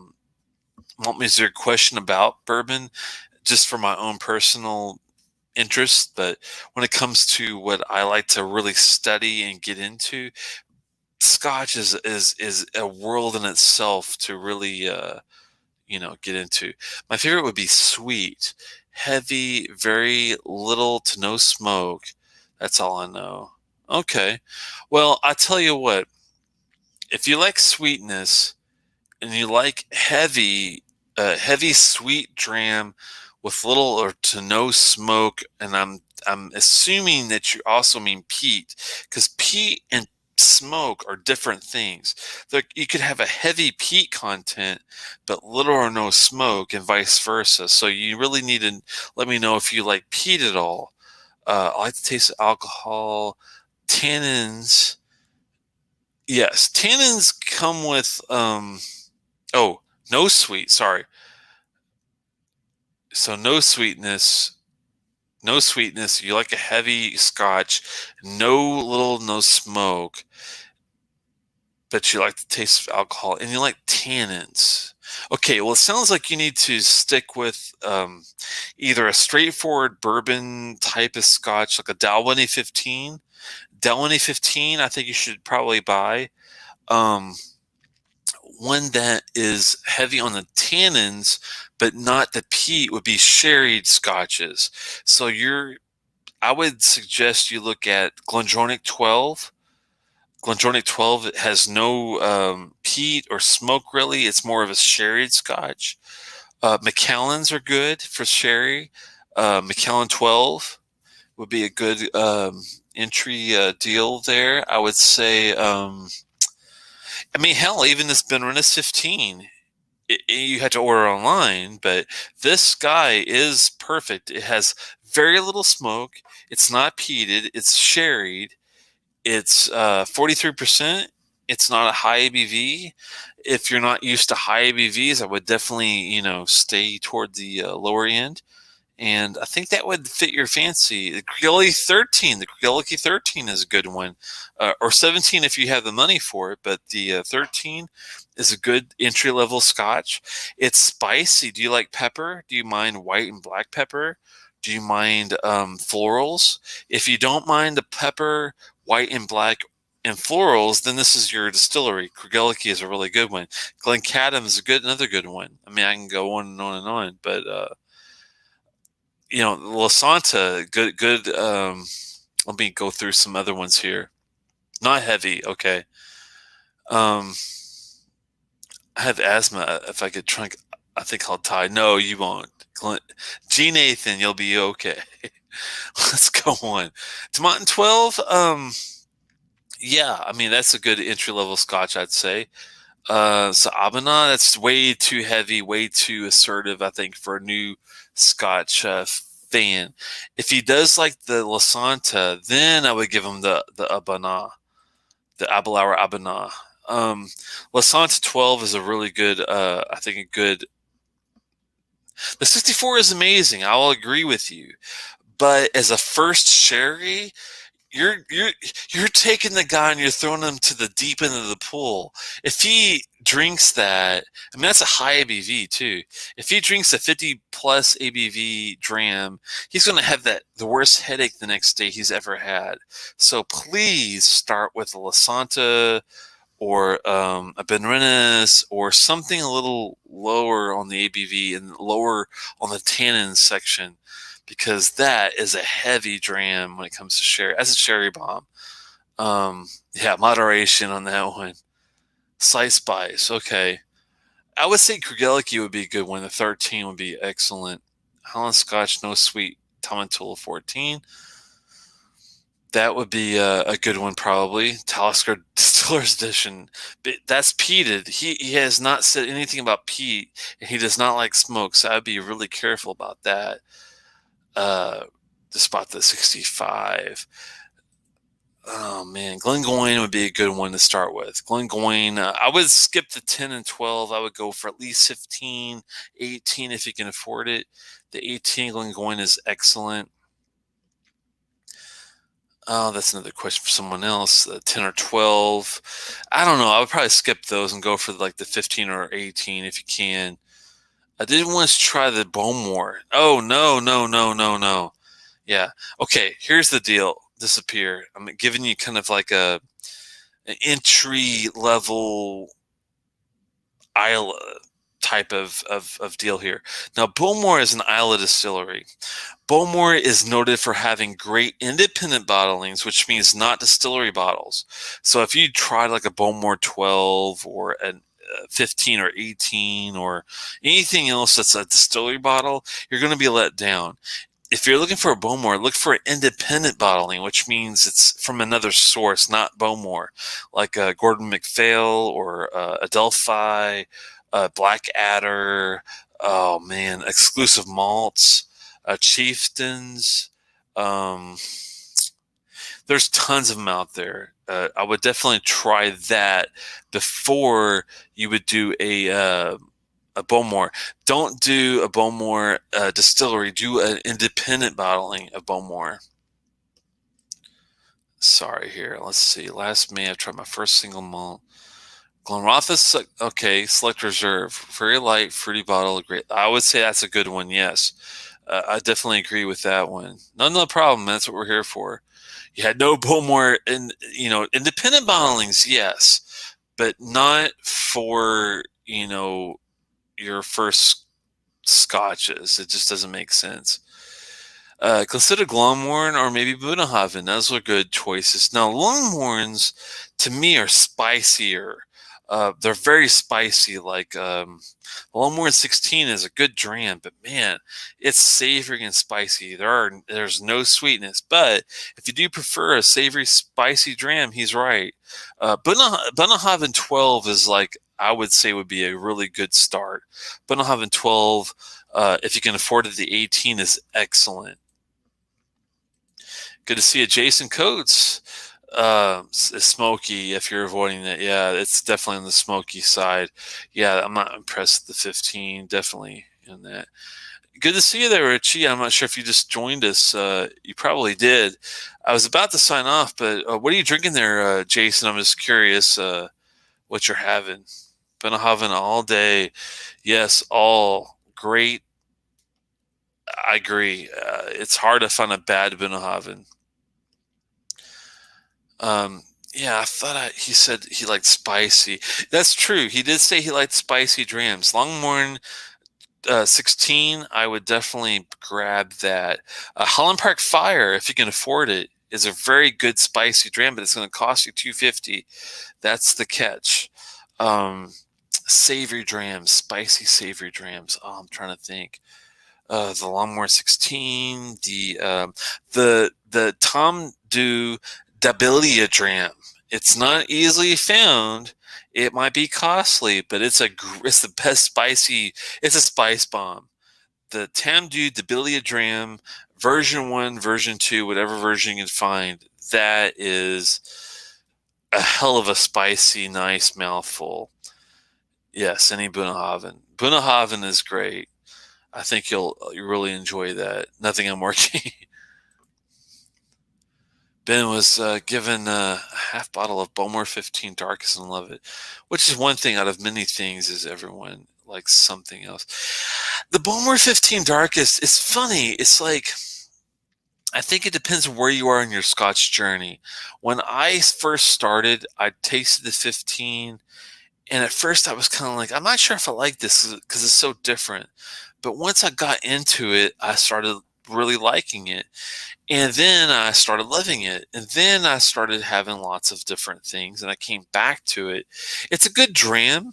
Muser a question about bourbon just for my own personal interest. But when it comes to what I like to really study and get into, Scotch is a world in itself to really get into. My favorite would be sweet, heavy, very little to no smoke. That's all I know. Okay. Well, I tell you what, if you like sweetness and you like heavy sweet dram with little or to no smoke, and I'm assuming that you also mean peat, because peat and smoke are different things. You could have a heavy peat content but little or no smoke, and vice versa. So you really need to let me know if you like peat at all. I like to taste alcohol, tannins. Yes, tannins come with oh, no sweet, sorry. So no sweetness. You like a heavy Scotch, no smoke, but you like the taste of alcohol, and you like tannins. Okay, well, it sounds like you need to stick with either a straightforward bourbon type of Scotch, like a Dalwhinnie 15. Dalwhinnie 15, I think you should probably buy. Um, One that is heavy on the tannins, but not the peat, would be sherried scotches. So I would suggest you look at Glendronach 12. Glendronach 12 has no peat or smoke really. It's more of a sherried scotch. Macallans are good for sherry. Macallan 12 would be a good entry deal there. I would say, I mean, hell, even this Benrinnes 15, you had to order online, but this guy is perfect. It has very little smoke. It's not peated. It's sherried. It's 43%. It's not a high ABV. If you're not used to high ABVs, I would definitely, stay toward the lower end. and I think that would fit your fancy. The Creolity 13 is a good one, or 17 if you have the money for it. But the 13 is a good entry level Scotch. It's spicy. Do you like pepper? Do you mind white and black pepper? Do you mind florals? If you don't mind the pepper, white and black, and florals, then this is your distillery. Creolity is a really good one. Glencadam is another good one. I mean, I can go on and on and on, but La Santa, good. Let me go through some other ones here. Not heavy, okay. I have asthma. If I could drink, I think I'll die. No, you won't. G. Nathan, you'll be okay. Let's go on. Tomatin 12. Yeah, I mean that's a good entry level Scotch, I'd say. So Abana, that's way too heavy, way too assertive, I think, for a new Scotch fan. If he does like the La Santa, then I would give him the Abana, the Abelauer Abana. La Santa 12 is a really good, I think a good. The 64 is amazing. I will agree with you, but as a first sherry, you're taking the guy and you're throwing him to the deep end of the pool. If he drinks that, I mean that's a high ABV too. If he drinks a 50 plus ABV dram, he's going to have the worst headache the next day he's ever had. So please start with a La Santa or a Benrinnes or something a little lower on the ABV and lower on the tannin section, because that is a heavy dram when it comes to sherry. As a sherry bomb. Yeah, moderation on that one. Slice spice, okay. I would say Creolity would be a good one. The 13 would be excellent. Holland Scotch, no sweet, Tamantula 14. That would be a good one, probably. Talisker Distiller's Edition. But that's peated. He has not said anything about peat, and he does not like smoke, so I'd be really careful about that. To spot the 65. Oh man, Glengoyne would be a good one to start with. Glengoyne, I would skip the 10 and 12. I would go for at least 15, 18 if you can afford it. The 18 Glengoyne is excellent. Oh, that's another question for someone else. 10 or 12. I don't know. I would probably skip those and go for like the 15 or 18 if you can. I did once try the Bowmore. Oh, no. Yeah. Okay, here's the deal. Disappear. I'm giving you kind of like an entry level Isla type of deal here. Now, Bowmore is an Isla distillery. Bowmore is noted for having great independent bottlings, which means not distillery bottles. So if you try like a Bowmore 12 or a 15 or 18 or anything else that's a distillery bottle, you're going to be let down. If you're looking for a Bowmore, look for an independent bottling, which means it's from another source, not Bowmore, like Gordon MacPhail or Adelphi, Blackadder, oh man, Exclusive Malts, Chieftains. There's tons of them out there. I would definitely try that before you would do a Bowmore. Don't do a Bowmore distillery. Do an independent bottling of Bowmore. Sorry here. Let's see. Last May, I tried my first single malt. Glenrothes, okay. Select Reserve. Very light, fruity bottle. Great. I would say that's a good one, yes. I definitely agree with that one. No problem. That's what we're here for. You had no Bowmore independent bottlings, yes, but not for, your first scotches. It just doesn't make sense. Consider Glenmoran or maybe Bunnahabhain. Those are good choices. Now, Longmorns to me are spicier. They're very spicy. Like Longmorn 16 is a good dram, but man, it's savory and spicy. There's no sweetness. But if you do prefer a savory, spicy dram, he's right. Bunnahabhain 12 is like, I would say would be a really good start. Bunnahabhain 12, if you can afford it, the 18 is excellent. Good to see you, Jason Coates. Smoky, if you're avoiding that. Yeah, it's definitely on the smoky side. Yeah, I'm not impressed with the 15. Definitely in that. Good to see you there, Richie. I'm not sure if you just joined us. You probably did. I was about to sign off, but what are you drinking there, Jason? I'm just curious what you're having. Been having all day. Yes, all great. I agree. It's hard to find a bad Bunnahabhain. Um, yeah, he said he liked spicy. That's true. He did say he liked spicy drams. Longmorn 16, I would definitely grab that. Holland Park Fire, if you can afford it, is a very good spicy dram, but it's going to cost you $250. That's the catch. Savory drams, spicy savory drams. Oh, I'm trying to think. The Longmore 16, the Tom Du Dabilia dram. It's not easily found. It might be costly, but it's the best spicy. It's a spice bomb. The Tam Du Dabilia dram, version 1, version 2, whatever version you can find, that is a hell of a spicy, nice mouthful. Yes, any Bunnahabhain. Bunnahabhain is great. I think you'll really enjoy that. Nothing I'm working. Ben was given a half bottle of Bowmore 15 Darkest and love it, which is one thing out of many things is everyone likes something else. The Bowmore 15 Darkest is funny. It's like, I think it depends where you are in your Scotch journey. When I first started, I tasted the 15, and at first I was kind of like, I'm not sure if I like this because it's so different. But once I got into it, I started really liking it. And then I started loving it. And then I started having lots of different things, and I came back to it. It's a good dram.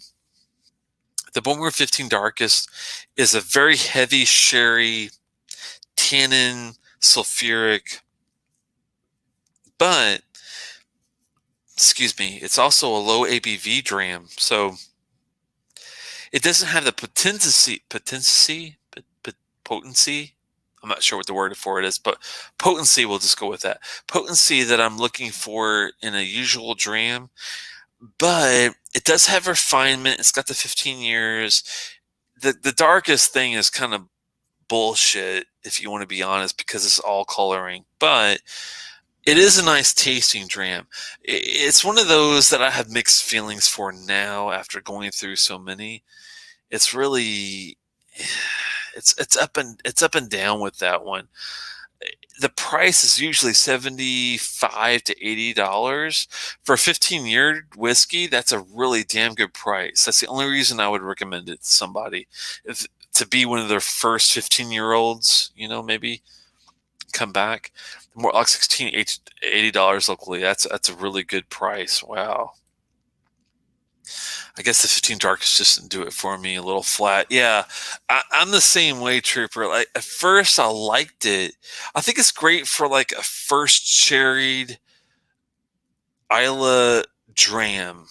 The Bowmore 15 Darkest is a very heavy sherry, tannin, sulfuric, but, excuse me, it's also a low ABV dram. So it doesn't have the potency. I'm not sure what the word for it is, but potency, we'll just go with that. Potency that I'm looking for in a usual dram, but it does have refinement. It's got the 15 years. The darkest thing is kind of bullshit, if you want to be honest, because it's all coloring, but it is a nice tasting dram. It's one of those that I have mixed feelings for now after going through so many. It's really, it's up and down with that one. The price is usually $75 to $80 for a 15-year whiskey. That's a really damn good price. That's the only reason I would recommend it to somebody, if to be one of their first 15-year-olds. Maybe come back. More like $80 locally. That's a really good price. Wow. I guess the 15 Darkest just didn't do it for me. A little flat. Yeah, I'm the same way, Trooper. Like at first, I liked it. I think it's great for like a first sherried Isla dram.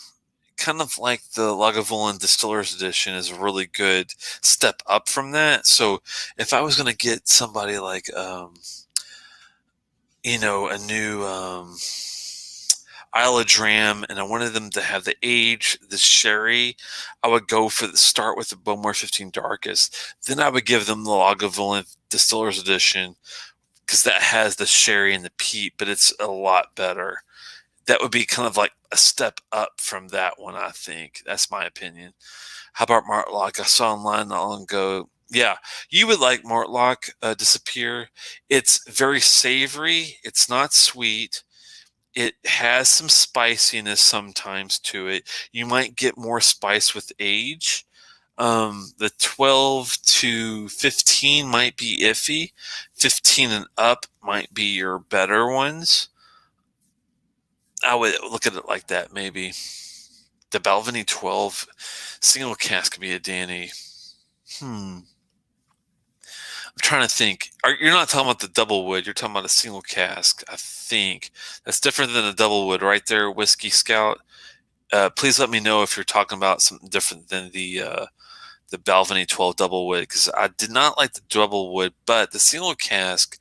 Kind of like the Lagavulin Distillers Edition is a really good step up from that. So if I was going to get somebody like, a new Isla Dram, and I wanted them to have the age, the sherry, I would go for the start with the Bowmore 15 Darkest. Then I would give them the Lagavulin Distillers Edition because that has the sherry and the peat, but it's a lot better. That would be kind of like a step up from that one, I think. That's my opinion. How about Martlock? I saw online not long ago. Yeah, you would like Martlock Disappear. It's very savory. It's not sweet. It has some spiciness sometimes to it. You might get more spice with age. The 12 to 15 might be iffy. 15 and up might be your better ones. I would look at it like that, maybe. The Balvenie 12 single cask could be a Danny. I'm trying to think. You're not talking about the double wood. You're talking about a single cask, I think. That's different than a double wood, right there, Whiskey Scout. Please let me know if you're talking about something different than the Balvenie 12 double wood, because I did not like the double wood, but the single cask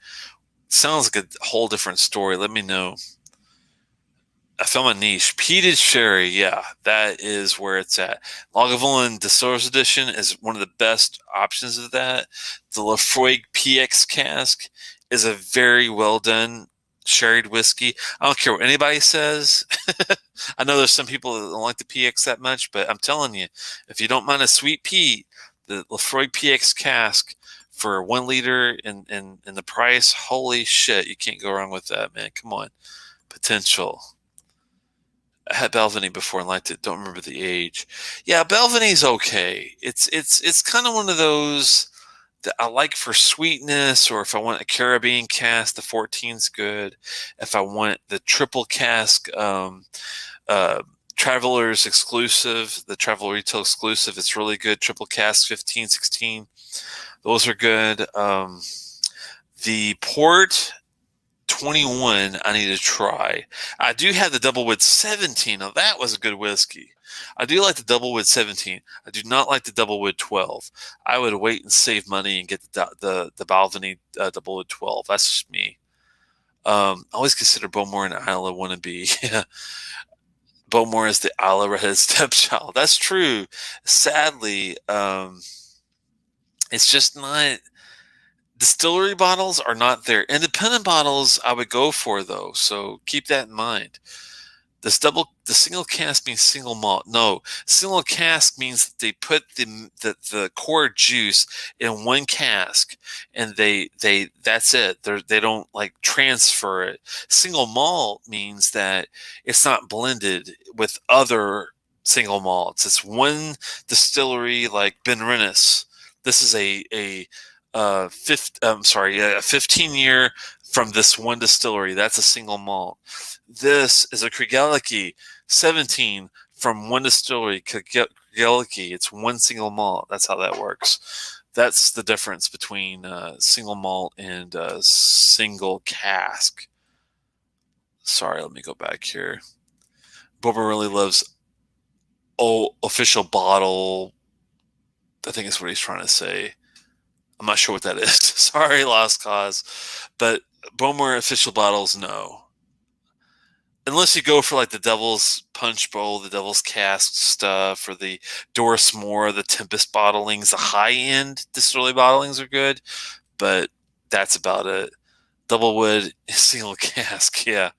sounds like a whole different story. Let me know. I found my niche. Peated sherry, yeah, that is where it's at. Lagavulin Distillers Edition is one of the best options of that. The Lafroig PX cask is a very well done sherried whiskey. I don't care what anybody says. I know there's some people that don't like the PX that much, but I'm telling you, if you don't mind a sweet peat, the Lafroig PX cask for 1 liter and the price, holy shit, you can't go wrong with that, man. Come on. Potential. I had Balvenie before and liked it. Don't remember the age. Yeah, Balvenie's okay. It's kind of one of those that I like for sweetness, or if I want a Caribbean cask, the 14's good. If I want the triple cask, uh, Traveler's exclusive, the Traveler Retail exclusive, it's really good. Triple cask 15, 16. Those are good. The port 21 I need to try. I do have the Doublewood 17. Now that was a good whiskey. I do like the Doublewood 17. I do not like the Doublewood 12. I would wait and save money and get the Balvenie Doublewood 12. That's just me. I always consider Bowmore and Isla wannabe. Yeah. Bowmore is the Isla redheaded stepchild. That's true. Sadly, it's just not. Distillery bottles are not there. Independent bottles I would go for though, so keep that in mind. The single cask means single malt. No, single cask means that they put the core juice in one cask, and they that's it. They don't like transfer it. Single malt means that it's not blended with other single malts. It's one distillery like Benrinnes. This is a 15-year from this one distillery. That's a single malt. This is a Kregeliki 17 from one distillery, Kregeliki. It's one single malt. That's how that works. That's the difference between single malt and single cask. Sorry, let me go back here. Bourbon really loves official bottle. I think is what he's trying to say. I'm not sure what that is. Sorry, lost cause. But Bowmore official bottles, no. Unless you go for like the Devil's Punch Bowl, the Devil's Cask stuff, or the Doris Moore, the Tempest bottlings, the high-end distillery bottlings are good, but that's about it. Doublewood, single cask, yeah.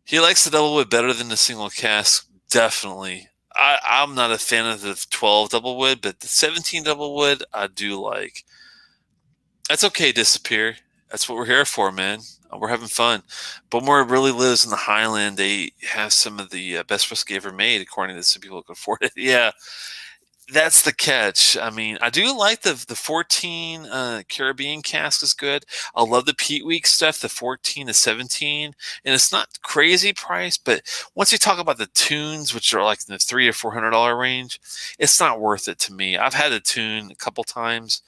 He likes the Doublewood better than the single cask, definitely. I'm not a fan of the 12 Doublewood, but the 17 Doublewood I do like. That's okay, Disappear. That's what we're here for, man. We're having fun. Bowmore really lives in the Highland. They have some of the best whiskey ever made, according to some people who can afford it. Yeah, that's the catch. I mean, I do like the 14 Caribbean cask is good. I love the Peat Week stuff, the 14 to 17, and it's not crazy price, but once you talk about the tunes, which are like in the $300 to $400 range, it's not worth it to me. I've had a tune a couple times.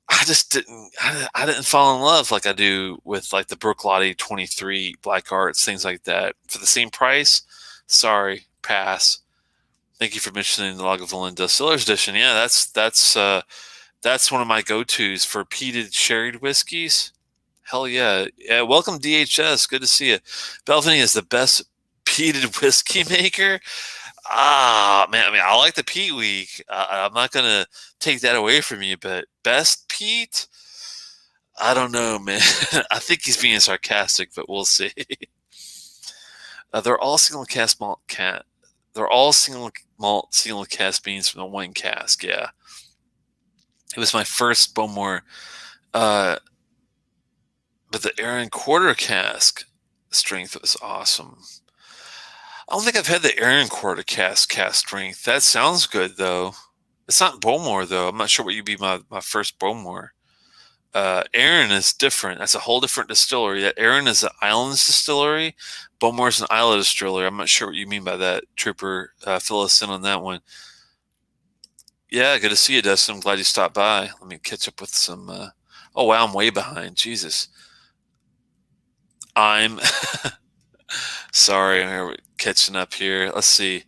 I just didn't. I didn't fall in love like I do with like the Brooklady 23 Black Arts, things like that for the same price. Sorry, pass. Thank you for mentioning the Lagavulin Distillers Edition. Yeah, that's one of my go-tos for peated sherried whiskeys. Hell yeah. Yeah, welcome DHS. Good to see you. Balvenie is the best peated whiskey maker. Ah, man, I mean, I like the Peat Week. I'm not going to take that away from you, but best Pete? I don't know, man. I think he's being sarcastic, but we'll see. They're all single cask malt cat. They're all single malt, single cask beans from the one cask. Yeah, it was my first Bowmore, but the Aaron quarter cask strength was awesome. I don't think I've had the Aaron quarter cask strength. That sounds good though. It's not Bowmore though. I'm not sure what you'd be my first Bowmore. Aaron is different. That's a whole different distillery. That Aaron is an Islands distillery. Bowmore is an Isla distillery. I'm not sure what you mean by that. Trooper, fill us in on that one. Yeah, good to see you, Dustin. I'm glad you stopped by. Let me catch up with some. Oh wow, I'm way behind. Jesus, I'm sorry. I'm catching up here. Let's see.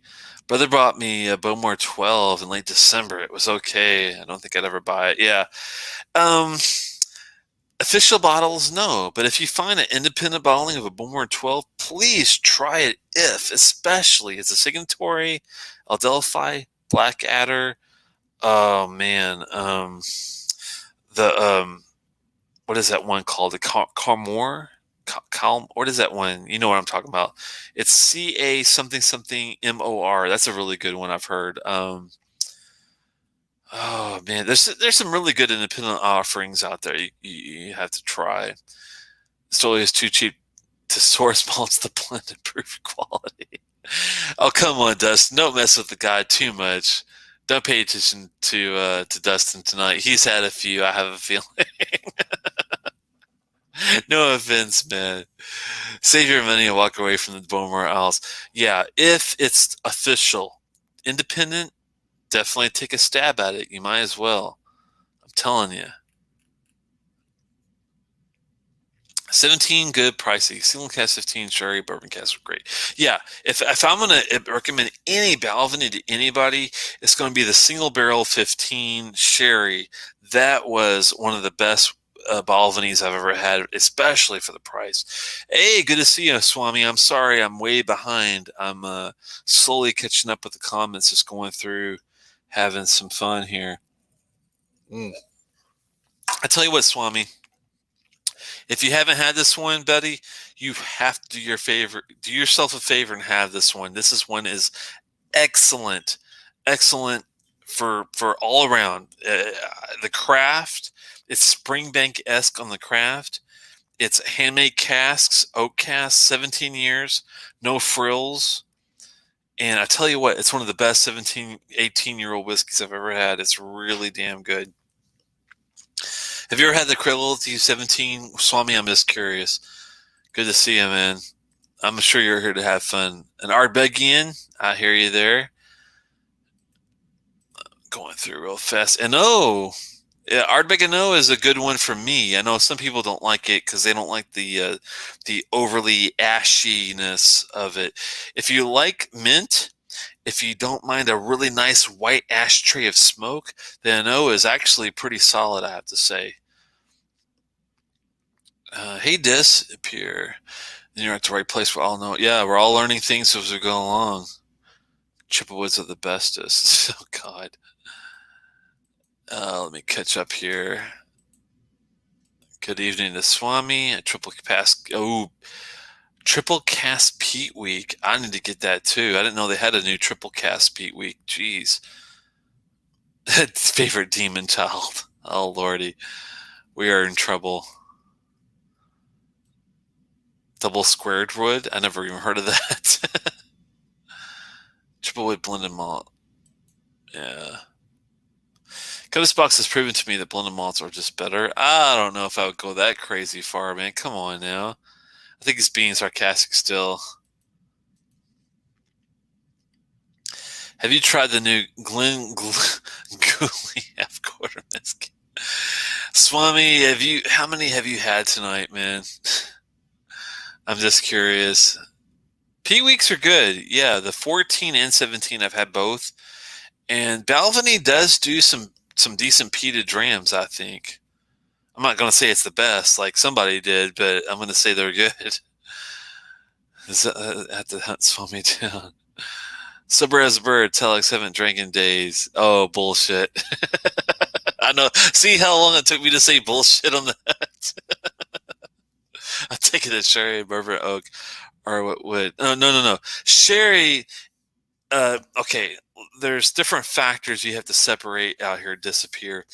Brother bought me a Bowmore 12 in late December. It was okay. I don't think I'd ever buy it. Yeah. Official bottles, no. But if you find an independent bottling of a Bowmore 12, please try it. Especially, it's a signatory, Adelphi, Blackadder. Oh man, the what is that one called? The Carmore. Calm. What is that one? You know what I'm talking about? It's CA something something MOR. That's a really good one I've heard. Oh man, there's some really good independent offerings out there. You have to try. It's always too cheap to source malts to blend and prove quality. Oh come on, Dustin! Don't mess with the guy too much. Don't pay attention to Dustin tonight. He's had a few. I have a feeling. No offense, man. Save your money and walk away from the Bowmore Isles. Yeah, if it's official, independent, definitely take a stab at it. You might as well. I'm telling you. 17 good, pricey. Single cast 15 sherry, bourbon cast are great. Yeah, if I'm gonna recommend any Balvenie to anybody, it's gonna be the single barrel 15 sherry. That was one of the best Balvenies I've ever had, especially for the price. Hey, good to see you, Swami. I'm sorry I'm way behind. I'm slowly catching up with the comments, just going through, having some fun here. I tell you what, Swami. If you haven't had this one, Betty, you have to do yourself a favor and have this one. This one is excellent, excellent for all around. The craft, it's Springbank esque on the craft. It's handmade casks, oak casks, 17 years, no frills. And I tell you what, it's one of the best 17, 18-year-old whiskeys I've ever had. It's really damn good. Have you ever had the Krill T17? Swami, I'm just curious. Good to see you, man. I'm sure you're here to have fun. And Arbegian, I hear you there. Going through real fast. And yeah, Ardbeg is a good one for me. I know some people don't like it because they don't like the overly ashiness of it. If you like mint, if you don't mind a really nice white ashtray of smoke, then O is actually pretty solid, I have to say. Hey, Disappear. You're at the right place. We're all know. Yeah, we're all learning things as we go along. Chippewas are the bestest. Oh, God. Let me catch up here. Good evening to Swami. A triple cast Pete Week. I need to get that too. I didn't know they had a new triple cast Pete Week. Jeez. Favorite demon child. Oh, Lordy. We are in trouble. Double squared wood? I never even heard of that. Triple wood blended malt. Yeah. Cutter's Box has proven to me that blended malts are just better. I don't know if I would go that crazy far, man. Come on now. I think he's being sarcastic still. Have you tried the new Gully half quarter whiskey? Swami, how many have you had tonight, man? I'm just curious. P weeks are good. Yeah, the 14 and 17 I've had both. And Balvenie does do some decent peated drams, I think. I'm not going to say it's the best like somebody did, but I'm going to say they're good. I have to hunt Swami down. Sober as a bird, Telex haven't drank in days. Oh, bullshit. I know. See how long it took me to say bullshit on that? I take it as sherry, bourbon, oak, or what would? No. Sherry. Okay. There's different factors you have to separate out here. Disappear,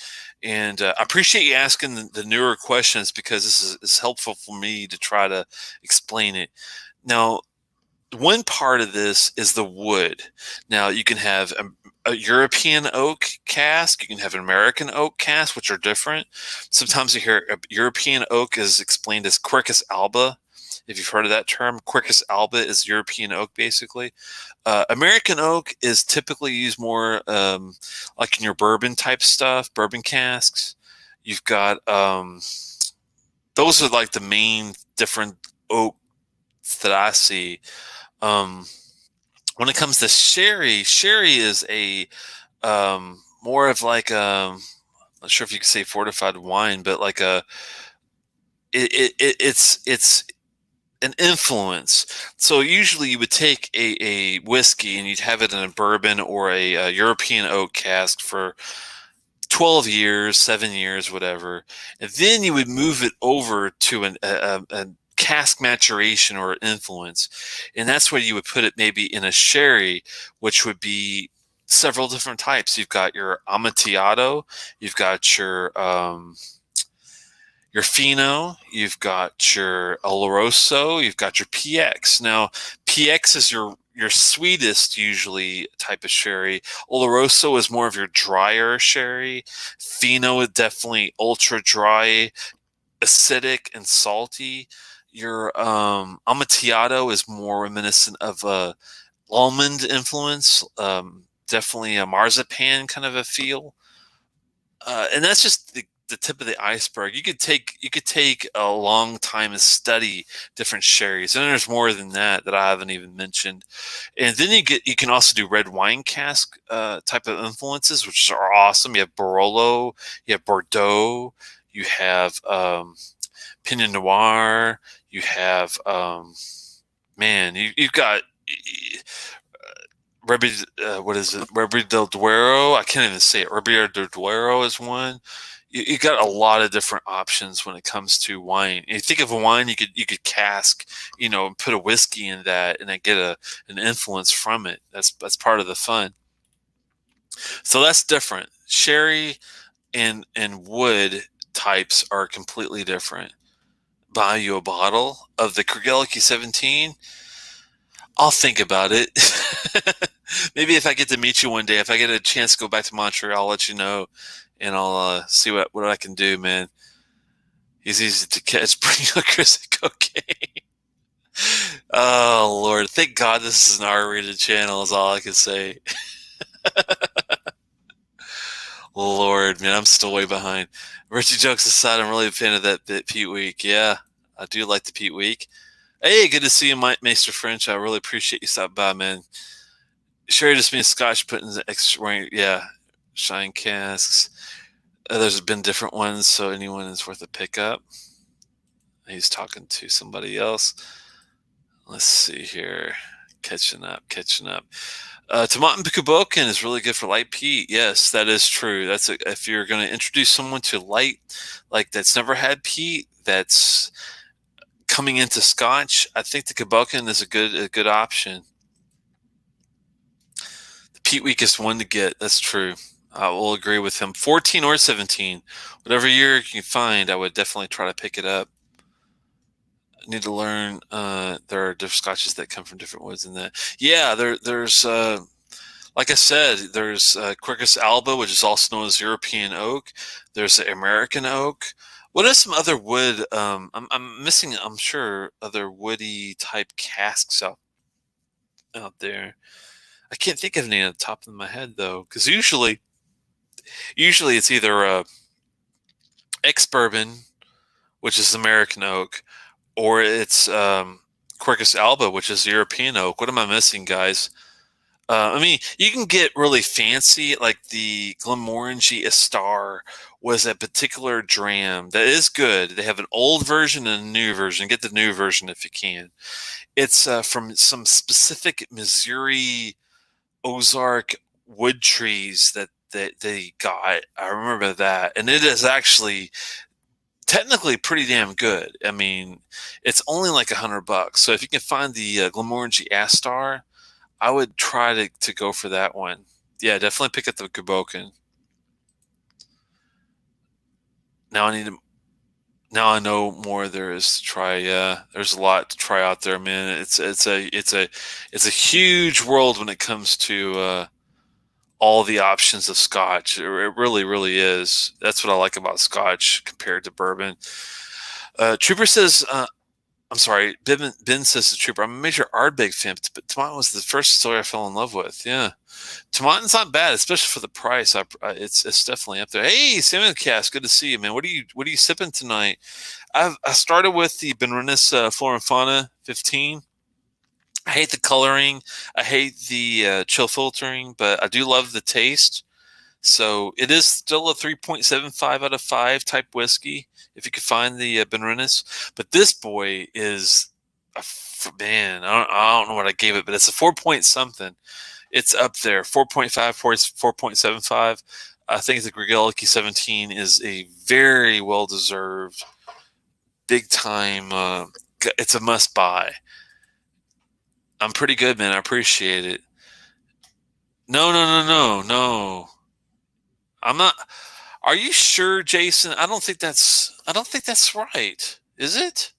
and I appreciate you asking the newer questions because this is helpful for me to try to explain it. Now, one part of this is the wood. Now, you can have a European oak cask. You can have an American oak cask, which are different. Sometimes you hear European oak is explained as Quercus alba. If you've heard of that term, Quercus alba is European oak, basically. American oak is typically used more like in your bourbon type stuff, bourbon casks. You've got those are like the main different oaks that I see. When it comes to sherry is a more of like I'm not sure if you could say fortified wine, but like it's an influence. So usually you would take a whiskey and you'd have it in a bourbon or a European oak cask for 12 years, 7 years, whatever. And then you would move it over to a cask maturation or influence. And that's where you would put it maybe in a sherry, which would be several different types. You've got your Amontillado, you've got your Fino, you've got your Oloroso, you've got your PX. Now, PX is your sweetest usually type of sherry. Oloroso is more of your drier sherry. Fino is definitely ultra dry, acidic and salty. Your Amontillado is more reminiscent of a almond influence, definitely a marzipan kind of a feel. And that's just the tip of the iceberg. You could take a long time to study different sherries, and there's more than that I haven't even mentioned. And then you can also do red wine cask type of influences, which are awesome. You have Barolo, you have Bordeaux, you have Pinot Noir, you have man, you've got what is it? Rebbe del Duero. I can't even say it. Rebbe del Duero is one. You got a lot of different options when it comes to wine. And you think of a wine, you could cask, and put a whiskey in that, and then get an influence from it. That's part of the fun. So that's different. Sherry and wood types are completely different. Buy you a bottle of the Krgeliki 17. I'll think about it. Maybe if I get to meet you one day, if I get a chance to go back to Montreal, I'll let you know, and I'll see what I can do, man. He's easy to catch, pretty hookers at cocaine. Oh Lord, thank God this is an R-rated channel. Is all I can say. Lord, man, I'm still way behind. Richie, jokes aside, I'm really a fan of that bit Pete Week. Yeah, I do like the Pete Week. Hey, good to see you, Maester French. I really appreciate you stopping by, man. Sherry just means Scotch putting the extra, yeah, shine casks. There's been different ones, so anyone is worth a pickup. He's talking to somebody else. Let's see here. Catching up. Tomatin Kuboken is really good for light peat. Yes, that is true. If you're going to introduce someone to light, like that's never had peat, that's coming into Scotch, I think the Kuboken is a good option. The peat week is one to get. That's true. I will agree with him. 14 or 17, whatever year you can find, I would definitely try to pick it up. I need to learn. There are different scotches that come from different woods in that. Yeah, there's like I said, there's Quercus alba, which is also known as European oak. There's the American oak. What are some other wood? I'm missing, I'm sure, other woody type casks out there. I can't think of any on the top of my head though, because usually it's either ex-bourbon, which is American oak, or it's Quercus alba, which is European oak. What am I missing, guys? I mean, you can get really fancy, like the Glenmorangie Estar was a particular dram that is good. They have an old version and a new version. Get the new version if you can. It's from some specific Missouri Ozark wood trees that they got. I remember that, and it is actually technically pretty damn good. I mean, it's only like $100. So if you can find the Glenmorangie Astar, I would try to go for that one. Yeah, definitely pick up the Kuboken. Now I know more there is to try. Yeah, there's a lot to try out there, man. It's a huge world when it comes to all the options of Scotch. It really, really is. That's what I like about Scotch compared to bourbon. Trooper says, I'm sorry, Ben says to Trooper, I'm a major Ardbeg fan, but Tomatin was the first distillery I fell in love with. Yeah. Tomatin's not bad, especially for the price. It's definitely up there. Hey, Salmon Cast, good to see you, man. What are you sipping tonight? I started with the Benrinnes Flora and Fauna 15. I hate the coloring. I hate the chill filtering, but I do love the taste. So it is still a 3.75 out of 5 type whiskey, if you could find the Benrinnes. But this boy is man. I don't know what I gave it, but it's a 4 point something. It's up there, 4.5, 4.75. I think the Grigalicky 17 is a very well deserved, big time. It's a must buy. I'm pretty good, man. I appreciate it. No, no, no, no, no. I'm not. Are you sure, Jason? I don't think that's right. Is it?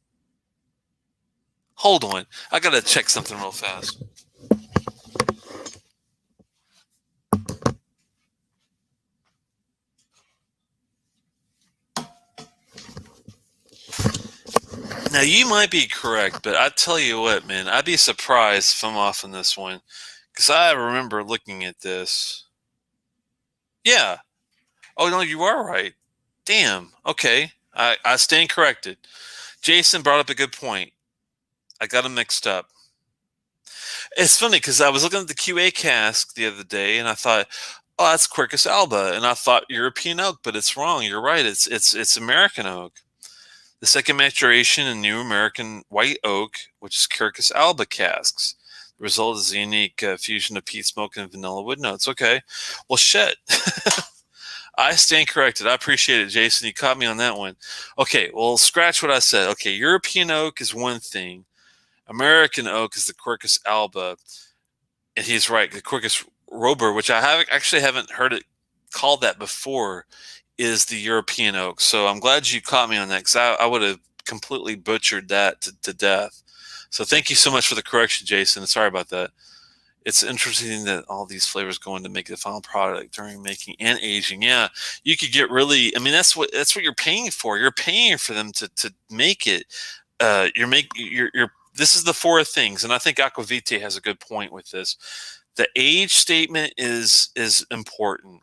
Hold on. I gotta check something real fast. Now you might be correct, but I tell you what, man, I'd be surprised if I'm off on this one, because I remember looking at this. Yeah. Oh no, you are right. Damn. Okay. I stand corrected. Jason brought up a good point. I got them mixed up. It's funny because I was looking at the QA cask the other day, and I thought, "Oh, that's Quercus alba," and I thought European oak, but it's wrong. You're right. It's American oak. The second maturation in new American white oak, which is Quercus alba casks. The result is a unique fusion of peat smoke and vanilla wood notes. Okay, well, shit. I stand corrected. I appreciate it, Jason. You caught me on that one. Okay, well, scratch what I said. Okay, European oak is one thing. American oak is the Quercus alba, and he's right. The Quercus robur, which haven't heard it called that before, is the European oak. So I'm glad you caught me on that, because I would have completely butchered that to death. So thank you so much for the correction, Jason. Sorry about that. It's interesting that all these flavors go in to make the final product during making and aging. Yeah, you could get really. I mean, that's what you're paying for. You're paying for them to make it. You're. This is the four things, and I think Aquavite has a good point with this. The age statement is important.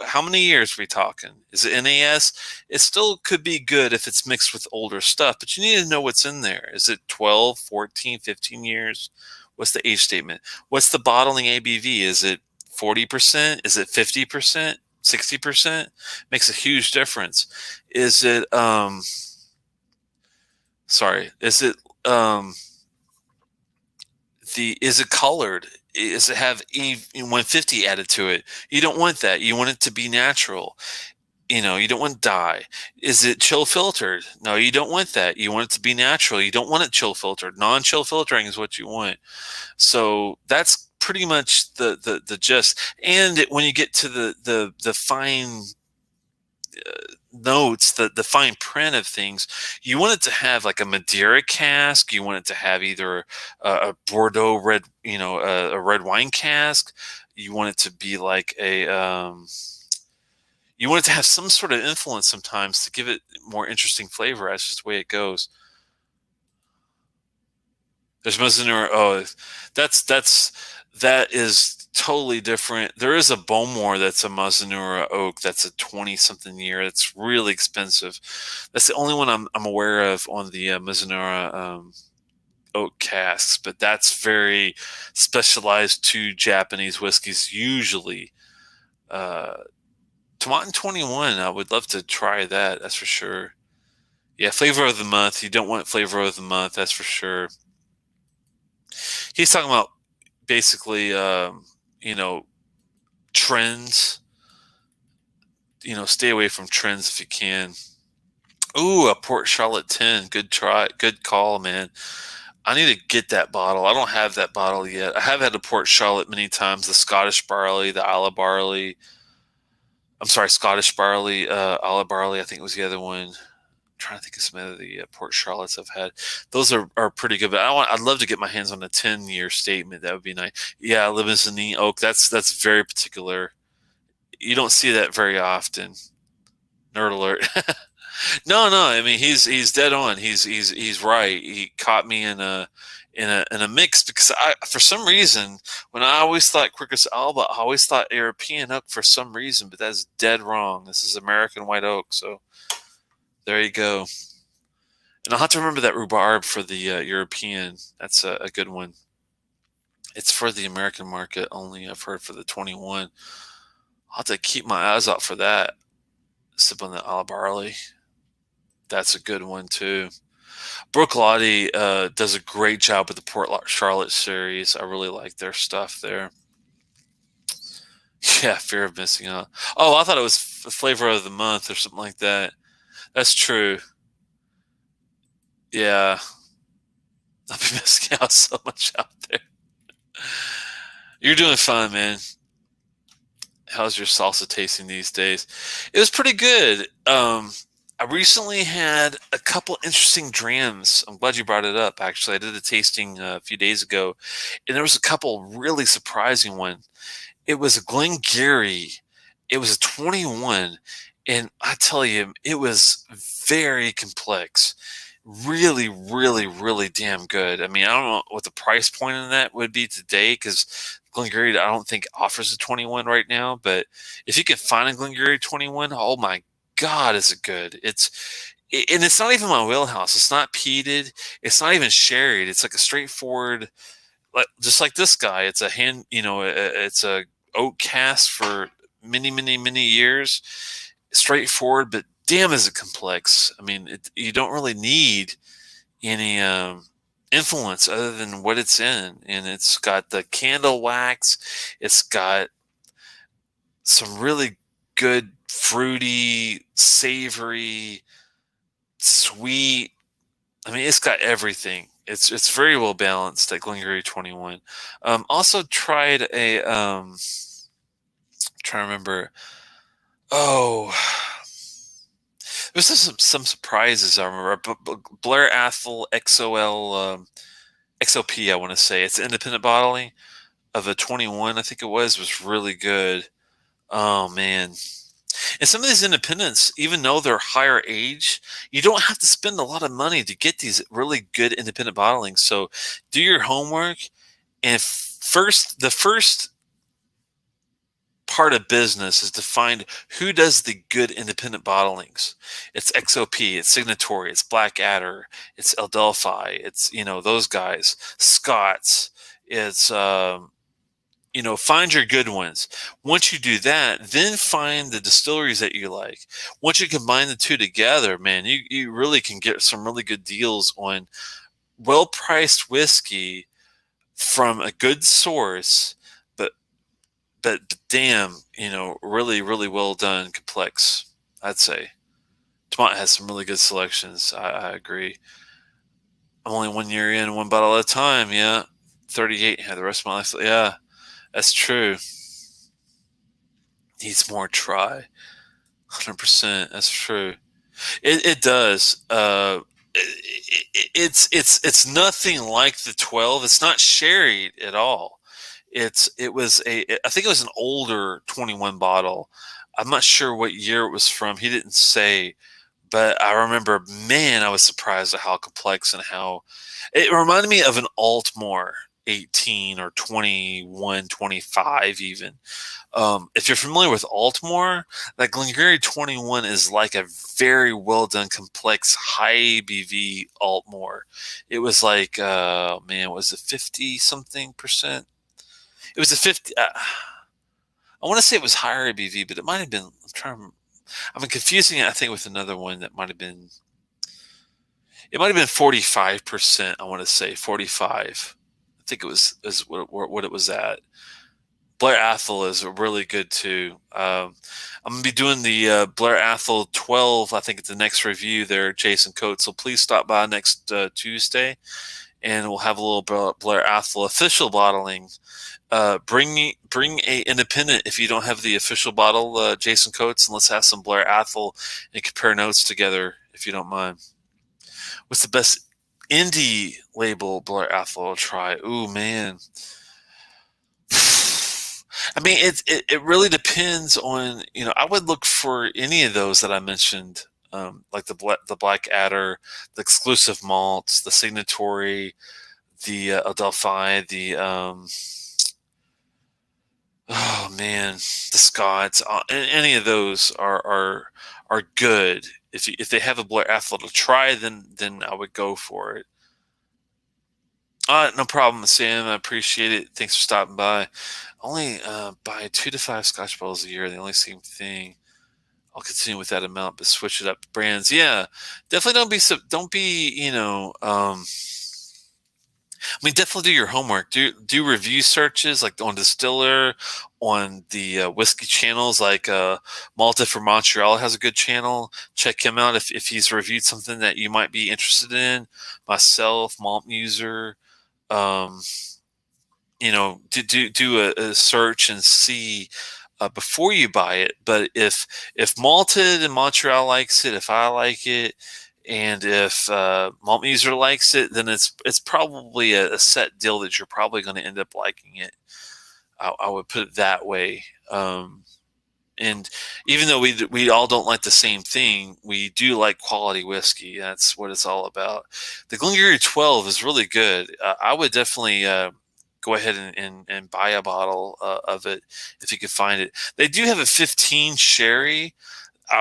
How many years are we talking? Is it NAS? It still could be good if it's mixed with older stuff, but you need to know what's in there. Is it 12, 14, 15 years? What's the age statement? What's the bottling ABV? Is it 40%? Is it 50%? 60%? Makes a huge difference. Is it is it is it colored? Does it have E150 added to it? You don't want that. You want it to be natural. You don't want dye. Is it chill filtered? No, you don't want that. You want it to be natural. You don't want it chill filtered. Non-chill filtering is what you want. So that's pretty much the gist. And when you get to the fine notes, the fine print of things, you want it to have like a Madeira cask. You want it to have either a Bordeaux red, a red wine cask. You want it to be like you want it to have some sort of influence sometimes to give it more interesting flavor. That's just the way it goes. There's Mizunara. Oh, that is totally different. There is a Bowmore that's a Mizunara oak that's a 20-something year. It's really expensive. That's the only one I'm aware of on the Mizunara oak casks, but that's very specialized to Japanese whiskeys usually. Tomatin 21, I would love to try that. That's for sure. Yeah, flavor of the month. You don't want flavor of the month. That's for sure. He's talking about basically, trends. Stay away from trends if you can. Ooh, a Port Charlotte 10. Good try. Good call, man. I need to get that bottle. I don't have that bottle yet. I have had a Port Charlotte many times. The Scottish barley, the Isla barley. I'm sorry, Scottish barley, Isla barley. I think it was the other one. I'm trying to think of some of the Port Charlottes I've had. Those are pretty good. But I'd love to get my hands on a 10-year statement. That would be nice. Yeah, Limousin oak. That's very particular. You don't see that very often. Nerd alert. No, no. I mean, he's dead on. He's right. He caught me in a mix, because for some reason, when I always thought Quercus alba, I always thought European oak for some reason, but that's dead wrong. This is American white oak. So there you go. And I'll have to remember that rhubarb for the European. That's a good one. It's for the American market only. I've heard for the 21. I'll I'll have to keep my eyes out for that. Sip on the olive barley. That's a good one too. Brooklotti does a great job with the Port Charlotte series. I really like their stuff there. Yeah, fear of missing out. Oh, I thought it was flavor of the month or something like that. That's true. Yeah, I'll be missing out so much out there. You're doing fine, man. How's your salsa tasting these days? It was pretty good. I recently had a couple interesting drams. I'm glad you brought it up. Actually, I did a tasting a few days ago, and there was a couple really surprising ones. It was a Glengarry. It was a 21, and I tell you, it was very complex. Really, really, really damn good. I mean, I don't know what the price point on that would be today because Glengarry, I don't think offers a 21 right now. But if you can find a Glengarry 21, oh my God, is it good? And it's not even my wheelhouse. It's not peated. It's not even sherried. It's like a straightforward, like just like this guy. It's a hand, it's a oak cast for many, many, many years. Straightforward, but damn, is it complex. I mean, you don't really need any influence other than what it's in, and it's got the candle wax. It's got some really good fruity, savory, sweet. I mean, it's got everything. It's very well balanced at Glengarry 21. Also tried a trying to remember. Oh, there's some surprises I remember. Blair Athol XOL XOP, I want to say it's independent bottling of a 21. I think it was really good. Oh man. And some of these independents, even though they're higher age, you don't have to spend a lot of money to get these really good independent bottlings. So do your homework. And the first part of business is to find who does the good independent bottlings. It's XOP, it's Signatory, it's Blackadder, it's Adelphi, it's those guys, Scott's. It's find your good ones. Once you do that, then find the distilleries that you like. Once you combine the two together, man, you really can get some really good deals on well-priced whiskey from a good source, but damn, really, really well done, complex, I'd say. Tomont has some really good selections. I agree. I'm only 1 year in, one bottle at a time. Yeah. 38. Yeah, the rest of my life. Yeah, that's true. Needs more try. 100%. That's true. It does. It's nothing like the 12. It's not sherry at all. I think it was an older 21 bottle. I'm not sure what year it was from. He didn't say, but I remember, man, I was surprised at how complex and how it reminded me of an Altmore 18 or 21, 25 even. If you're familiar with Altmore, that Glengarry 21 is like a very well done, complex, high ABV Altmore. It was like, man, was it 50 something percent? It was a 50. I want to say it was higher ABV, but it might have been. I'm confusing it. I think with another one that might have been. It might have been 45%. I want to say 45. I think it was what it was at. Blair Athol is really good too. I'm gonna be doing the Blair Athol 12. I think it's the next review there, Jason Coates. So please stop by next Tuesday, and we'll have a little Blair Athol official bottling. Bring a independent if you don't have the official bottle, Jason Coates, and let's have some Blair Athol and compare notes together if you don't mind. What's the best indie label Blair Athol to try? Ooh man. I mean, it really depends on, I would look for any of those that I mentioned, like the Blackadder, the exclusive malts, the Signatory, the Adelphi, the oh man, the Scots. Any of those are good. If they have a Blair Athol to try, then I would go for it. No problem, Sam. I appreciate it. Thanks for stopping by. Only buy 2 to 5 Scotch bottles a year. The only same thing. I'll continue with that amount, but switch it up. Brands, yeah, definitely don't be I mean, definitely do your homework. Do review searches like on Distiller, on the whiskey channels like Malta for Montreal has a good channel. Check him out if he's reviewed something that you might be interested in. Myself, Malt Muser. Um, do a search and see before you buy it. But if Malted and Montreal likes it, if I like it, and if Malt Muser likes it, then it's probably a set deal that you're probably going to end up liking it. I would put it that way. And even though we all don't like the same thing, we do like quality whiskey. That's what it's all about. The Glengarry 12 is really good. I would definitely go ahead and buy a bottle of it if you could find it. They do have a 15 sherry.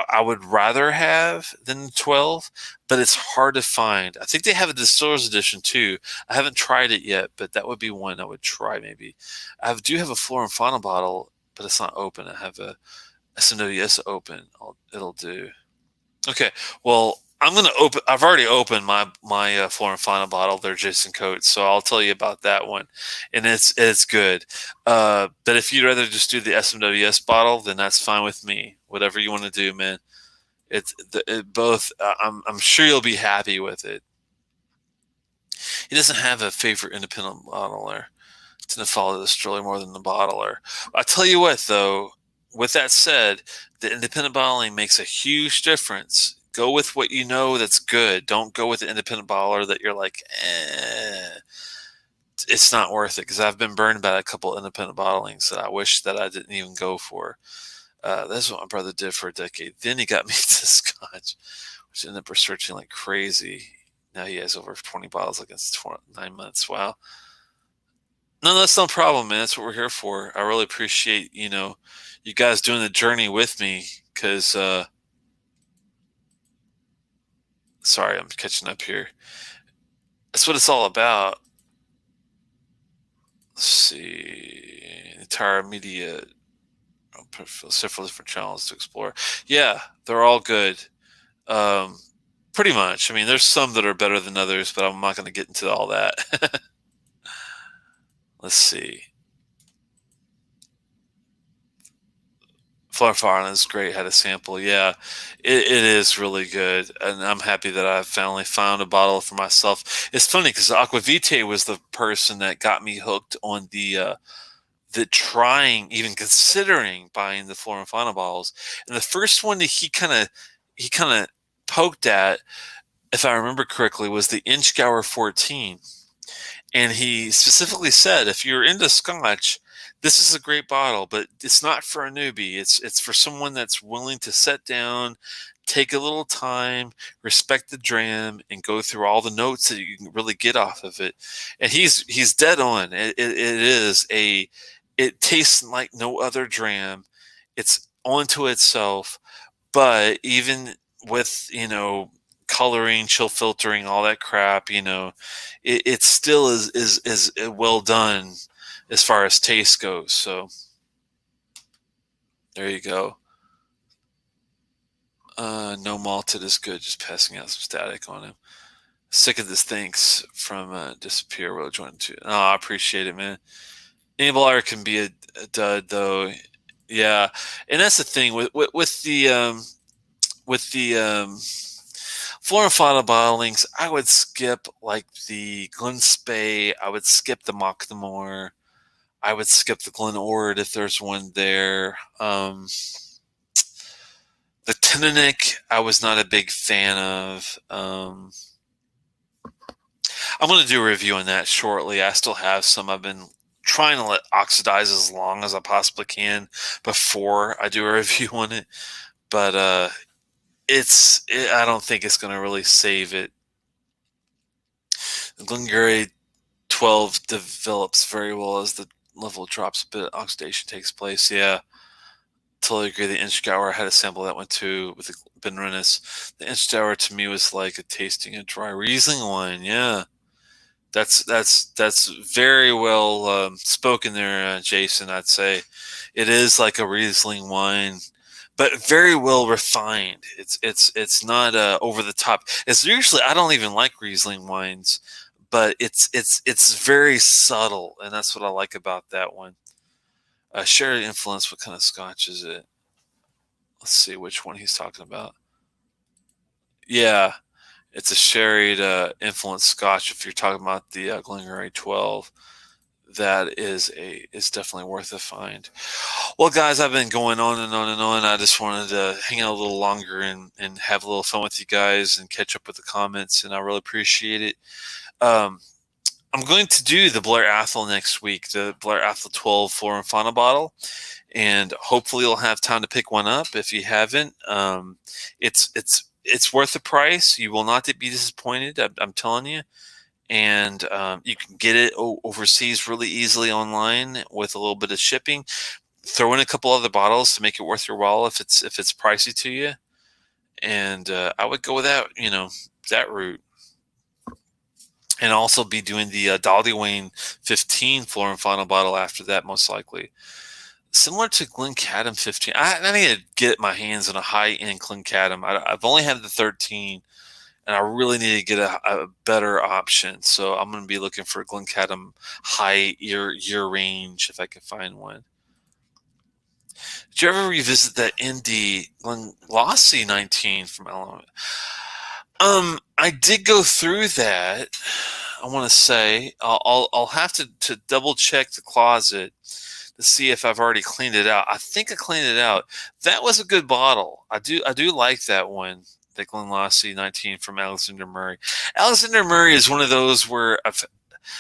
I would rather have than 12, but it's hard to find. I think they have a distiller's edition too. I haven't tried it yet, but that would be one I would try maybe. Do have a Flora and Fauna bottle, but it's not open. I have a SMWS open. It'll do. Okay. Well, I'm gonna open. I've already opened my Flora and Fauna bottle. They're Jason Coates, so I'll tell you about that one, and it's good. But if you'd rather just do the SMWS bottle, then that's fine with me. Whatever you want to do, man. Both. I'm sure you'll be happy with it. He doesn't have a favorite independent bottler. To follow the stroller more than the bottler. I tell you what, though. With that said, the independent bottling makes a huge difference. Go with what you know that's good. Don't go with the independent bottler that you're like, it's not worth it. Because I've been burned by a couple independent bottlings that I wish that I didn't even go for. That's what my brother did for a decade. Then he got me to Scotch, which ended up researching like crazy. Now he has over 20 bottles like it's 9 months. Wow. No, that's no problem, man. That's what we're here for. I really appreciate, you guys doing the journey with me because, sorry, I'm catching up here. That's what it's all about. Let's see. Entire media, several different channels to explore. Yeah, they're all good. Um, Pretty much. I mean, there's some that are better than others, but I'm not going to get into all that. Let's see. Flora is great. Had a sample. Yeah, it is really good, and I'm happy that I finally found a bottle for myself. It's funny because Aquavite was the person that got me hooked on the trying, even considering buying the Flora and Fauna bottles. And the first one that he kind of poked at, if I remember correctly, was the Inchgour 14. And he specifically said, if you're into Scotch, this is a great bottle, but it's not for a newbie. It's for someone that's willing to sit down, take a little time, respect the dram, and go through all the notes that you can really get off of it. And he's dead on. It tastes like no other dram. It's onto itself, but even with coloring, chill filtering, all that crap, it still is well done as far as taste goes. So there you go. No malted is good. Just passing out some static on him. Sick of this. Thanks from Disappear. Road 22. Oh, I appreciate it, man. Enabler can be a dud though. Yeah, and that's the thing with the Flora and Fauna bottlings. I would skip like the Glen Spey. I would skip the Mocknamore. I would skip the Glen Ord if there's one there. The Tinnick, I was not a big fan of. I'm going to do a review on that shortly. I still have some. I've been trying to let oxidize as long as I possibly can before I do a review on it. But I don't think it's going to really save it. The Glengarry 12 develops very well as the level drops a bit. Oxidation takes place. Yeah, totally agree. The Inchgour, I had a sample of that one too with the Benrinnes. The Inchgour to me was like a tasting a dry Riesling wine. Yeah, That's very well spoken there, Jason. I'd say it is like a Riesling wine, but very well refined. It's not over the top. It's usually I don't even like Riesling wines, but it's very subtle, and that's what I like about that one. Sherry influence. What kind of Scotch is it? Let's see which one he's talking about. Yeah, it's a sherried influence Scotch. If you're talking about the Glengarry 12, that is definitely worth a find. Well, guys, I've been going on and on and on. I just wanted to hang out a little longer and have a little fun with you guys and catch up with the comments, and I really appreciate it. Um, I'm going to do the Blair Athol next week, the Blair Athol 12 Flora and Fauna bottle, and hopefully you'll have time to pick one up. If you haven't, it's worth the price. You will not be disappointed. I'm telling you. And you can get it overseas really easily online with a little bit of shipping. Throw in a couple other bottles to make it worth your while if it's pricey to you. And I would go with that, that route. And also be doing the Dolly Wayne 15 Flora and Fauna bottle after that, most likely. Similar to Glencadam 15. I need to get my hands on a high-end Glencadam. I've only had the 13, and I really need to get a better option. So I'm going to be looking for a Glencadam high year range if I can find one. Did you ever revisit that indie Glenlossie 19 from Element? I did go through that. I want to say I'll have to double check the closet to see if I've already cleaned it out. I think I cleaned it out. That was a good bottle. I do like that one. The Glenlossie 19 from Alexander Murray. Alexander Murray is one of those where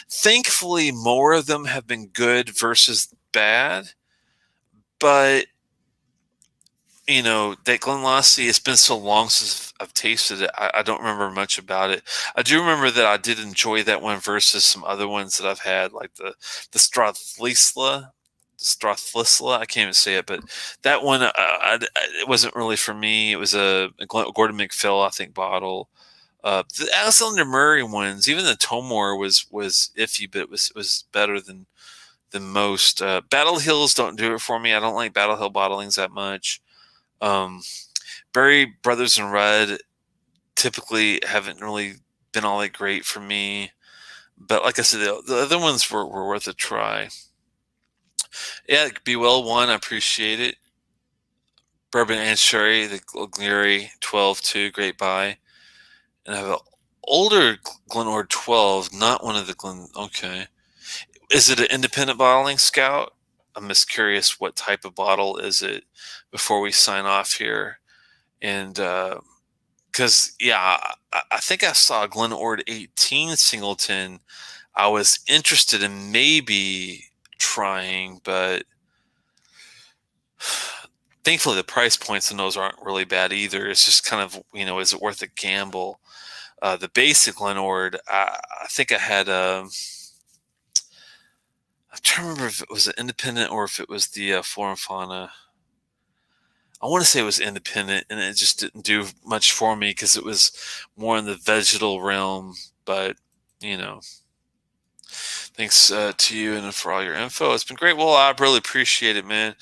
thankfully more of them have been good versus bad, but that Glenlossie, it's been so long since I've tasted it. I don't remember much about it. I do remember that I did enjoy that one versus some other ones that I've had, like the Strathlisla. I can't even say it, but that one, it wasn't really for me. It was a Gordon McPhail, I think, bottle. The Alexander Murray ones, even the Tomor was iffy, but it was better than most. Battle Hills don't do it for me. I don't like Battle Hill bottlings that much. Berry Brothers in Red typically haven't really been all that great for me, but like I said, the other ones were worth a try. Yeah, Be Well one, I appreciate it. Bourbon and Sherry, the Glengarry 12 too, great buy. And I have an older Glenord 12, not one of the Glen. Okay, is it an independent bottling, Scout? I'm just curious what type of bottle is it before we sign off here. And because I think I saw Glenord 18 Singleton. I was interested in maybe trying, but thankfully the price points in those aren't really bad either. It's just kind of, is it worth a gamble? The basic Glenord, I think I had I'm trying to remember if it was an independent or if it was the Flora and Fauna. I want to say it was independent, and it just didn't do much for me because it was more in the vegetal realm. But thanks to you and for all your info. It's been great. Well, I really appreciate it, man.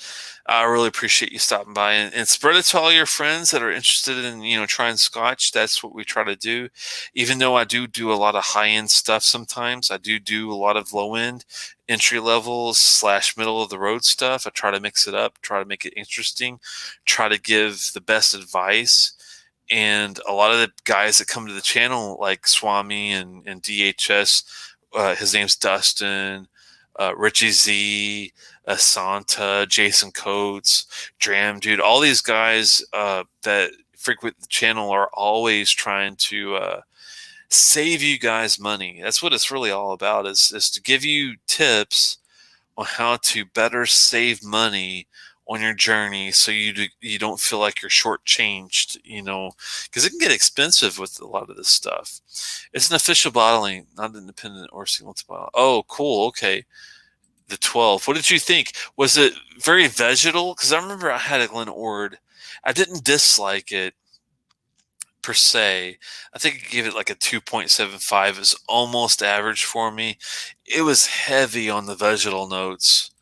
I really appreciate you stopping by and spread it to all your friends that are interested in, trying Scotch. That's what we try to do. Even though I do a lot of high-end stuff sometimes, I do a lot of low-end, entry-level / middle of the road stuff. I try to mix it up, try to make it interesting, try to give the best advice. And a lot of the guys that come to the channel, like Swami and DHS, his name's Dustin, Richie Z, Santa, Jason Coates, Dram Dude, all these guys that frequent the channel are always trying to save you guys money. That's what it's really all about, is to give you tips on how to better save money on your journey, so you don't feel like you're shortchanged, because it can get expensive with a lot of this stuff. It's an official bottling, not independent or single bottle. Oh, cool. Okay. The 12. What did you think? Was it very vegetal? Because I remember I had a Glenord. I didn't dislike it per per se. I think I gave it like a 2.75. It's almost average for me. It was heavy on the vegetal notes.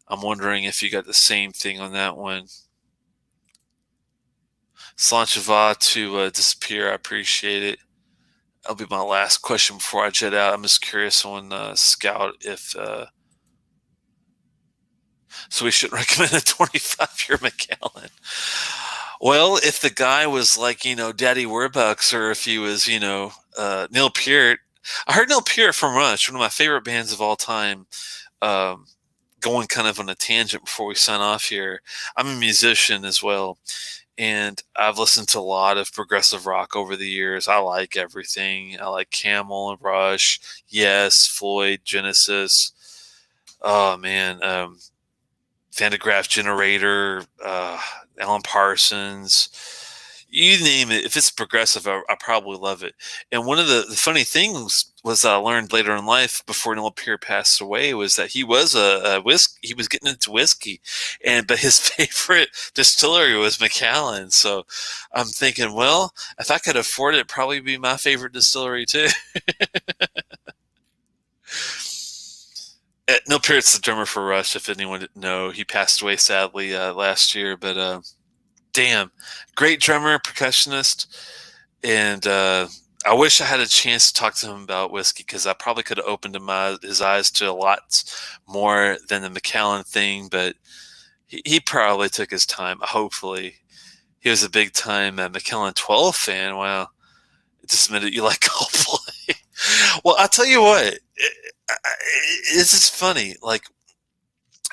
I'm wondering if you got the same thing on that one. Slancheva to disappear. I appreciate it. That'll be my last question before I jet out. I'm just curious on Scout if so we should recommend a 25-year Macallan. Well, if the guy was like, Daddy Warbucks, or if he was, Neil Peart. I heard Neil Peart from Rush, one of my favorite bands of all time. Going kind of on a tangent before we sign off here. I'm a musician as well, and I've listened to a lot of progressive rock over the years. I like everything. I like Camel and Rush, Yes, Floyd, Genesis. Oh man, Van de Graaff Generator, Alan Parsons, you name it. If it's progressive, I probably love it. And one of the funny things was I learned later in life, before Neil Peart passed away, was that he was he was getting into whiskey, but his favorite distillery was Macallan. So I'm thinking, well, if I could afford it, it'd probably be my favorite distillery too. Neil Peart's the drummer for Rush, if anyone didn't know. He passed away sadly last year, but damn, great drummer, percussionist, and I wish I had a chance to talk to him about whiskey, because I probably could have opened his eyes to a lot more than the Macallan thing, but he probably took his time, hopefully. He was a big-time Macallan 12 fan. Wow. Just admitted you like Coldplay. Well, I'll tell you what. This is funny. Like,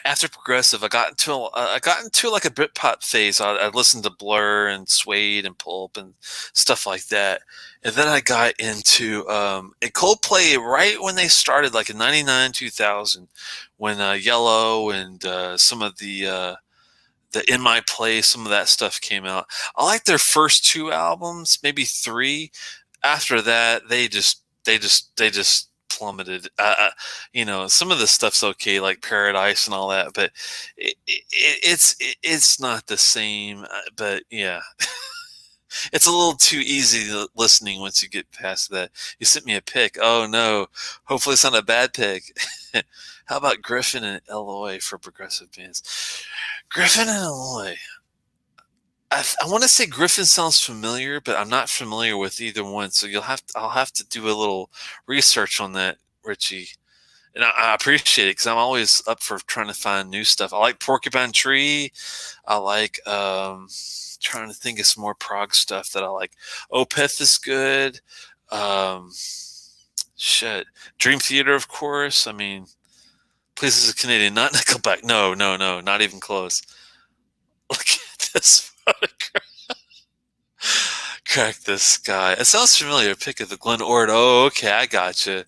after progressive, I got into like a Britpop phase. I listened to Blur and Suede and Pulp and stuff like that, and then I got into Coldplay right when they started, like in '99, 2000, when Yellow and some of the In My Place, some of that stuff came out. I like their first two albums, maybe three. After that, they just plummeted. Some of the stuff's okay, like Paradise and all that, but it's not the same. But yeah, it's a little too easy listening once you get past that. You sent me a pic. Oh no, hopefully it's not a bad pic. How about Griffin and Eloy for progressive bands? Griffin and Eloy. I want to say Griffin sounds familiar, but I'm not familiar with either one. So I'll have to do a little research on that, Richie. And I appreciate it, because I'm always up for trying to find new stuff. I like Porcupine Tree. I like trying to think of some more prog stuff that I like. Opeth is good. Dream Theater, of course. I mean, please, this is Canadian, not Nickelback. No, not even close. Look at this. Crack this guy. It sounds familiar. Pick of the Glen Ord. Oh, okay. I got you.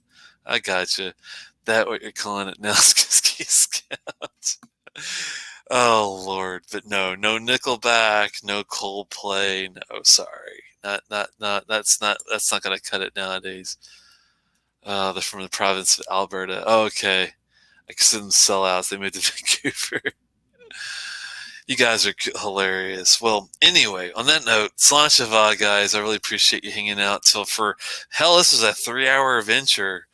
That what you're calling it now, Ski Scout. Oh Lord, but no Nickelback, no Coldplay. No, sorry, not. That's not gonna cut it nowadays. They're from the province of Alberta. Oh, okay, I consider them sellouts. They moved to Vancouver. You guys are hilarious. Well, anyway, on that note, Slancheva, guys, I really appreciate you hanging out. So this is a 3-hour adventure.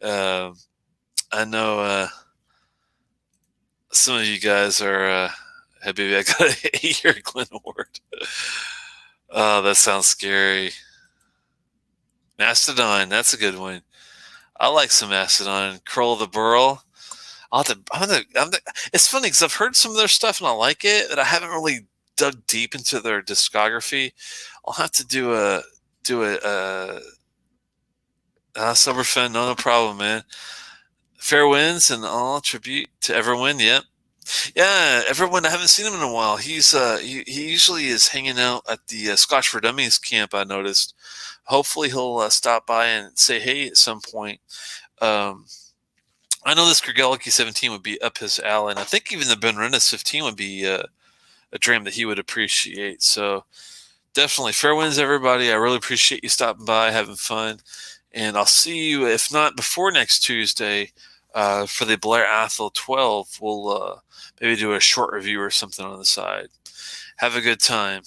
I know some of you guys are, hey, baby, I got an 8-year Glen Ord. Oh, that sounds scary. Mastodon, that's a good one. I like some Mastodon. Curl of the Burl. It's funny, because I've heard some of their stuff and I like it, but I haven't really dug deep into their discography. I'll have to do a Silverfen. No problem, man. Fair Winds and all tribute to Everwind. Yep. Yeah, Everwind. I haven't seen him in a while. He usually is hanging out at the Scotch for Dummies camp, I noticed. Hopefully he'll stop by and say hey at some point. I know this Grigeliki 17 would be up his alley, and I think even the Benrinnes 15 would be a dram that he would appreciate. So definitely, fair winds, everybody. I really appreciate you stopping by, having fun, and I'll see you, if not before next Tuesday, for the Blair Athol 12. We'll maybe do a short review or something on the side. Have a good time.